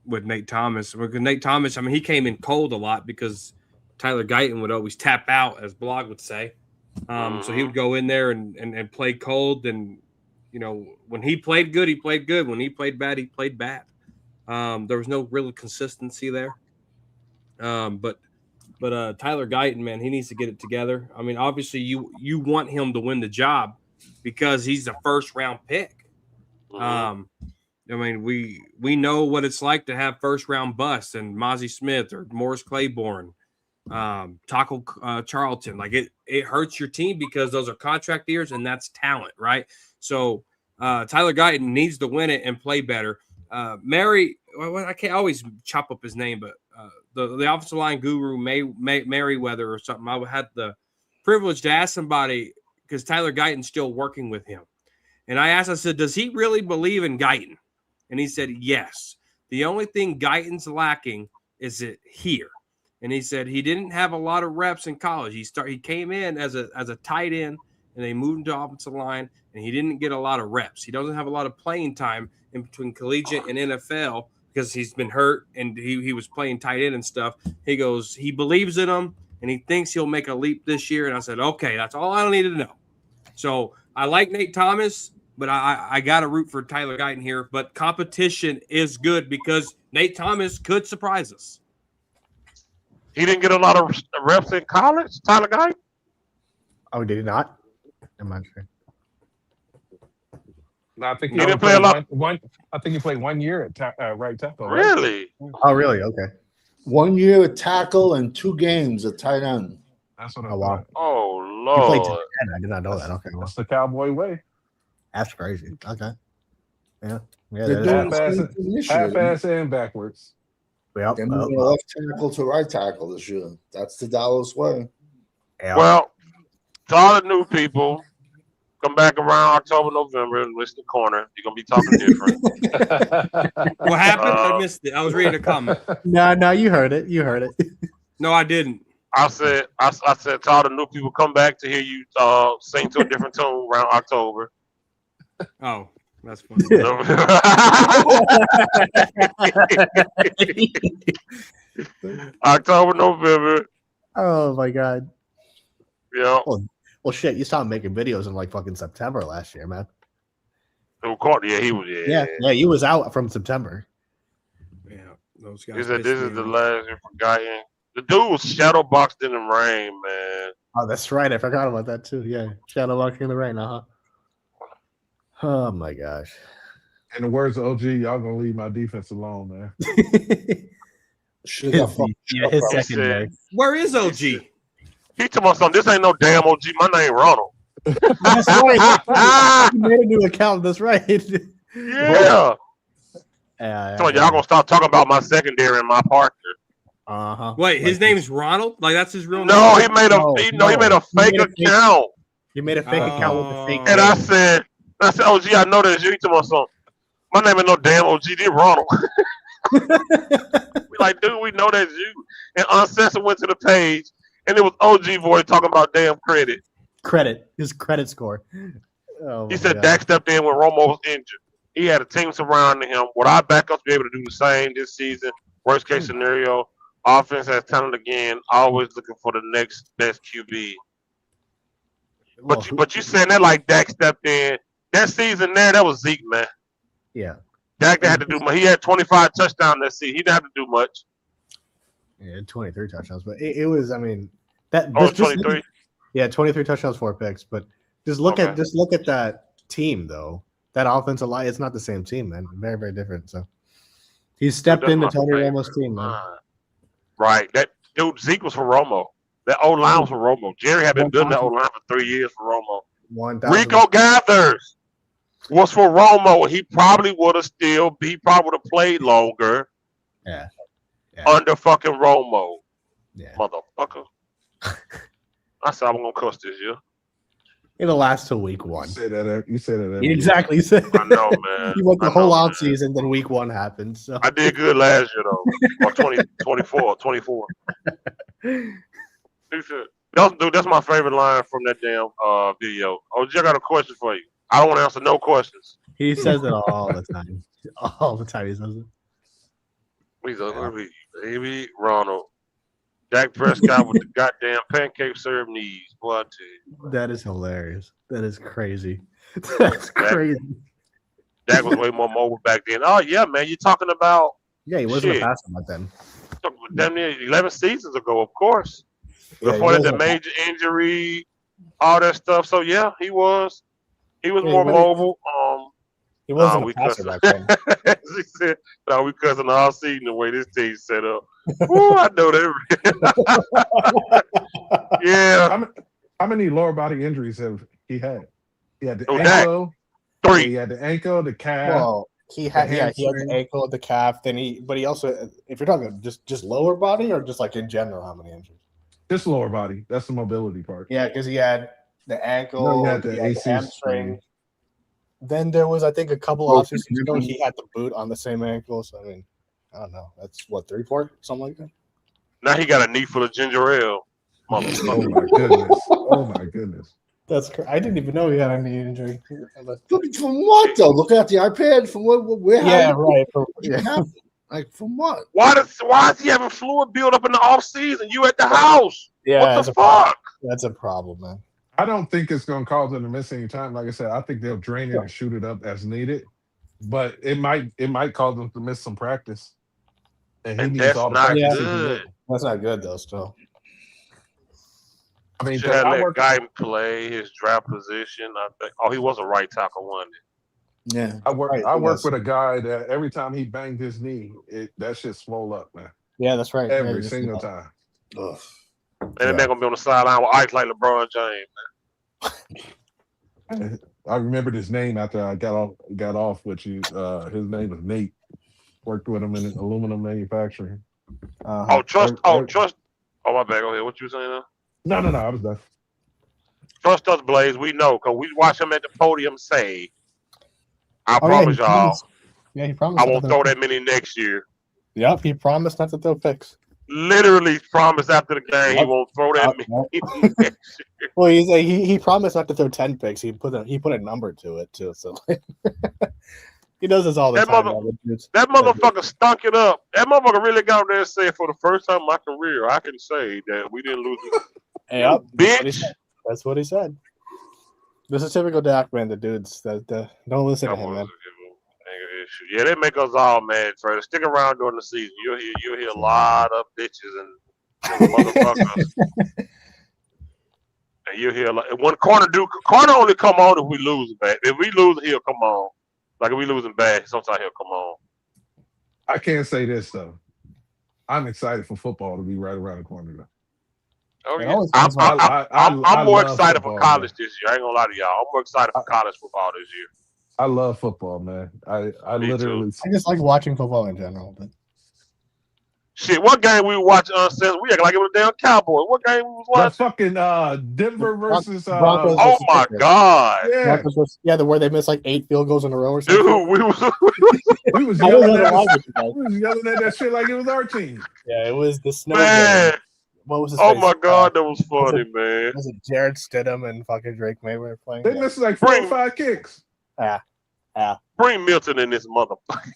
With Nate Thomas, I mean, he came in cold a lot because Tyler Guyton would always tap out, as Blog would say. So he would go in there and play cold. And when he played good, he played good. When he played bad, he played bad. There was no real consistency there. But Tyler Guyton, man, he needs to get it together. I mean, obviously, you want him to win the job because he's a first round pick. I mean, we know what it's like to have first round busts and Mozzie Smith or Morris Claiborne, Taco Charlton. Like it hurts your team because those are contract years and that's talent, right? So Tyler Guyton needs to win it and play better. I can't always chop up his name, but the offensive line guru Merriweather or something. I had the privilege to ask somebody because Tyler Guyton's still working with him, and I said, does he really believe in Guyton? And he said, yes. The only thing Guyton's lacking is it here. And he said he didn't have a lot of reps in college. He came in as a tight end, and they moved him to offensive line, and he didn't get a lot of reps. He doesn't have a lot of playing time in between collegiate and NFL because he's been hurt and he was playing tight end and stuff. He goes, he believes in him, and he thinks he'll make a leap this year. And I said, okay, that's all I need to know. So I like Nate Thomas, but I got to root for Tyler Guyton here. But competition is good because Nate Thomas could surprise us. He didn't get a lot of reps in college, Tyler Guyton? Oh, did he not? I'm not sure. No, I think He didn't play a lot. I think he played 1 year at right tackle. Right? Really? Oh, really? Okay. 1 year at tackle and 2 games at tight end. That's what I Oh, wow. thought. Oh, He played Lord. 10. I did not know that. Okay. Well, That's the Cowboy way. that's crazy. Okay. Yeah. They're Yeah. doing the same thing this year. Half-ass and backwards. Yep. They're moving left tackle to right tackle this year. That's the Dallas way. Yeah. Well, to all the new people, come back around October, November, and listen to Corner. You're going to be talking different. What happened? I missed it. I was reading a comment. No, you heard it. You heard it. No, I didn't. I said to all the new people, come back to hear you sing to a different tune around October. Oh, that's funny. October, November. Oh my god. Yeah. Well, shit. You saw him making videos in like fucking September last year, man. Who caught? Yeah, he was. Yeah. He was out from September. Yeah, those guys. He said this is the last year for Guyton. The dude was shadow boxed in the rain, man. Oh, that's right. I forgot about that too. Yeah, shadow walking in the rain. Oh my gosh. In the words of OG, y'all gonna leave my defense alone, man. Should have got fucking yeah, his He said, secondary. Where is OG? he told me something. This ain't no damn OG. My name Ronald. That's right. He made a new account. That's right. Yeah. Yeah. So y'all gonna stop talking about my secondary and my partner. Wait, his name's Ronald? Like that's his real No, name? he made a fake account. He made a fake account with a fake. And name. I said, OG, I know that's you. He told me something. My name ain't no damn OG. This Ronald. We like, dude, we know that's you. And Uncensored went to the page, and it was OG boy talking about damn credit. His credit score. Oh, He my said God. Dak stepped in when Romo was injured. He had a team surrounding him. Would our backups be able to do the same this season? Worst case scenario, offense has talent again. Always looking for the next best QB. Well, But you saying that like Dak stepped in that season there? That was Zeke, man. yeah. Dak had to do much. He had 25 touchdowns that season. He didn't have to do much. Yeah, 23 touchdowns, but it was. I mean, that. Oh, just- 23. Yeah, 23 touchdowns, 4 picks. But just look at that team though. That offensive line, it's not the same team, man. Very, very different. So he stepped That's into my Tony favorite Romo's team, man. line. Right. That dude Zeke was for Romo. That O line was for Romo. Jerry had been building that O line for 3 years for Romo. 1,000. Rico Gathers was for Romo, and he probably would have played longer. Yeah. Under fucking Romo. Yeah. Motherfucker. I said I'm gonna cuss this year. It'll last till week 1. You say that every Exactly. You said I know, man. he went the I whole know, off man. season, then week 1 happened. So I did good last year though. Or 24. Dude, that's my favorite line from that damn video. Oh, I got a question for you. I don't want to answer no questions. he says it all the time. All the time he says it. He's a baby Ronald. Dak Prescott with the goddamn pancake syrup knees. Boy, I tell you. That is hilarious. That is crazy. That's crazy. Dak was way more mobile back then. Oh yeah, man. You're talking about Yeah, he wasn't shit. a passer back then. Damn near 11 seasons ago, of course. Yeah, Before he that, the wasn't a major injury, all that stuff. So yeah, he was Yeah, more he mobile. He wasn't we a passer cussing. back then. He said, "No, we cussing all season the way this team's set up." Ooh, I know that. Yeah, How many lower body injuries have he had? He had the Oh, Dak. ankle. three. He had the ankle, the calf. Well, he had The he had the hamstring. ankle, the calf. Then he also, if you're talking just lower body or just like in general, how many injuries? Just lower body. That's the mobility part. Yeah, because he had the ankle, No, he had the he had AC hamstring. sprain. Then there was, I think, a couple Well, off seasons ago, he had the boot on the same ankle. So I mean, I don't know. That's what 3-4, something like that. Now he got a knee full of ginger ale. Oh Motherfucker. my goodness. Oh my goodness. That's I didn't even know he had any injury. From what though? Looking at the iPad, from where? Yeah, how- right. Yeah. Like from what? Why is he having fluid build up in the off season? You at the house? Yeah, What that's the a problem. fuck? That's a problem, man. I don't think it's going to cause them to miss any time. Like I said, I think they'll drain it and shoot it up as needed. But it might cause them to miss some practice. And he And needs that's all the not practice he can good. get. That's not good though. Still, I mean, Should have I let work, guy play his draft position. I think. Oh, he was a right tackle, wasn't he? Yeah. I work Right, with yes. a guy that every time he banged his knee, that shit swole up, man. yeah, that's right. Every Yeah, single time. Ugh. And that man gonna be on the sideline with ice like LeBron James. I remembered his name after I got off with you. His name was Nate. Worked with him in aluminum manufacturing. Oh, trust. every- Oh, my bad. Go ahead. What you saying now? No, I was done. Trust us, Blaze. We know because we watch him at the podium say, "I Oh, promise he y'all, promised- Yeah, he promised. I not won't to throw throw- that many next year." Yep, he promised not to throw picks. Literally promised after the game he Yep. won't throw that many next year. Well, he's like, he promised not to throw 10 picks. He put a number to it too. So he does this all the That time. mother- man, with dudes. That motherfucker stunk it up. That motherfucker really got up there and said, "For the first time in my career, I can say that we didn't lose." Yep, Bitch. that's what he said. This is typical Dak, man. The dudes that don't listen to him, man. Yeah, they make us all mad, Trey. Stick around during the season. You'll hear a lot of bitches and Them motherfuckers. And you hear like when Corner only come on if we lose bad. If we lose, he'll come on. Like if we losing bad, sometimes he'll come on. I can't say this though. I'm excited for football to be right around the corner though. Oh It yeah, always seems like I'm more love excited for football, college man. this year. I ain't gonna lie to y'all. I'm more excited for college football this year. I love football, man. I Me too. literally I just like watching football in general. But Shit, what game we watch since we act like it was a damn Cowboy. What game we was that watching? fucking Denver versus Broncos Oh versus my Pittsburgh. god, yeah. The where they missed like 8 field goals in a row or dude, something. we was We was I was yelling on the at line this, with you guys. we was yelling at that shit like it was our team. Yeah, it was the snow man. game. What was his Oh face? my god, that was funny, man. Was it Jared Stidham and fucking Drake May were playing? They Yeah. missed like 4 or 5 kicks. Bring Milton in this motherfucker.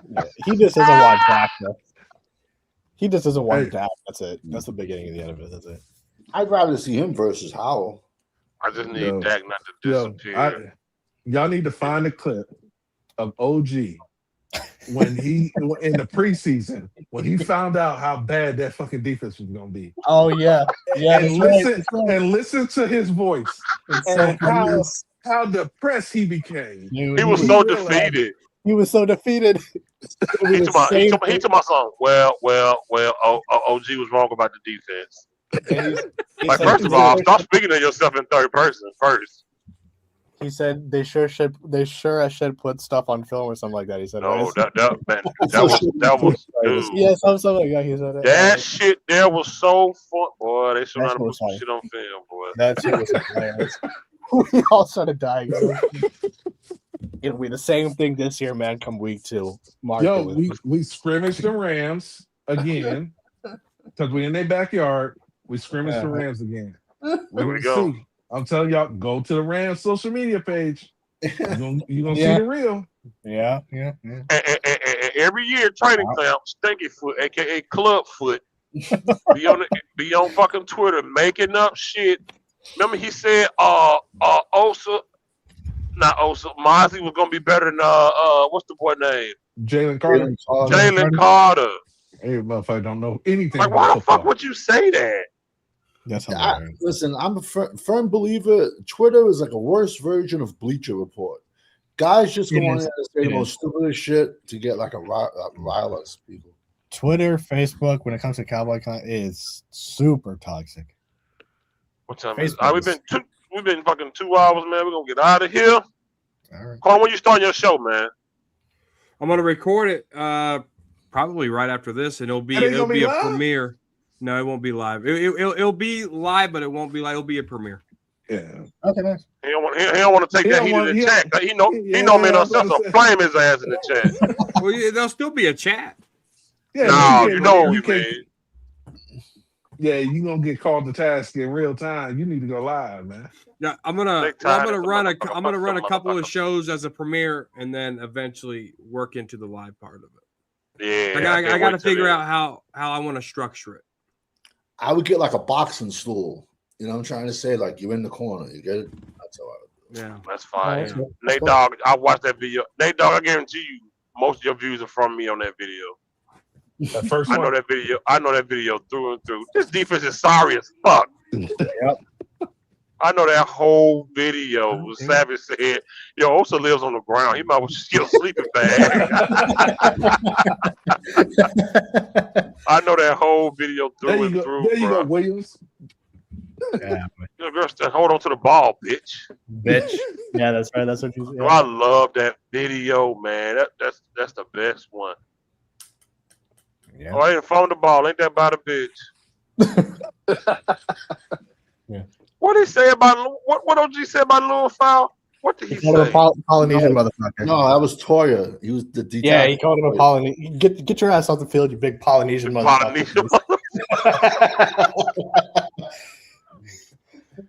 Yeah, he just doesn't want Dak, though. He just doesn't want Hey. Dak. That's it. That's the beginning and the end of it. That's it. I'd rather see him versus Howell. I just need Yo. Dak not to disappear. Y'all need to find a clip of OG when he in the preseason when he found out how bad that fucking defense was gonna be. Oh yeah, yeah. And listen to his voice and how depressed he became. He was so defeated. He was so defeated. He took my song. Well, OG was wrong about the defense. Like, first of all, stop speaking to yourself in third person first. He said they sure should put stuff on film or something like that. He said, No, that was dude. yeah, something like that. He said That shit there was so fun, boy. They should That not shit put was some funny. shit on film, boy. that shit was hilarious. We all started dying. It'll be the same thing this year, man. Come week 2, mark it with- We scrimmaged the Rams again because we in their backyard. We scrimmaged the Rams again. There we go. See. I'm telling y'all, go to the Rams social media page. You're gonna see Yeah. the real. Yeah. And every year, training camp, Stinky Foot, aka Club Foot, be on fucking Twitter making up shit. Remember he said Mozzie was gonna be better than what's the boy name? Jalen Carter. Jalen Carter. Hey, motherfucker, don't know anything Like, about why the football. fuck would you say that? That's hilarious. Listen, I'm a firm believer. Twitter is like a worse version of Bleacher Report. Guys just go on there and say the most stupidest shit to get like a rile us people. Twitter, Facebook, when it comes to Cowboy content, is super toxic. What time is it? We've been fucking 2 hours, man. We're gonna get out of here. All right. Carl, when you start your show, man? I'm gonna record it probably right after this, and it'll be a premiere. No, it won't be live. It'll be live, but it won't be live. It'll be a premiere. Yeah. Okay, nice. He don't want to take that heat in the chat. He know me and himself to flame his ass in the chat. Well, there'll still be a chat. Yeah, no, you know what we mean. Yeah, you gonna get called to task in real time. You need to go live, man. Yeah, I'm gonna run a couple of shows as a premiere, and then eventually work into the live part of it. Yeah, I got to figure out how I want to structure it. I would get like a boxing stool. You know what I'm trying to say? Like you're in the corner. You get it? That's how I would do it. Yeah. That's fine. Oh, Nate Dogg, I watched that video. Nate Dogg, I guarantee you most of your views are from me on that video. That first one. I know that video through and through. This defense is sorry as fuck. Yep. I know that whole video. Savage said, "Yo, Osa lives on the ground. He might well just get a sleeping bag." I know that whole video through and through. There you go, Williams. Yeah, Yo, girl, hold on to the ball, bitch. Yeah, that's right. That's what you said. Yo, I love that video, man. That's the best one. Yeah. Oh, I ain't found the ball. Ain't that about a bitch? Yeah. What did he say about what OG said about Lil Fowl? What did he say? Polynesian motherfucker. No, that was Toya. He was the detail. Yeah, he called him a Polynesian. Get your ass off the field, you big Polynesian motherfucker.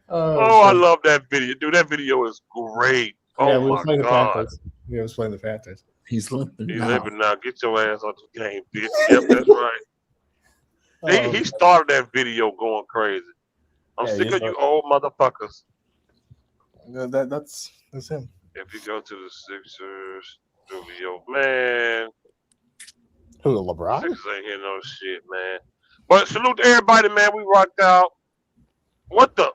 Oh, I love that video, dude. That video is great. Oh yeah, we was my playing god. the Panthers. We was playing the Panthers. He's limping. He's now. living now. Get your ass on the game, bitch. Yep, that's right. He started that video going crazy. I'm sick of you old motherfuckers. That's him. If you go to the Sixers studio, man. Who, LeBron? Sixers ain't hear no shit, man. But salute to everybody, man. We rocked out. What the?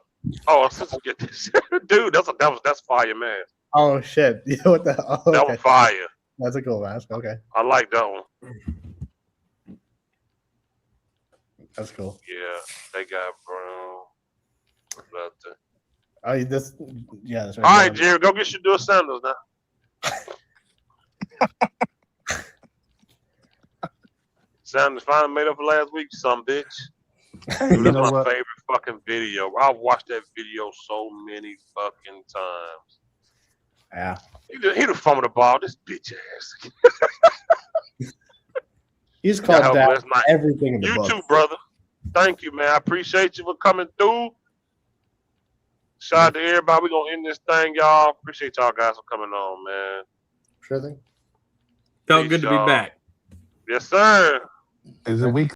Oh, let's get this, dude. That's fire, man. Oh shit! What the? Oh, That okay. was fire. That's a cool mask. Okay, I like that one. that's cool. Yeah, they got bro. Oh, this. Yeah, that's right. All right, Jerry, go get your dual sandals now. Sandals finally made up for last week, some bitch. Dude, that's my favorite fucking video. I've watched that video so many fucking times. Yeah. He the fumble the ball. This bitch ass. He's called Y'all have a that blessed night. everything in the You book. too, brother. Thank you, man. I appreciate you for coming through. Shout out to everybody. We're going to end this thing, y'all. Appreciate y'all guys for coming on, man. Sure thing. Felt Peace, good to be y'all. back. Yes, sir. Is it week